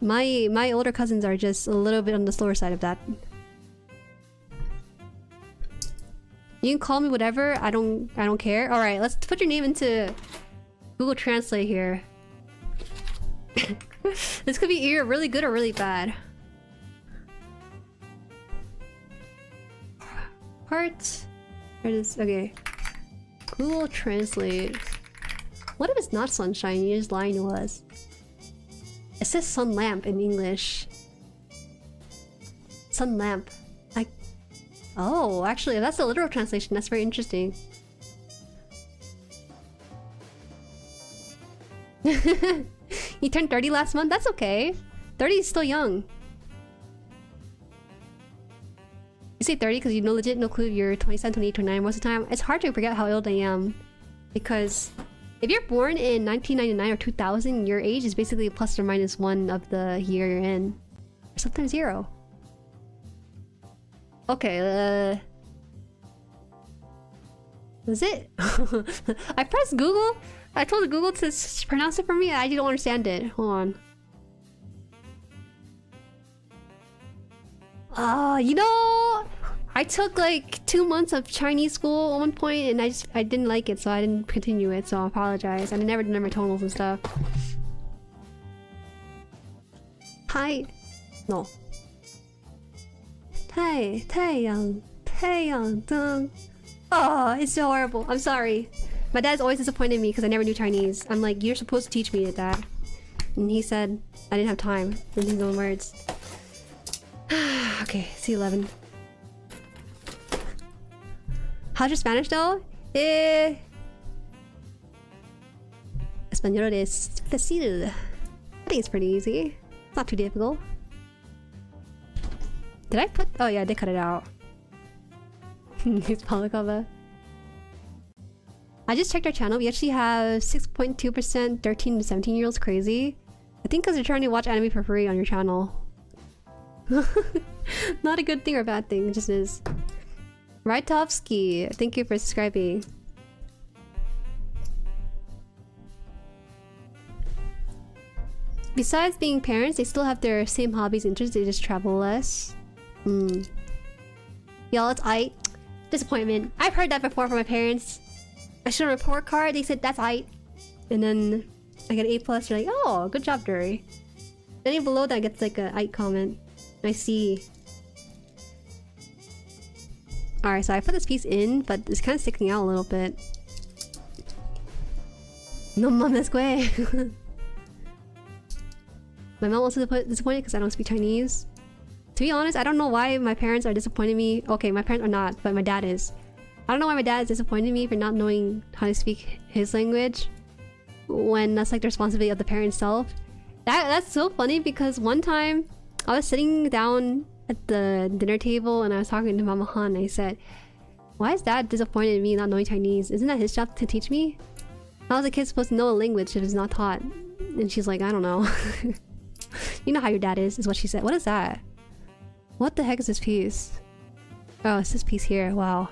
My older cousins are just a little bit on the slower side of that. You can call me whatever. I don't care. All right, let's put your name into Google Translate here. This could be either really good or really bad. Parts. There it is. Okay. Google Translate. What if it's not sunshine? You're just lying to us. It says sun lamp in English. Sun lamp. Like, oh, actually, if that's the literal translation, that's very interesting. You turned 30 last month? That's okay. 30 is still young. You say 30 because you know legit no clue you're 27, 28, 29 most of the time. It's hard to forget how old I am. Because if you're born in 1999 or 2000, your age is basically plus or minus 1 of the year you're in. Or sometimes 0. Okay, was it? I pressed Google. I told Google to pronounce it for me. I don't understand it. Hold on. You know, I took like 2 months of Chinese school at one point, and I didn't like it, so I didn't continue it. So I apologize. I never did my tonals and stuff. Hi, no. Taeyang, Dong. Oh, it's so horrible. I'm sorry. My dad's always disappointed in me because I never knew Chinese. I'm like, you're supposed to teach me it, Dad. And he said I didn't have time in his own words. Okay, C11. How's your Spanish though? Español es fácil. I think it's pretty easy. It's not too difficult. Did I put... Oh yeah, they cut it out. It's Polycover. I just checked our channel. We actually have 6.2% 13 to 17 year olds. Crazy. I think because they're trying to watch anime for free on your channel. Not a good thing or a bad thing, it just is. Rytovsky, thank you for subscribing. Besides being parents, they still have their same hobbies and interests, they just travel less. Y'all, it's aight. Disappointment. I've heard that before from my parents. I showed a report card, they said that's aight. And then I get an A+, they're like, oh, good job, Jueri. Then below that gets like a aight comment. I see. Alright, so I put this piece in, but it's kind of sticking out a little bit. No mames, güey. My mom also disappointed because I don't speak Chinese. To be honest, I don't know why my parents are disappointing me. Okay, my parents are not, but my dad is. I don't know why my dad is disappointing me for not knowing how to speak his language when that's like the responsibility of the parent itself. That's so funny because one time I was sitting down at the dinner table and I was talking to Mama Han and I said, why is dad disappointed in me not knowing Chinese? Isn't that his job to teach me? How is a kid supposed to know a language if it's not taught? And she's like, I don't know. You know how your dad is what she said. What is that? What the heck is this piece? Oh, it's this piece here. Wow.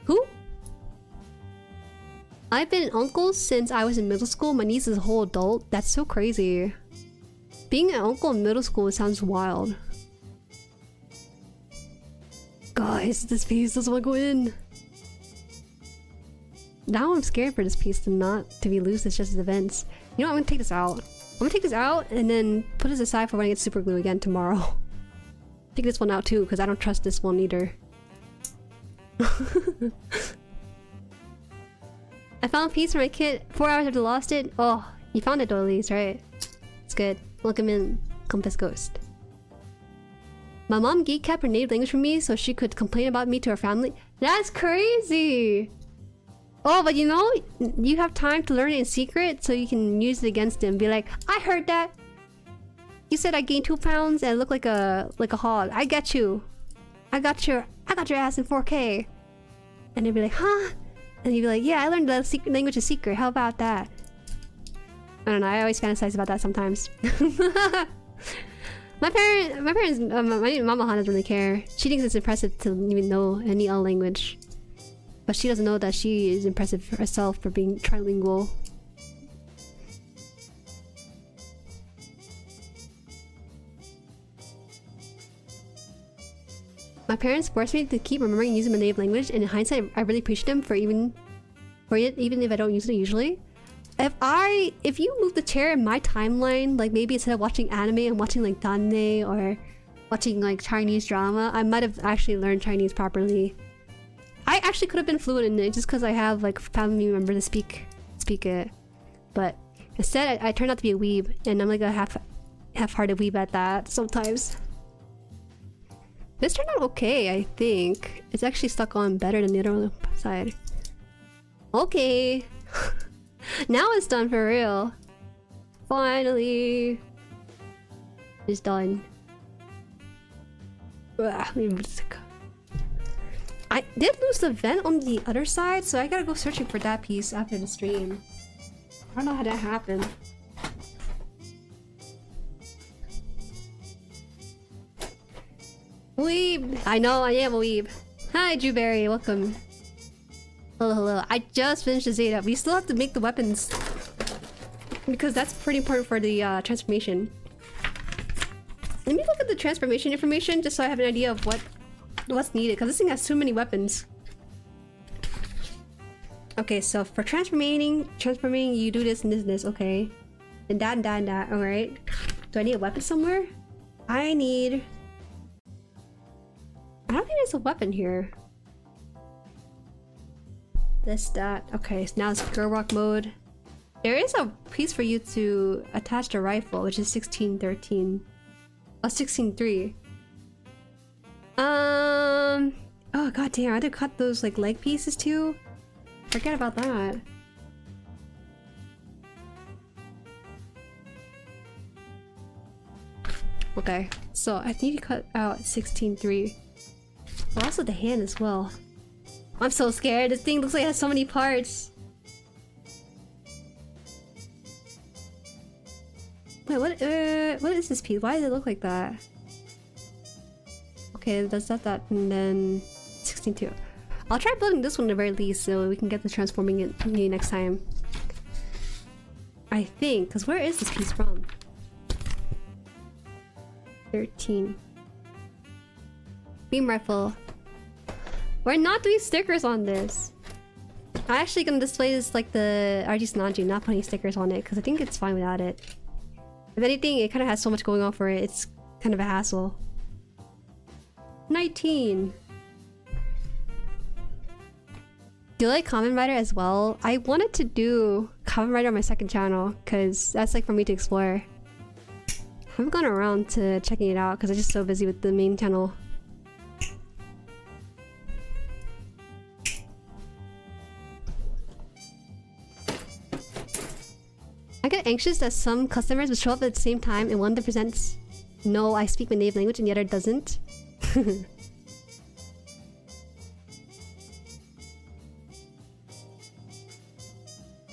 Who? I've been an uncle since I was in middle school. My niece is a whole adult. That's so crazy. Being an uncle in middle school sounds wild. Guys, this piece doesn't want to go in. Now I'm scared for this piece to be loose. It's just events. You know what? I'm gonna take this out. I'm gonna take this out and then put this aside for when I get super glue again tomorrow. Take this one out too because I don't trust this one either. I found a piece for my kid 4 hours after I lost it. Oh, you found it though, at least, right? It's good. Welcome in, Compass Ghost. My mom geek kept her native language from me so she could complain about me to her family. That's crazy! Oh, but you know, you have time to learn it in secret so you can use it against them. Be like, I heard that! You said I gained 2 pounds and look like a hog. I get you. I got your ass in 4K. And they'd be like, huh? And you'd be like, yeah, I learned the language in secret. How about that? I don't know. I always fantasize about that sometimes. My Mama Han doesn't really care. She thinks it's impressive to even know any other language. But she doesn't know that she is impressive for herself for being trilingual. My parents forced me to keep remembering using my native language, and in hindsight, I really appreciate them for even if I don't use it usually. If you move the chair in my timeline, like maybe instead of watching anime, I'm watching like danne or watching like Chinese drama, I might have actually learned Chinese properly. I actually could have been fluent in it just because I have like family members to speak it. But instead, I turned out to be a weeb, and I'm like a half-hearted weeb at that sometimes. This turned out okay, I think. It's actually stuck on better than the other side. Okay. Now it's done for real. Finally. It's done. I did lose the vent on the other side, so I gotta go searching for that piece after the stream. I don't know how that happened. Weeb! I know, I am a weeb. Hi, Jueri, welcome. Hello, hello. I just finished the Zeta. We still have to make the weapons. Because that's pretty important for the transformation. Let me look at the transformation information just so I have an idea of what's needed. Because this thing has too many weapons. Okay, so for transforming, you do this and this and this. Okay. And that and that and that. Alright. Do I need a weapon somewhere? I don't think there's a weapon here. This, that. Okay, so now it's pure rock mode. There is a piece for you to attach the rifle, which is 1613. Oh, 16.3. Oh god damn, I had to cut those like leg pieces too. Forget about that. Okay, so I need to cut out 16.3. But also the hand as well. I'm so scared. This thing looks like it has so many parts. Wait, what is this piece? Why does it look like that? Okay, that's that, and then 16.2. I'll try building this one at the very least so we can get the transforming it next time. I think, because where is this piece from? 13. Beam rifle. We're not doing stickers on this. I'm actually gonna display this like the RG Sananji, not putting stickers on it because I think it's fine without it. If anything, it kind of has so much going on for it, it's kind of a hassle. 19. Do you like Kamen Rider as well? I wanted to do Kamen Rider on my second channel because that's like for me to explore. I haven't gone around to checking it out because I'm just so busy with the main channel. I get anxious that some customers will show up at the same time and one that presents no, I speak my native language and the other doesn't.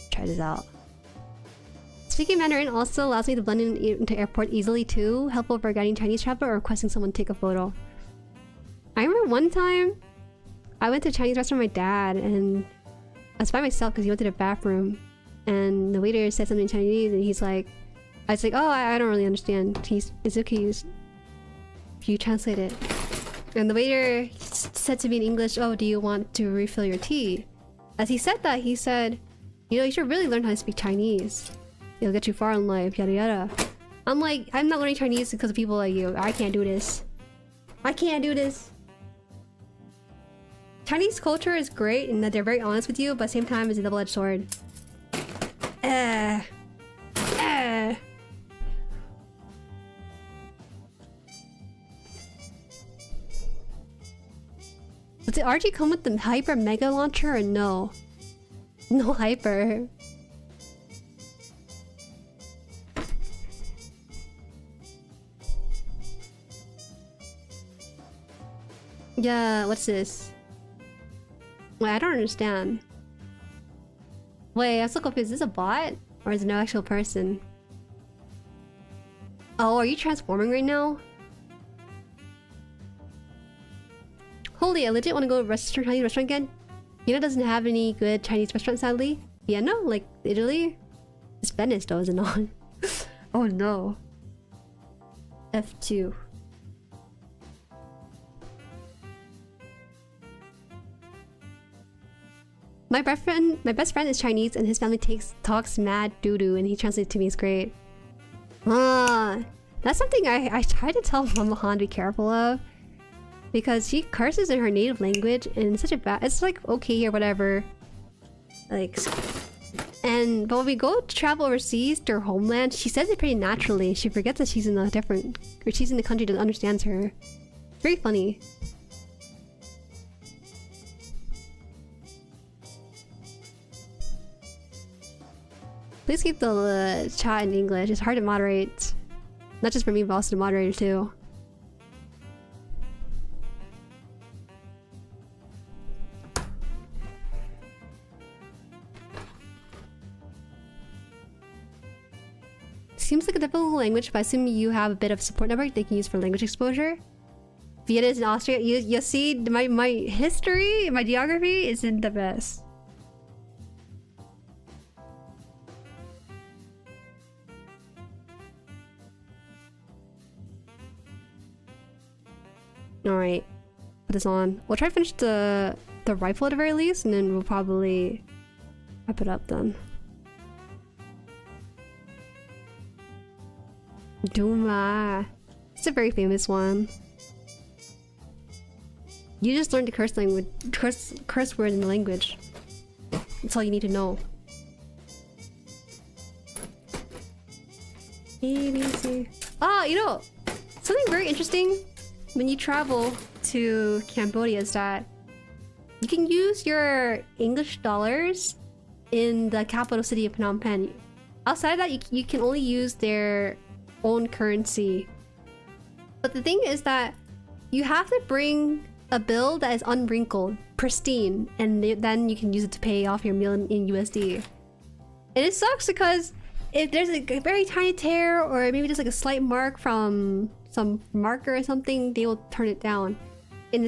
Try this out. Speaking Mandarin also allows me to blend in into airport easily too, helpful for guiding Chinese traveler or requesting someone take a photo. I remember one time I went to a Chinese restaurant with my dad and I was by myself because he went to the bathroom and the waiter said something in Chinese and he's like, I was like, oh, I don't really understand. It's okay, you translate it. And the waiter said to me in English, oh, do you want to refill your tea? As he said that, he said, you know, you should really learn how to speak Chinese. It'll get you far in life, yada yada. I'm like, I'm not learning Chinese because of people like you. I can't do this. I can't do this. Chinese culture is great in that they're very honest with you, but at the same time it's a double-edged sword. Does the RG come with the Hyper Mega Launcher or no? No Hyper. Yeah, what's this? Wait, I don't understand. Wait, I'm so confused. Is this a bot? Or is it no actual person? Oh, are you transforming right now? Holy, I legit want to go to a Chinese restaurant again. Vienna doesn't have any good Chinese restaurants, sadly. Vienna? Like, Italy? It's Venice though, is it not? Oh no. F2. My best friend is Chinese and his family talks mad doo-doo and he translates to me. It's great. That's something I try to tell Mama Han to be careful of. Because she curses in her native language and it's such a bad... It's like okay or whatever. Like... But when we go to travel overseas to her homeland, she says it pretty naturally. She forgets that she's in a different... Or she's in the country that understands her. Very funny. Please keep the chat in English. It's hard to moderate. Not just for me, but also the moderator too. Seems like a difficult language, but I assume you have a bit of support network they can use for language exposure. Vienna is in Austria. You see, my history, my geography isn't the best. Alright, put this on. We'll try to finish the rifle at the very least, and then we'll probably wrap it up then. Duma. It's a very famous one. You just learned the curse language, curse word in the language. That's all you need to know. ABC. Ah, you know, something very interesting when you travel to Cambodia is that you can use your English dollars in the capital city of Phnom Penh. Outside of that, you can only use their own currency. But the thing is that you have to bring a bill that is unwrinkled, pristine, and then you can use it to pay off your meal in USD. And it sucks because if there's a very tiny tear or maybe just like a slight mark from some marker or something, they will turn it down. And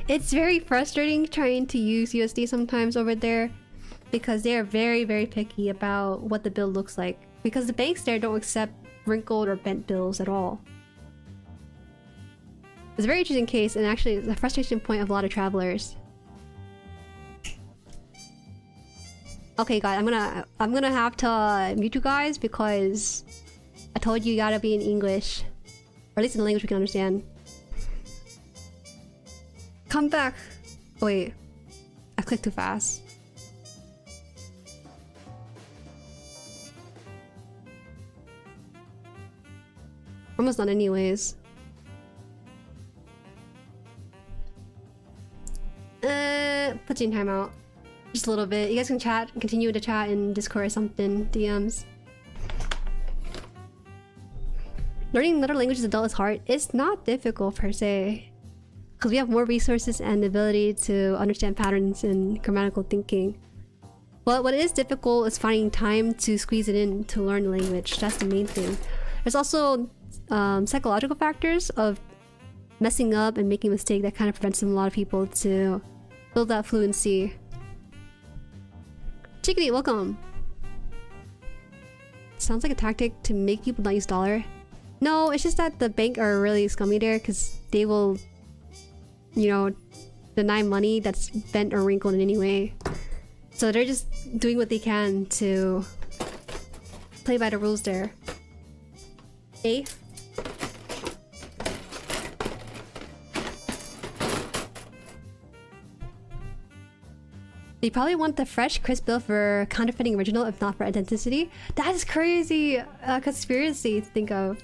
it's very frustrating trying to use USD sometimes over there because they are very, very picky about what the bill looks like, because the banks there don't accept wrinkled or bent bills at all. It's a very interesting case, and actually it's a frustration point of a lot of travelers. Okay guys, I'm gonna have to mute you guys because I told you gotta be in English, or at least in a language we can understand. Come back. Oh, wait. I clicked too fast. Almost done anyways. Put you in timeout. Just a little bit. You guys can chat, continue to chat in Discord or something, DMs. Learning another language as an adult is hard. It's not difficult per se. Because we have more resources and the ability to understand patterns and grammatical thinking. But what is difficult is finding time to squeeze it in to learn the language. That's the main thing. There's also psychological factors of messing up and making a mistake that kind of prevents a lot of people to build that fluency. Chickadee, welcome. Sounds like a tactic to make people not use dollar. No, it's just that the bank are really scummy there because they will, you know, deny money that's bent or wrinkled in any way. So they're just doing what they can to play by the rules there. A. They probably want the fresh, crisp bill for counterfeiting original, if not for authenticity. That is crazy! Conspiracy to think of.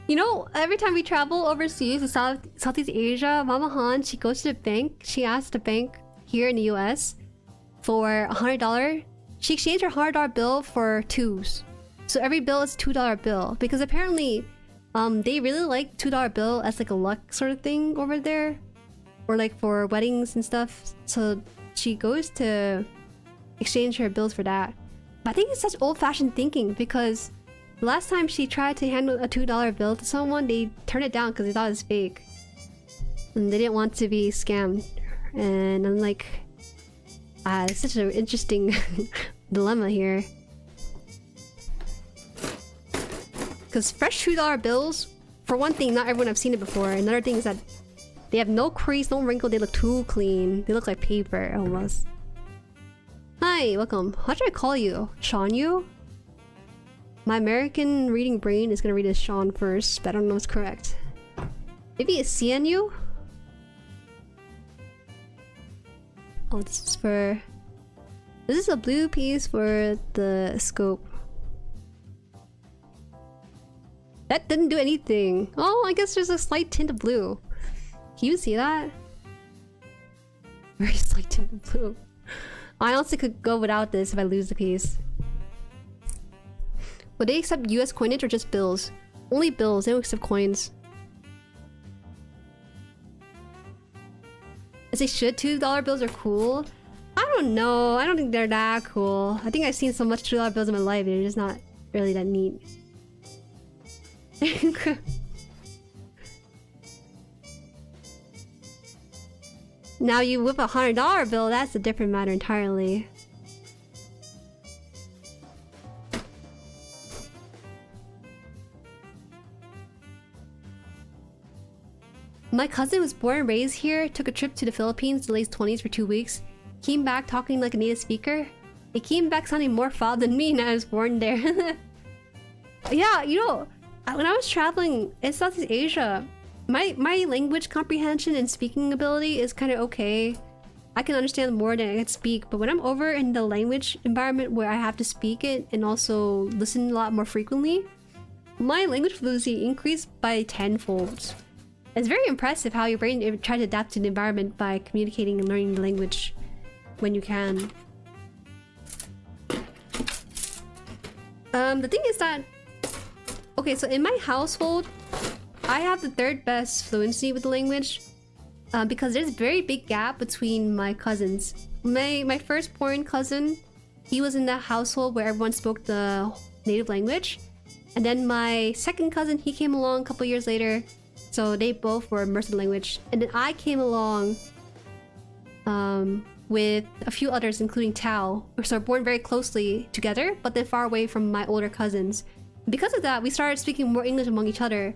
You know, every time we travel overseas to Southeast Asia, Mama Han, she goes to the bank. She asks the bank here in the US for $100. She exchanged her $100 bill for twos. So every bill is a $2 bill. Because apparently, they really like $2 bill as like a luck sort of thing over there. Or like for weddings and stuff. So she goes to exchange her bills for that. But I think it's such old-fashioned thinking because the last time she tried to hand a $2 bill to someone, they turned it down because they thought it was fake. And they didn't want to be scammed. And I'm like, it's such an interesting dilemma here. Because fresh $2 bills, for one thing, not everyone have seen it before. Another thing is that they have no crease, no wrinkle, they look too clean. They look like paper, almost. Hi, welcome. How should I call you? Sean you? My American reading brain is gonna read as Sean first, but I don't know what's correct. Maybe it's CNU? Oh, this is for... This is a blue piece for the scope. That didn't do anything. Oh, I guess there's a slight tint of blue. Can you see that? Very slight tint of blue. I honestly could go without this if I lose the piece. Would they accept US coinage or just bills? Only bills, they don't accept coins. As they should, $2 bills are cool. I don't know, I don't think they're that cool. I think I've seen so much $2 bills in my life, they're just not really that neat. Now you whip a $100 bill, that's a different matter entirely. My cousin was born and raised here, took a trip to the Philippines in the late 20s for 2 weeks, came back talking like a native speaker. He came back sounding more foul than me and I was born there. Yeah, you know, when I was traveling in Southeast Asia, my language comprehension and speaking ability is kind of okay. I can understand more than I can speak, but when I'm over in the language environment where I have to speak it and also listen a lot more frequently, my language fluency increased by tenfold. It's very impressive how your brain tries to adapt to the environment by communicating and learning the language when you can. The thing is that... Okay, so in my household, I have the third best fluency with the language because there's a very big gap between my cousins. My firstborn cousin, he was in that household where everyone spoke the native language. And then my second cousin, he came along a couple years later. So they both were immersed in the language. And then I came along with a few others, including Tao. So we're born very closely together, but then far away from my older cousins. Because of that, we started speaking more English among each other.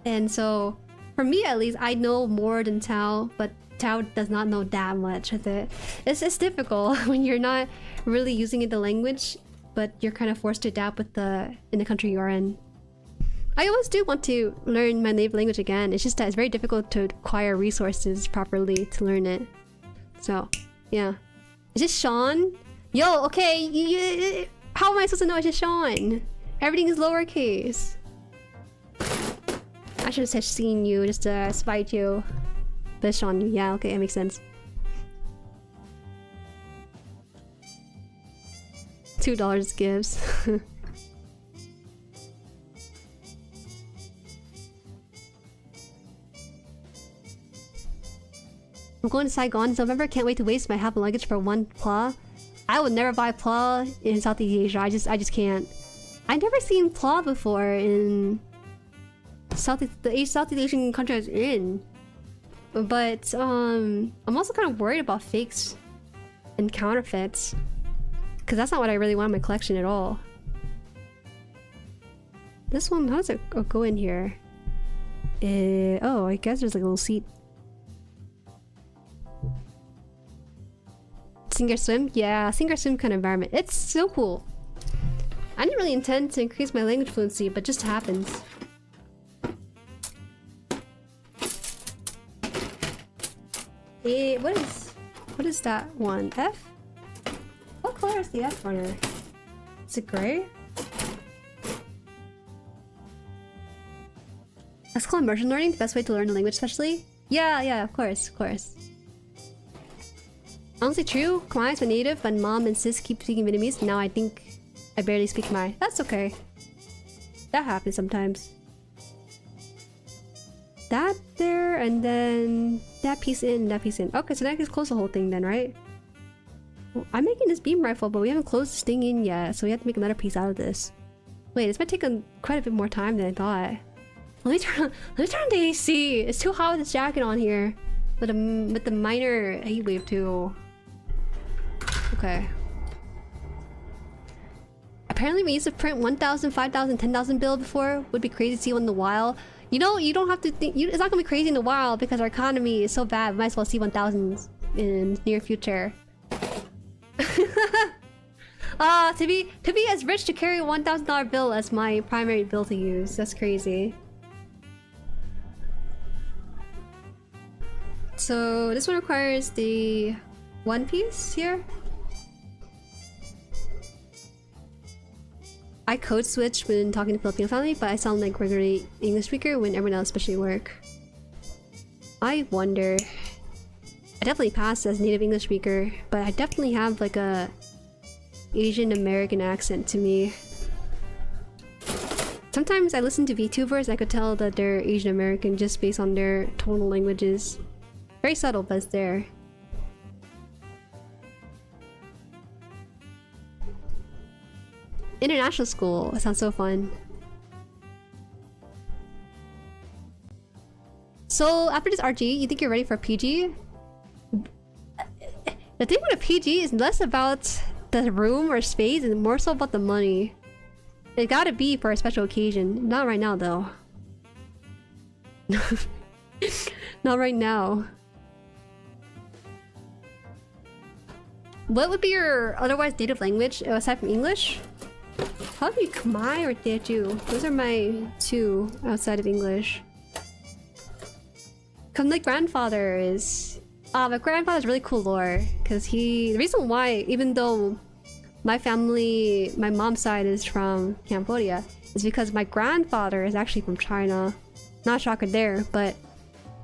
And so, for me at least, I know more than Tao, but Tao does not know that much with it. It's difficult when you're not really using the language, but you're kind of forced to adapt with in the country you're in. I always do want to learn my native language again. It's just that it's very difficult to acquire resources properly to learn it. So, yeah. Is this Sean? Yo, okay. How am I supposed to know it's just Sean? Everything is lowercase. I should have seen you just to spite you. But Sean, yeah, okay, that makes sense. $2 gives. I'm going to Saigon in November. Can't wait to waste my half luggage for one pla. I would never buy pla in Southeast Asia. I just can't. I've never seen pla before in Southeast Asian country I was in. But I'm also kind of worried about fakes and counterfeits, because that's not what I really want in my collection at all. This one, how does it go in here? Oh, I guess there's like a little seat. Sink or swim? Yeah, sink or swim kind of environment. It's so cool. I didn't really intend to increase my language fluency, but just happens. What is that one? F? What color is the F runner? Is it gray? Let's call immersion learning the best way to learn a language, especially? Yeah, of course. Honestly true, Khmer is my native, but mom and sis keep speaking Vietnamese. Now I think I barely speak Khmer. That's okay. That happens sometimes. That there, and then that piece in, that piece in. Okay, so now I can close the whole thing then, right? Well, I'm making this beam rifle, but we haven't closed this thing in yet, so we have to make another piece out of this. Wait, this might take quite a bit more time than I thought. Let me turn on the AC. It's too hot with this jacket on here. With the minor heat wave too. Okay. Apparently we used to print 1,000, 5,000, 10,000 bill before. Would be crazy to see one in the wild. You know, you don't have to think. It's not gonna be crazy in the wild because our economy is so bad. We might as well see 1,000 in near future. To be as rich to carry a $1,000 bill as my primary bill to use. That's crazy. So this one requires the one piece here. I code switch when talking to Filipino family, but I sound like regular English speaker when everyone else, especially work. I wonder. I definitely passed as native English speaker, but I definitely have like a Asian American accent to me. Sometimes I listen to VTubers, I could tell that they're Asian American just based on their tonal languages. Very subtle, but it's there. International school. It sounds so fun. So after this RG, you think you're ready for PG? The thing with a PG is less about the room or space and more so about the money. It gotta be for a special occasion. Not right now though. Not right now. What would be your otherwise native language aside from English? Probably Khmer or Teochew. Those are my two outside of English. Cause my grandfather is... my grandfather's really cool lore. Cause the reason why, even though my family, my mom's side is from Cambodia, is because my grandfather is actually from China. Not shocker there, but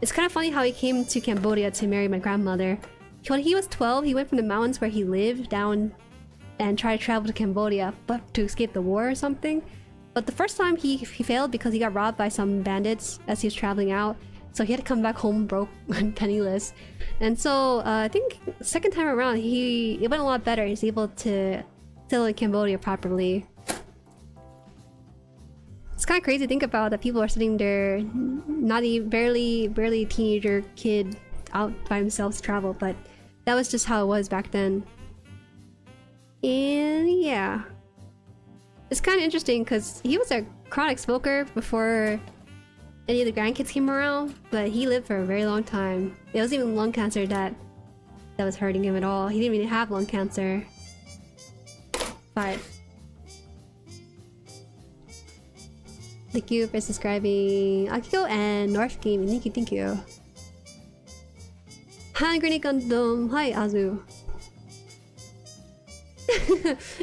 it's kind of funny how he came to Cambodia to marry my grandmother. When he was 12, he went from the mountains where he lived down and tried to travel to Cambodia, but to escape the war or something. But the first time he failed because he got robbed by some bandits as he was traveling out. So he had to come back home broke and penniless. And so I think second time around, it went a lot better. He's able to settle in Cambodia properly. It's kind of crazy to think about that people are sitting there, not even barely teenager kid out by themselves to travel, but that was just how it was back then. And yeah, it's kind of interesting because he was a chronic smoker before any of the grandkids came around, but he lived for a very long time. It was even lung cancer that was hurting him at all. He didn't even have lung cancer. 5. Thank you for subscribing, Akiko and North Gaming. Thank you, thank you. Hi, Granny Gundam. Hi, Azu.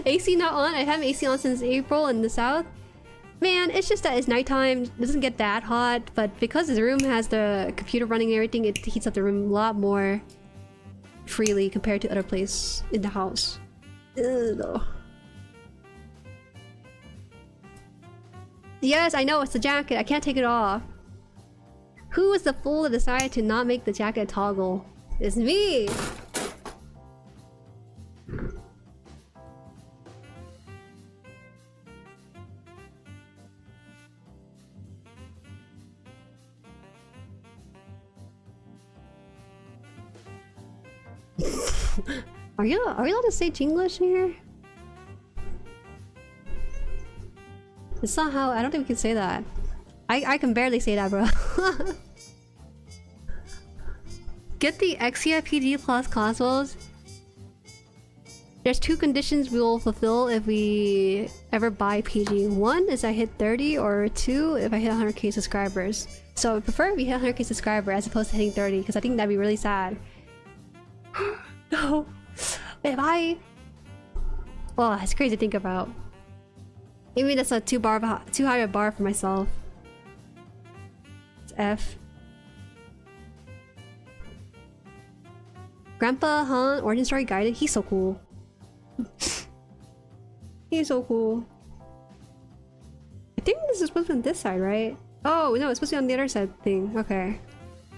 AC not on? I have AC on since April in the south. Man, it's just that it's nighttime. It doesn't get that hot, but because this room has the computer running and everything, it heats up the room a lot more freely compared to other places in the house. Ugh. Yes, I know, it's the jacket. I can't take it off. Who was the fool that decided to not make the jacket toggle? It's me! Are you allowed to say Chinglish in here? It's not how. I don't think we can say that. I can barely say that, bro. Get the XCI PG Plus consoles. There's 2 conditions we will fulfill if we ever buy PG. 1 is I hit 30, or 2 if I hit 100k subscribers. So I prefer if we hit 100k subscribers as opposed to hitting 30, because I think that'd be really sad. No. If I... Oh, it's crazy to think about. Maybe that's a too high a bar for myself. It's F. Grandpa Han, Origin Story Guided. He's so cool. He's so cool. I think this is supposed to be on this side, right? Oh, no, it's supposed to be on the other side thing. Okay.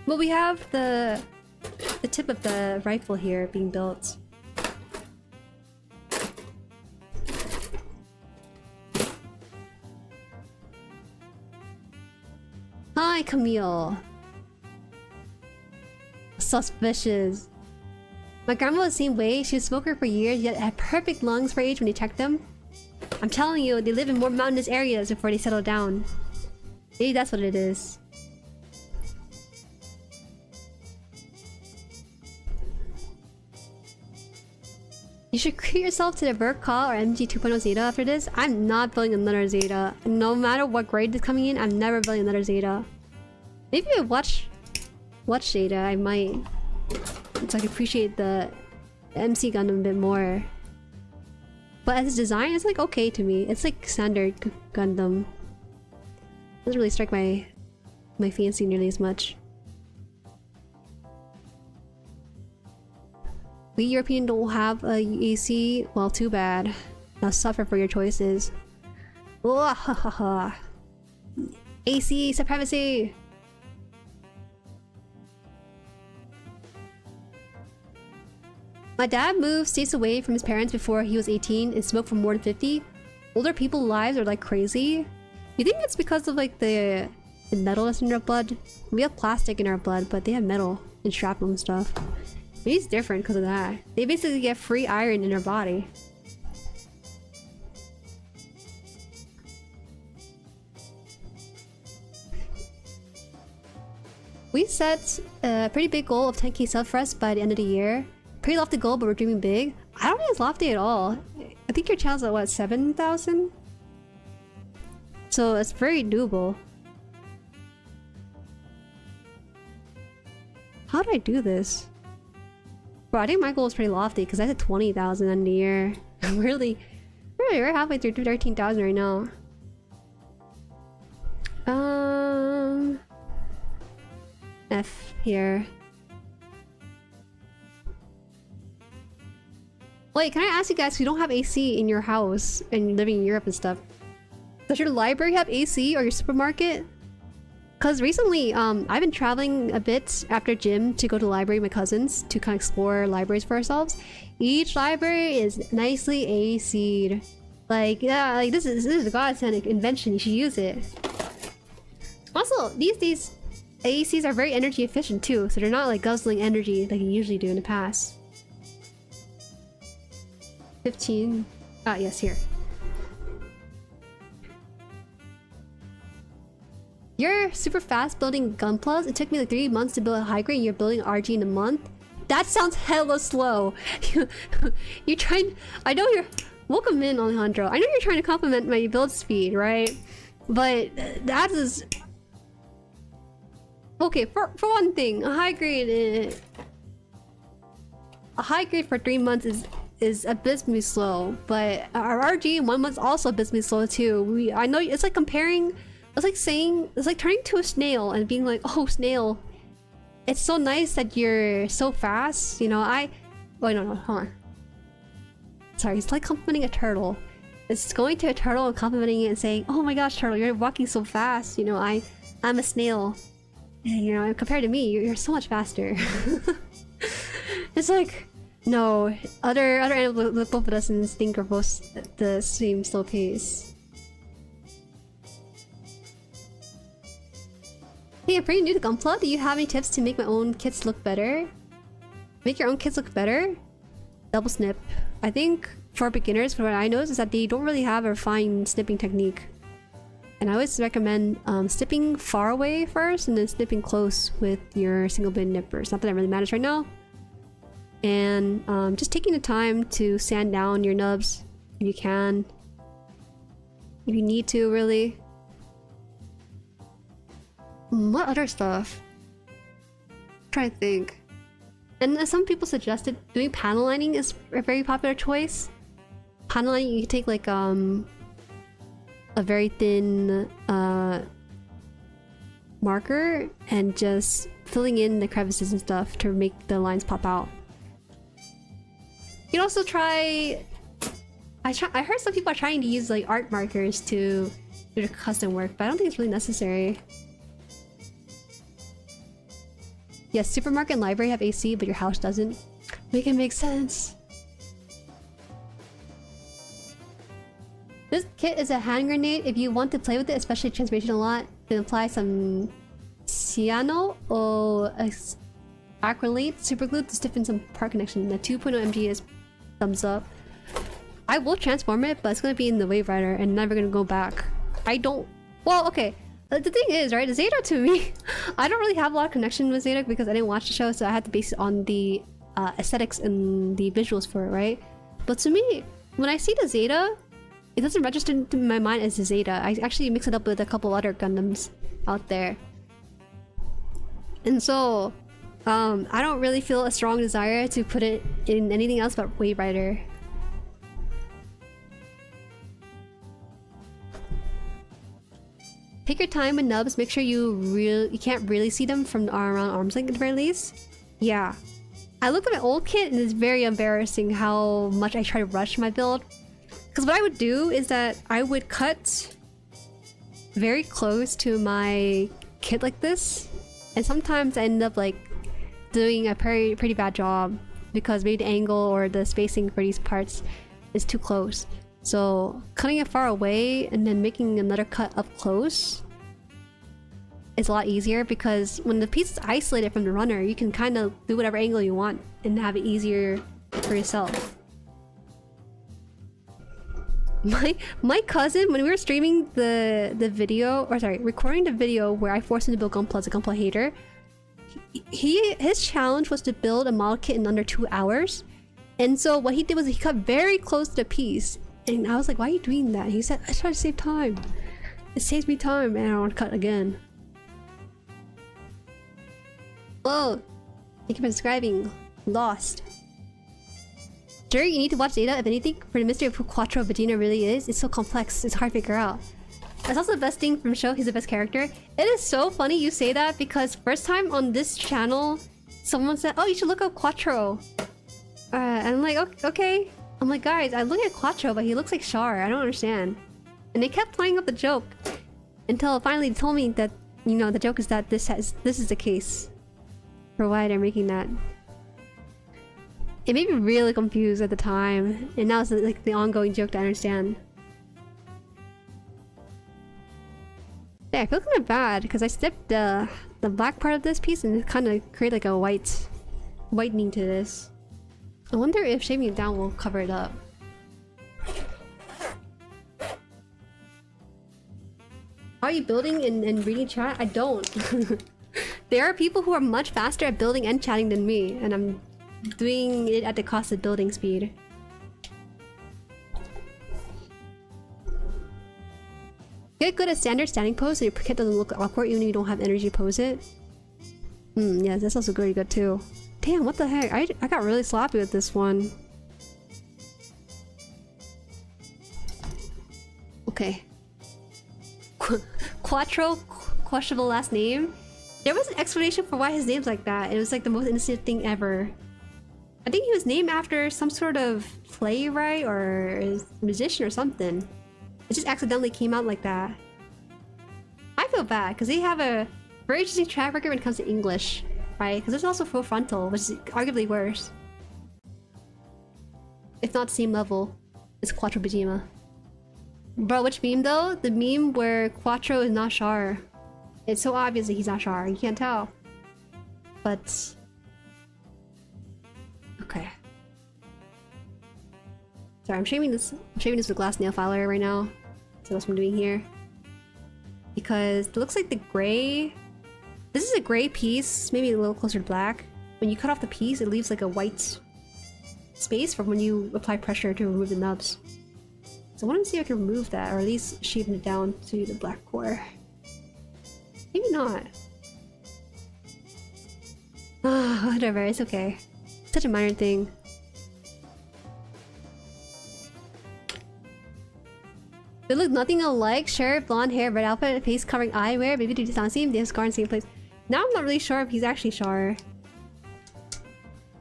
Well, we have the tip of the rifle here being built. Hi, Camille. Suspicious. My grandma was the same way. She was a smoker for years, yet had perfect lungs for age when they checked them. I'm telling you, they live in more mountainous areas before they settle down. Maybe that's what it is. You should create yourself to the Vert Call or MG 2.0 Zeta after this. I'm not building another Zeta. No matter what grade is coming in, I'm never building another Zeta. Maybe I watch Zeta, I might. So I can appreciate the MC Gundam a bit more. But as a design, it's like okay to me. It's like standard Gundam. Doesn't really strike my fancy nearly as much. We European don't have a AC. Well, too bad. Now suffer for your choices. AC supremacy. My dad moved states away from his parents before he was 18 and smoked for more than 50. Older people's lives are like crazy. You think it's because of like the metal that's in their blood? We have plastic in our blood, but they have metal and shrapnel and stuff. Maybe it's different because of that. They basically get free iron in their body. We set a pretty big goal of 10k subs for us by the end of the year. Pretty lofty goal, but we're dreaming big. I don't think it's lofty at all. I think your channel's at what, 7,000? So it's very doable. How do I do this? Bro, I think my goal is pretty lofty because I said 20,000 in the year. We're halfway through 13,000 right now. F here. Wait, can I ask you guys, if you don't have AC in your house and you're living in Europe and stuff, does your library have AC or your supermarket? Because recently, I've been traveling a bit after gym to go to the library with my cousins to kind of explore libraries for ourselves. Each library is nicely AC'd. Like, yeah, like this is a godsend invention. You should use it. Also, these days, ACs are very energy efficient too, so they're not like guzzling energy like you usually do in the past. 15. Ah, yes, here. You're super fast building GUNPLAs. It took me like 3 months to build a high grade and you're building RG in a month? That sounds hella slow. You're trying... I know you're... Welcome in, Alejandro. I know you're trying to compliment my build speed, right? But that is okay. For one thing, a high grade for 3 months is abysmally slow. But our RG in 1 month is also abysmally slow too. I know it's like comparing. It's like saying it's like turning to a snail and being like, oh snail, it's so nice that you're so fast. You know, wait, no, hold on. Sorry, it's like complimenting a turtle. It's going to a turtle and complimenting it and saying, oh my gosh, turtle, you're walking so fast. You know, I'm a snail. And, you know, compared to me, you're so much faster. It's like, no, other animals look both of us and think we're both the same slow pace. Hey, I'm pretty new to GUNPLA. Do you have any tips to make my own kits look better? Make your own kits look better? Double snip. I think for beginners, what I noticed is that they don't really have a refined snipping technique. And I always recommend snipping far away first and then snipping close with your single blade nippers. Not that it really matters right now. And just taking the time to sand down your nubs if you can. If you need to, really. What other stuff? I'm trying to think. And some people suggested doing panel lining is a very popular choice. Panel lining, you can take like a very thin marker and just filling in the crevices and stuff to make the lines pop out. You can also try. I heard some people are trying to use like art markers to do the custom work, but I don't think it's really necessary. Yes, supermarket and library have AC, but your house doesn't. Make it make sense. This kit is a hand grenade. If you want to play with it, especially transformation a lot, then apply some cyano or acrylate superglue to stiffen some part connection. The 2.0 mg is thumbs up. I will transform it, but it's gonna be in the Wave Rider and never gonna go back. I don't. Well, okay. The thing is, right, Zeta to me, I don't really have a lot of connection with Zeta because I didn't watch the show, so I had to base it on the aesthetics and the visuals for it, right? But to me, when I see the Zeta, it doesn't register into my mind as the Zeta. I actually mix it up with a couple other Gundams out there. And so, I don't really feel a strong desire to put it in anything else but Wave Rider. Take your time with nubs. Make sure you can't really see them from around arm's length at the very least. Yeah. I look at my old kit and it's very embarrassing how much I try to rush my build. Because what I would do is that I would cut very close to my kit like this. And sometimes I end up like doing a pretty bad job because maybe the angle or the spacing for these parts is too close. So cutting it far away and then making another cut up close is a lot easier because when the piece is isolated from the runner, you can kind of do whatever angle you want and have it easier for yourself. My cousin, when we were streaming the video, or sorry, recording the video where I forced him to build GUNPLA as a GUNPLA hater, his challenge was to build a model kit in under 2 hours. And so what he did was he cut very close to the piece. And I was like, why are you doing that? And he said, I try to save time. It saves me time and I don't want to cut again. Whoa. Thank you for subscribing. Lost. Jueri, you need to watch Zeta if anything. For the mystery of who Quattro Vegeta really is, it's so complex. It's hard to figure out. That's also the best thing from the show. He's the best character. It is so funny you say that because first time on this channel, someone said, oh, you should look up Quattro. And I'm like, okay. I'm like, guys, I look at Quattro, but he looks like Char. I don't understand. And they kept playing up the joke until finally they told me that, you know, the joke is that this is the case for why they're making that. It made me really confused at the time, and now it's like the ongoing joke to understand. Yeah, I feel kind of bad because I snipped the black part of this piece and it kind of created like a whitening to this. I wonder if shaving it down will cover it up. Are you building and reading chat? I don't. There are people who are much faster at building and chatting than me, and I'm doing it at the cost of building speed. Get good at standard standing pose so your kit doesn't look awkward even if you don't have energy to pose it. Yeah, that's also really good too. Damn, what the heck? I got really sloppy with this one. Okay. Quattro, questionable last name. There was an explanation for why his name's like that. It was like the most innocent thing ever. I think he was named after some sort of playwright or musician or something. It just accidentally came out like that. I feel bad because they have a very interesting track record when it comes to English, right? Because there's also full frontal, which is arguably worse. If not same level, it's Quattro Bajima. Bro, which meme though? The meme where Quattro is not Char. It's so obvious that he's not Char, you can't tell. But... okay. Sorry, I'm shaving this with a glass nail filer right now. So that's what I'm doing here. Because it looks like the gray... This is a gray piece, maybe a little closer to black. When you cut off the piece, it leaves like a white space from when you apply pressure to remove the nubs. So I want to see if I can remove that, or at least shape it down to the black core. Maybe not. Ah, whatever, it's okay. Such a minor thing. They look nothing alike. Shirt, blonde hair, red outfit, face covering eyewear. Maybe do sound same. They have scar in the same place. Now I'm not really sure if he's actually Char.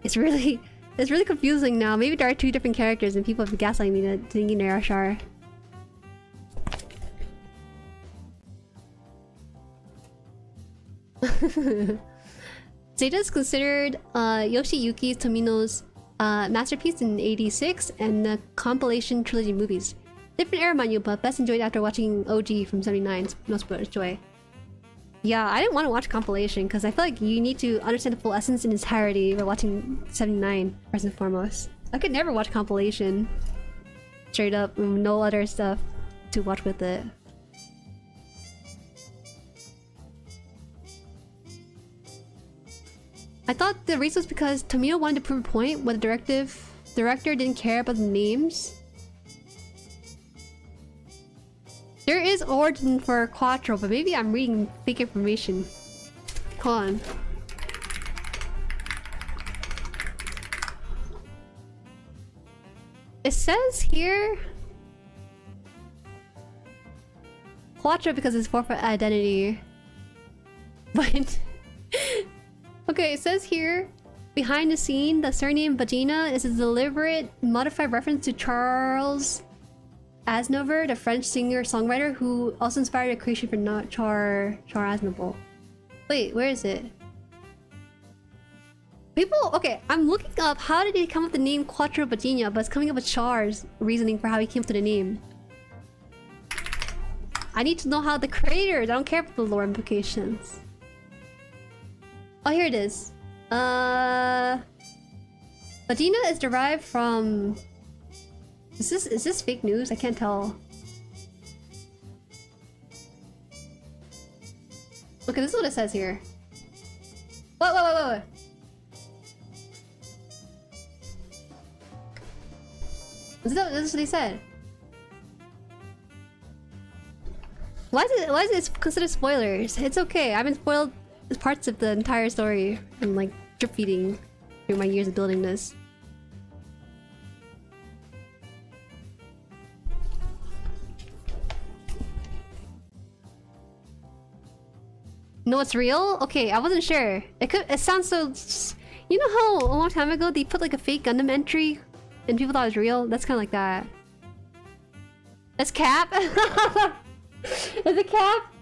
It's really confusing now. Maybe there are two different characters and people have been gaslighting me to thinking they are Char. Zeta is considered Yoshiyuki Tomino's masterpiece in '86 and the compilation trilogy movies. Different era, mind you, but best enjoyed after watching OG from '79. No spoilers, joy. Yeah, I didn't want to watch compilation because I feel like you need to understand the full essence in entirety by watching '79 first and foremost. I could never watch compilation straight up with no other stuff to watch with it. I thought the reason was because Tomino wanted to prove a point where the director didn't care about the names. There is origin for Quattro, but maybe I'm reading fake information. Hold on. It says here... Quattro because it's forfeit identity. But... okay, it says here... Behind the scene, the surname Vagina is a deliberate, modified reference to Charles Aznavour, the French singer-songwriter who also inspired a creation for not Char Aznavour. Wait, where is it? People, okay, I'm looking up how did he come up with the name Quattro Vagina, but it's coming up with Char's reasoning for how he came up with the name. I need to know how the creators, I don't care about the lore implications. Oh, here it is. Vagina is derived from... Is this fake news? I can't tell. Okay, this is what it says here. Wait. This is what he said. Why is it considered spoilers? It's okay. I've been spoiled parts of the entire story and like drip feeding through my years of building this. No, it's real? Okay, I wasn't sure. It sounds so... You know how a long time ago they put like a fake Gundam entry and people thought it was real? That's kind of like that. That's Cap? Is it Cap?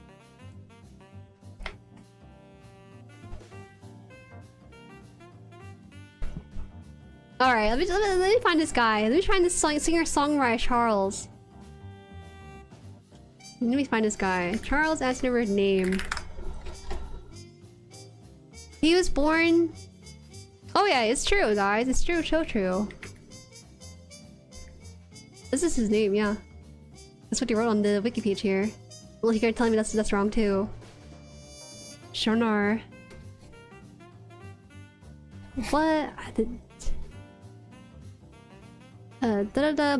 Alright, let me find this guy. Let me find this singer-songwriter Charles. Let me find this guy. Charles Aznavour's name. He was born... Oh yeah, it's true, guys. It's true, so true. This is his name, yeah. That's what he wrote on the wiki page here. Well, you're telling me that's wrong too. Shonar. What?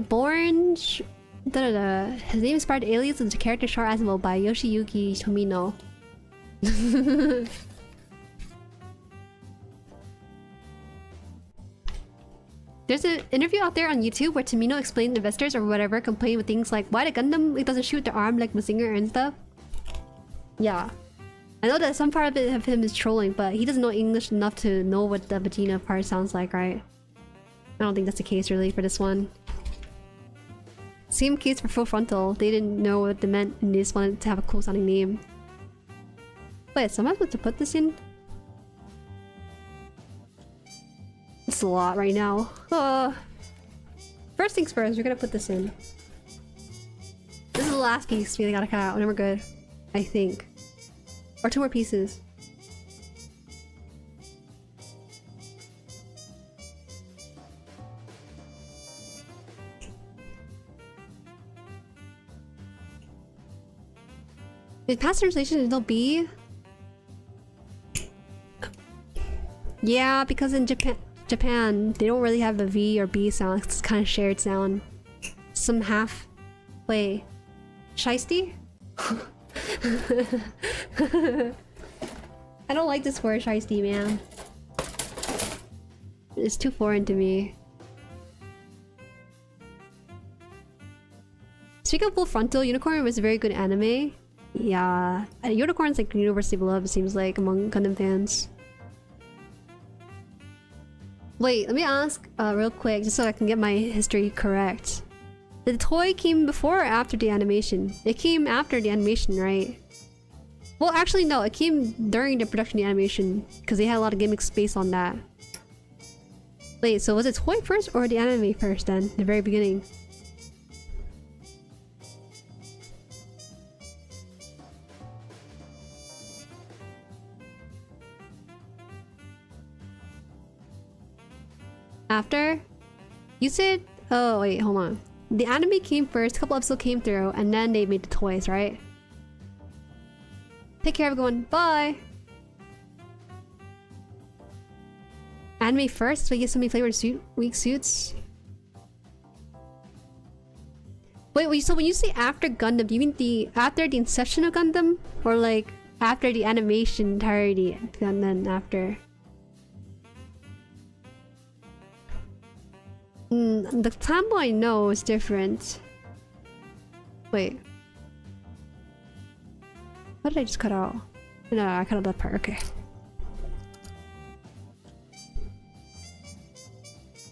Born His name inspired aliens into character Char Asimov by Yoshiyuki Tomino. There's an interview out there on YouTube where Tomino explained investors or whatever complain with things like why the Gundam it doesn't shoot the arm like Mazinger and stuff. Yeah. I know that some part of it of him is trolling, but he doesn't know English enough to know what the Vegeta part sounds like, right? I don't think that's the case really for this one. Same case for Full Frontal. They didn't know what they meant and they just wanted to have a cool sounding name. Wait, so am I supposed to put this in? It's a lot right now. First things first, we're gonna put this in. This is the last piece we gotta cut out and then we're good. I think. Or 2 more pieces. Did past translation is no B? Yeah, because in Japan, they don't really have a V or B sound. It's kind of shared sound. Some halfway. Shiesty? I don't like this word shiesty, man. It's too foreign to me. Speaking of Full Frontal, Unicorn was a very good anime. Yeah, Unicorn's like universally beloved, it seems like, among Gundam fans. Wait, let me ask real quick, just so I can get my history correct. The toy came before or after the animation? It came after the animation, right? Well, actually, no, it came during the production of the animation, because they had a lot of gimmicks based on that. Wait, so was it toy first or the anime first then? The very beginning? After? You said... Oh, wait, hold on. The anime came first, a couple episodes came through, and then they made the toys, right? Take care, everyone. Bye! Anime first, so we get so many flavored weak suits. Wait, so when you say after Gundam, do you mean after the inception of Gundam? Or like, after the animation entirety, and then after? The timeline I know is different. Wait. What did I just cut out? No, I cut out that part, okay.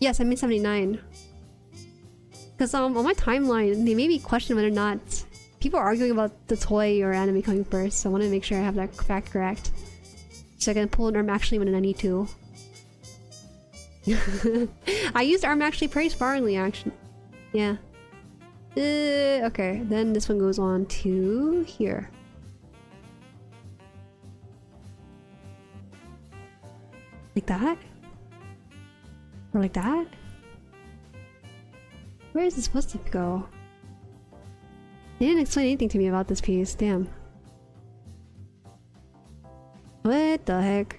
Yes, I mean 79. Because on my timeline, they made me question whether or not people are arguing about the toy or anime coming first, so I want to make sure I have that fact correct. So I can pull an arm actually when I need to. I used arm actually pretty sparingly, actually. Yeah. Okay, then this one goes on to here. Like that? Or like that? Where is it supposed to go? They didn't explain anything to me about this piece, damn. What the heck?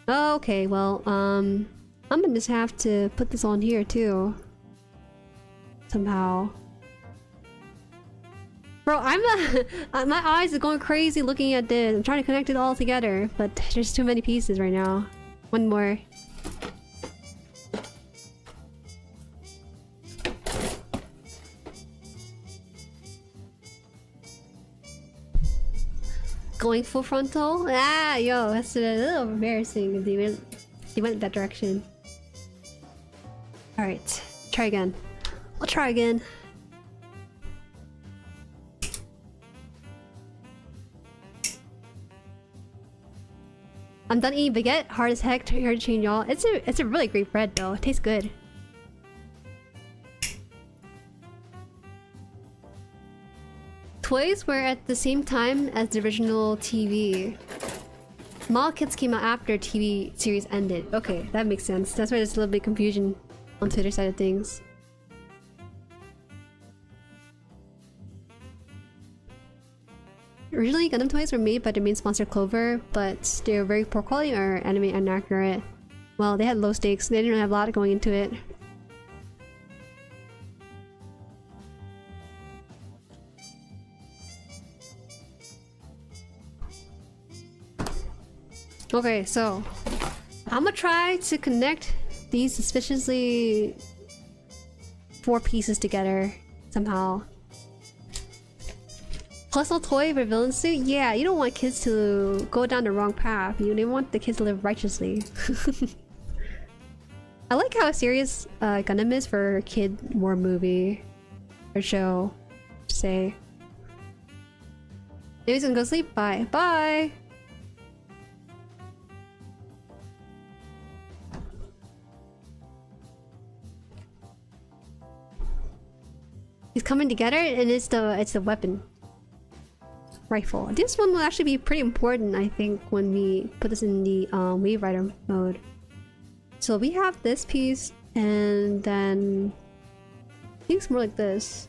Okay, well, I'm gonna just have to put this on here too. Somehow. Bro, my eyes are going crazy looking at this. I'm trying to connect it all together, but there's too many pieces right now. One more. Going full frontal? Ah, yo, that's a little embarrassing if they went that direction. Alright, try again. I'll try again. I'm done eating baguette. Hard as heck. Hard to change y'all. It's a really great bread though. It tastes good. Toys were at the same time as the original TV. Mall Kids came out after TV series ended. Okay, that makes sense. That's why there's a little bit of confusion on Twitter side of things. Originally, Gundam toys were made by the main sponsor Clover, but they were very poor quality or anime inaccurate. Well, they had low stakes. They didn't have a lot going into it. Okay, so I'm gonna try to connect these suspiciously 4 pieces together somehow. Hustle toy for villain suit? Yeah, you don't want kids to go down the wrong path. You want the kids to live righteously. I like how serious Gundam is for a kid war movie or show. Say. Anyways, gonna go sleep. Bye. Bye! It's coming together and it's the weapon. Rifle. This one will actually be pretty important, I think, when we put this in the Wave Rider mode. So we have this piece, and then I think it's more like this.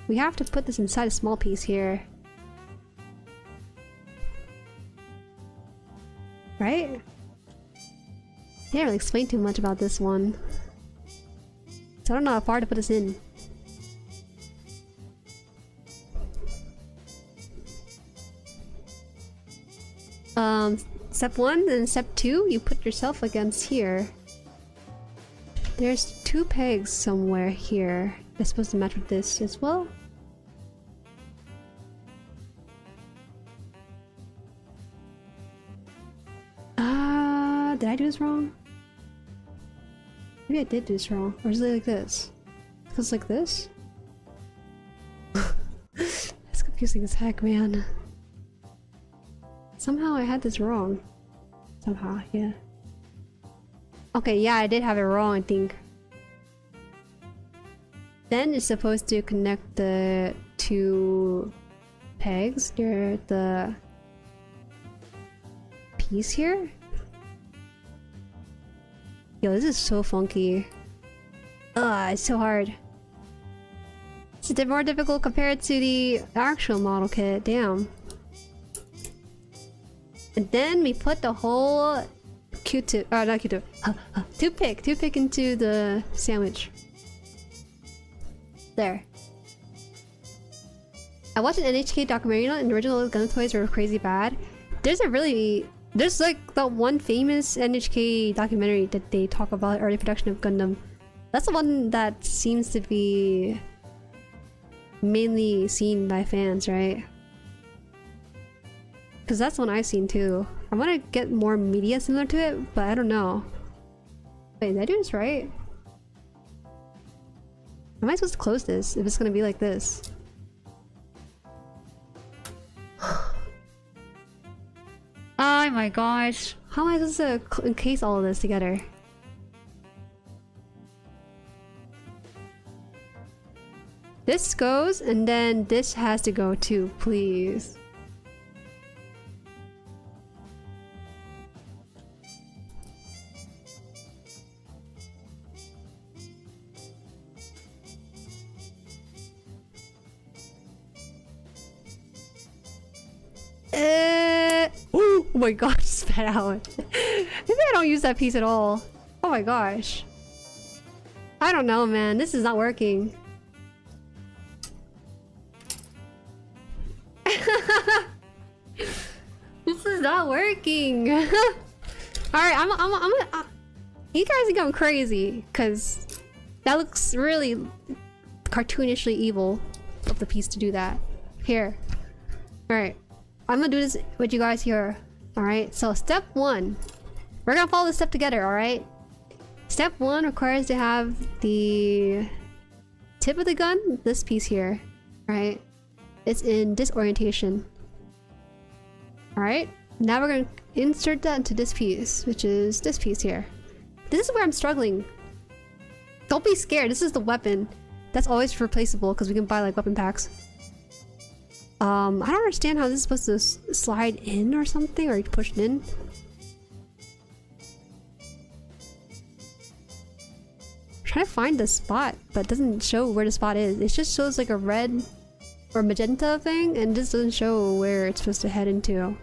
We have to put this inside a small piece here. Right? I didn't really explain too much about this one. So I don't know how far to put this in. Step 1 and step 2, you put yourself against here. There's 2 pegs somewhere here. They're supposed to match with this as well. Did I do this wrong? Maybe I did do this wrong. Or is it like this? It's like this? That's confusing as heck, man. Somehow I had this wrong. Somehow, yeah. Okay, yeah, I did have it wrong, I think. Then it's supposed to connect the 2 pegs. They're the piece here. Yo, this is so funky. Ugh, it's so hard. It's a bit more difficult compared to the actual model kit. Damn. And then we put the whole Q-tip, not Q-tip, toothpick into the sandwich. There. I watched an NHK documentary and the original Gundam toys were crazy bad. There's like the one famous NHK documentary that they talk about early production of Gundam. That's the one that seems to be mainly seen by fans, right? Because that's one I've seen too. I want to get more media similar to it, but I don't know. Wait, did I do this right? Am I supposed to close this if it's gonna be like this? Oh my gosh. How am I supposed to encase all of this together? This goes, and then this has to go too, please. Oh my gosh, spat out. Maybe I don't use that piece at all. Oh my gosh. I don't know, man. This is not working. This is not working. All right, I'm gonna. You guys are going crazy because that looks really cartoonishly evil of the piece to do that. Here. All right. I'm gonna do this with you guys here. Alright, so step 1. We're gonna follow this step together, alright? Step 1 requires to have the tip of the gun, this piece here. Alright? It's in this orientation. Alright? Now we're gonna insert that into this piece, which is this piece here. This is where I'm struggling. Don't be scared, this is the weapon. That's always replaceable because we can buy like weapon packs. I don't understand how this is supposed to slide in or something, or pushed in. I'm trying to find the spot, but it doesn't show where the spot is. It just shows like a red or magenta thing, and this doesn't show where it's supposed to head into.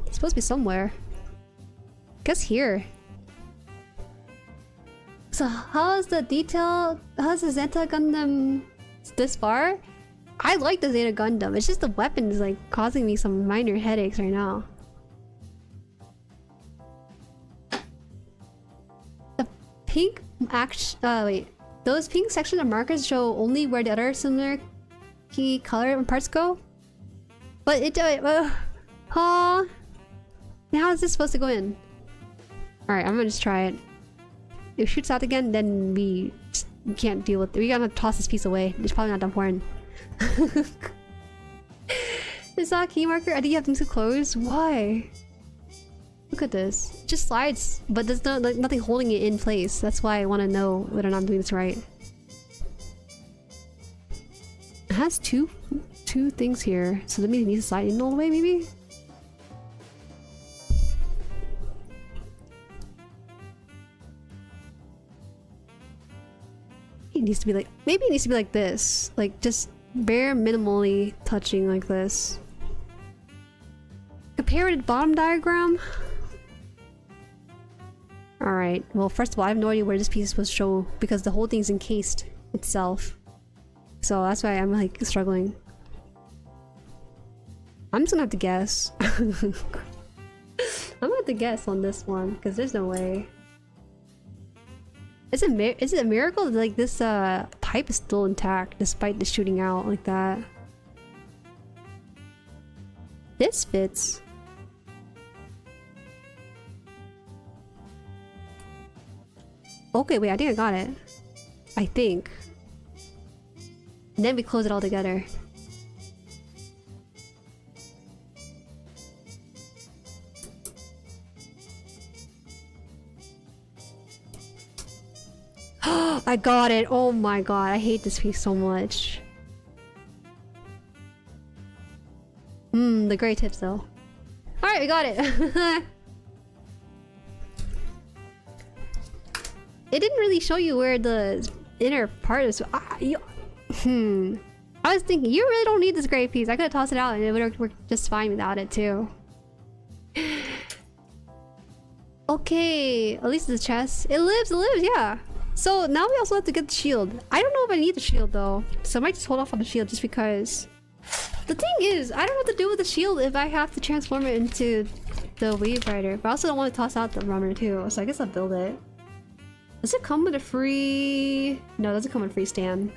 It's supposed to be somewhere. Guess here. So how's the detail? How's the Zeta Gundam this far? I like the Zeta Gundam. It's just the weapon is like causing me some minor headaches right now. The pink wait. Those pink sections of markers show only where the other similar key color parts go. But it how is this supposed to go in? Alright, I'm gonna just try it. If it shoots out again, then we can't deal with it. We gotta toss this piece away. It's probably not that important. It's not a key marker? I think you have them too close. Why? Look at this. It just slides, but there's no, like, nothing holding it in place. That's why I want to know whether or not I'm doing this right. It has two things here, so that means it needs to slide in all the way, maybe? It needs to be like, maybe it needs to be like this, like just bare minimally touching like this. Compare it to the bottom diagram. Alright, well first of all I have no idea where this piece was shown because the whole thing's encased itself. So that's why I'm like struggling. I'm just gonna have to guess. I'm gonna have to guess on this one because there's no way. Is it a miracle that like this pipe is still intact despite the shooting out like that? This fits. Okay, wait, I think I got it. I think. And then we close it all together. I got it! Oh my god, I hate this piece so much. The gray tips though. Alright, we got it! It didn't really show you where the inner part is. I was thinking, you really don't need this gray piece. I could have tossed it out and it would have worked just fine without it too. Okay, at least the chest. It lives, yeah. So now we also have to get the shield. I don't know if I need the shield though. So I might just hold off on the shield just because. The thing is, I don't know what to do with the shield if I have to transform it into the wave rider. But I also don't want to toss out the runner too. So I guess I'll build it. Does it come with a free... No, it doesn't come with a free stand.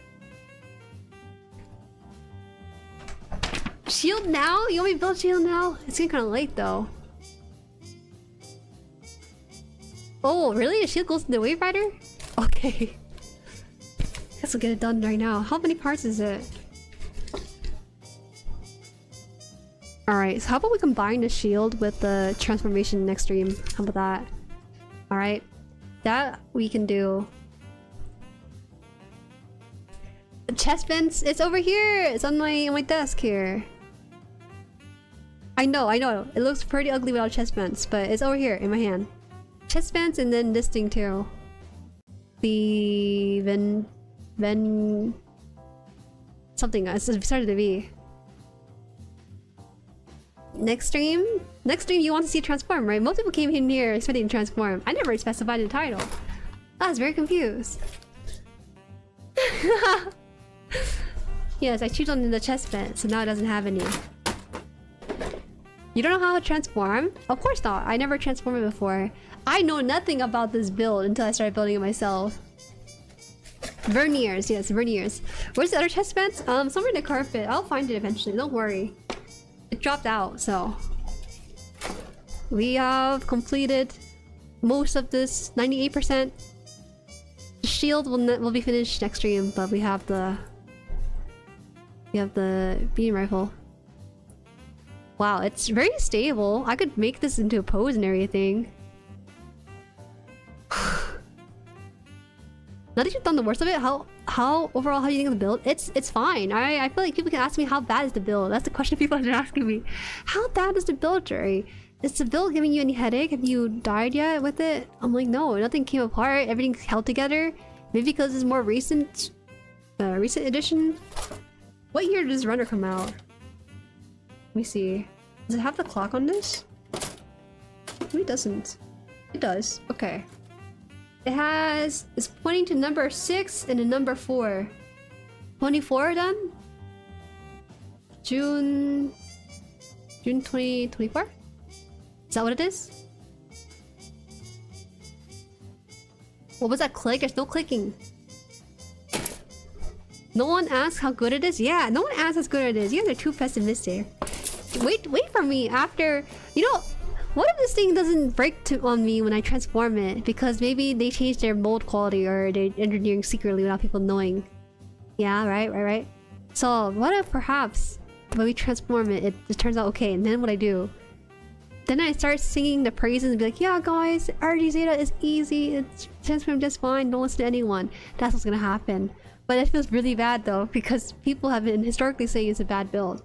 Shield now? You want me to build shield now? It's getting kind of late though. Oh, really? The shield goes to the wave rider? Okay. Guess we'll get it done right now. How many parts is it? Alright, so how about we combine the shield with the transformation next stream? How about that? Alright. That we can do. The chest vents, it's over here! It's on my desk here. I know. It looks pretty ugly without chest vents, but it's over here in my hand. Chest vents and then this thing too. The something. It started to be. Next stream you want to see transform, right? Most people came in here expecting to transform. I never specified the title. I was very confused. Yes, I choose on the chest vent, so now it doesn't have any. You don't know how to transform? Of course not. I never transformed it before. I know nothing about this build until I started building it myself. Verniers, yes, verniers. Where's the other chest vents? Somewhere in the carpet. I'll find it eventually, don't worry. It dropped out, so... We have completed most of this, 98%. The shield will be finished next stream, but we have the beam rifle. Wow, it's very stable. I could make this into a pose and everything. Now that you've done the worst of it, how overall how do you think of the build? It's fine. I feel like people can ask me how bad is the build. That's the question people are asking me. How bad is the build, Jueri? Is the build giving you any headache? Have you died yet with it? I'm like, no, nothing came apart. Everything's held together. Maybe because it's more recent edition. What year does Runner come out? Let me see. Does it have the clock on this? No, it doesn't. It does. Okay. It's pointing to number 6 and a number 4. 24 then? June 2024? Is that what it is? What was that click? There's no clicking. No one asks how good it is? Yeah, no one asks how good it is. You guys are too pessimistic. Wait for me after... You know, what if this thing doesn't break on me when I transform it? Because maybe they changed their mold quality or they're engineering secretly without people knowing. Yeah, right. So, what if perhaps when we transform it, it turns out okay, and then what I do? Then I start singing the praises and be like, yeah guys, RG Zeta is easy, it's transformed just fine, don't listen to anyone. That's what's gonna happen. But it feels really bad though, because people have been historically saying it's a bad build.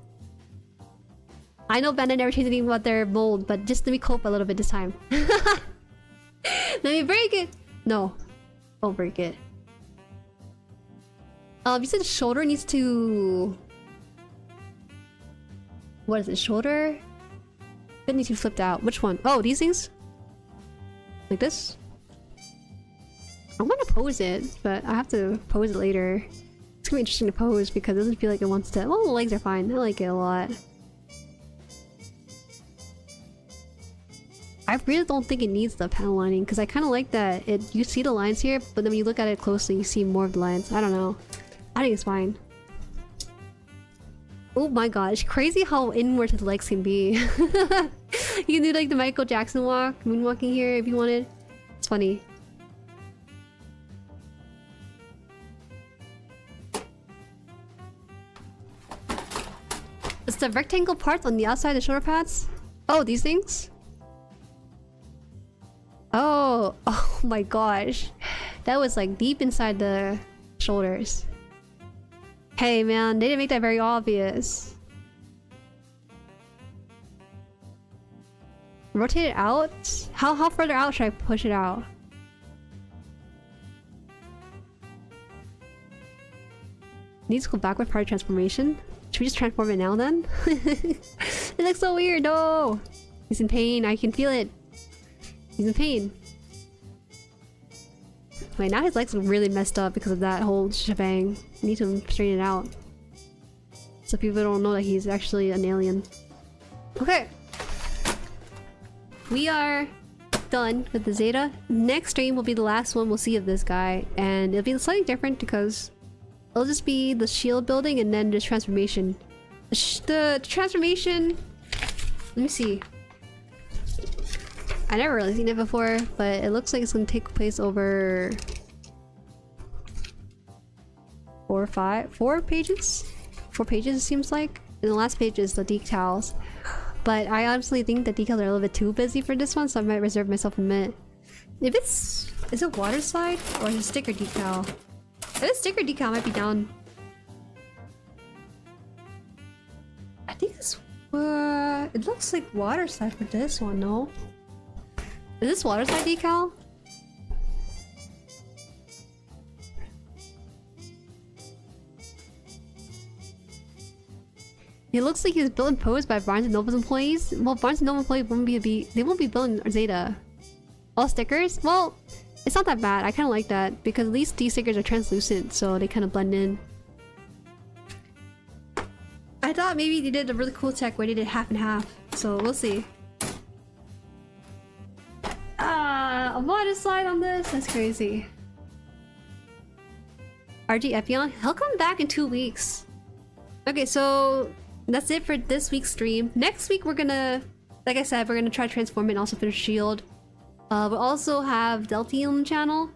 I know Bandai never changed anything about their mold, but just let me cope a little bit this time. Let me break it! No. Don't break it. You said the shoulder needs to... What is it? Shoulder? It needs to be flipped out. Which one? Oh, these things? Like this? I want to pose it, but I have to pose it later. It's gonna be interesting to pose because it doesn't feel like it wants to... Well, the legs are fine. I like it a lot. I really don't think it needs the panel lining because I kind of like that you see the lines here, but then when you look at it closely, you see more of the lines. I don't know. I think it's fine. Oh my god, it's crazy how inward his legs can be. You can do like the Michael Jackson walk, moonwalking here if you wanted. It's funny. It's the rectangle parts on the outside of the shoulder pads. Oh, these things? Oh my gosh. That was like deep inside the shoulders. Hey man, they didn't make that very obvious. Rotate it out? How further out should I push it out? Needs to go backward part of transformation? Should we just transform it now then? It looks so weird, no! He's in pain, I can feel it. He's in pain. Wait, now his legs look really messed up because of that whole shebang. I need to straighten it out. So people don't know that he's actually an alien. Okay. We are done with the Zeta. Next stream will be the last one we'll see of this guy. And it'll be slightly different because it'll just be the shield building and then the transformation. The transformation... Let me see. I never really seen it before, but it looks like it's gonna take place over 4 pages? 4 pages it seems like. And the last page is the decals. But I honestly think the decals are a little bit too busy for this one, so I might reserve myself a minute. If it's... Is it water slide? Or is it sticker decal? If it's sticker decal, I might be down. I think it's... it looks like water slide for this one, no? Is this water slide decal? It looks like he's built and posed by Barnes & Noble's employees. Well, Barnes & Noble employees won't they won't be building Zeta. All stickers? Well, it's not that bad. I kind of like that because at least these stickers are translucent, so they kind of blend in. I thought maybe they did a really cool tech where they did half and half, so we'll see. A water slide on this? That's crazy. RG Epion? He'll come back in 2 weeks. Okay, so that's it for this week's stream. Next week we're gonna, like I said, we're gonna try to transform it and also finish Shield. We'll also have Delty on the channel.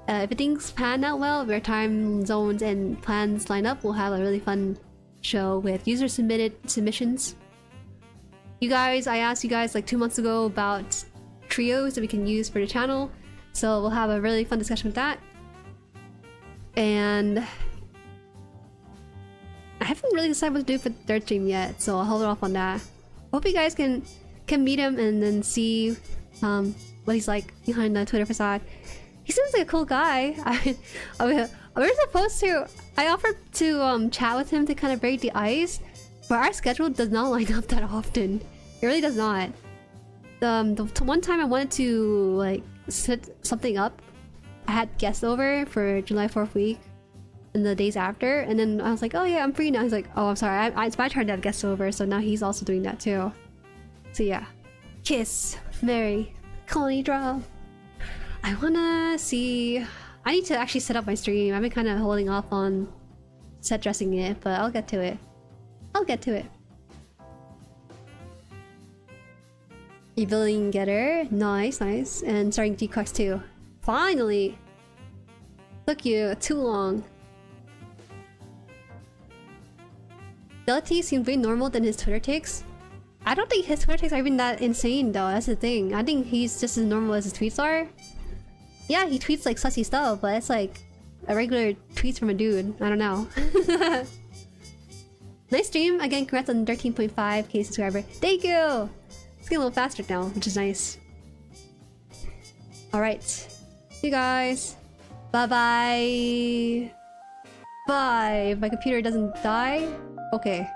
If everything's panned out well, if our time zones and plans line up, we'll have a really fun show with user submissions. You guys, I asked you guys like 2 months ago about trios that we can use for the channel, so we'll have a really fun discussion with that. And I haven't really decided what to do for the third stream yet, so I'll hold off on that. Hope you guys can meet him and then see what he's like behind the Twitter facade. He seems like a cool guy. We're supposed to... I offered to chat with him to kind of break the ice, but our schedule does not line up that often. It really does not. The one time I wanted to like set something up, I had guests over for July 4th week and the days after, and then I was like, oh yeah, I'm free now. He's like, oh, I'm sorry, it's my turn to have guests over, so now he's also doing that too. So yeah. Kiss, marry, colony draw. I wanna see... I need to actually set up my stream. I've been kind of holding off on set dressing it, but I'll get to it. I'll get to it. Evilling Getter. Nice, nice. And starting G-Quest too. Finally! Took you too long. Delity seems way normal than his Twitter takes. I don't think his Twitter takes are even that insane though, that's the thing. I think he's just as normal as his tweets are. Yeah, he tweets like sussy stuff, but it's like a regular tweets from a dude. I don't know. Nice stream. Again, congrats on 13.5k subscriber. Thank you! It's getting a little faster now, which is nice. Alright. See you guys. Bye-bye. Bye. My computer doesn't die? Okay.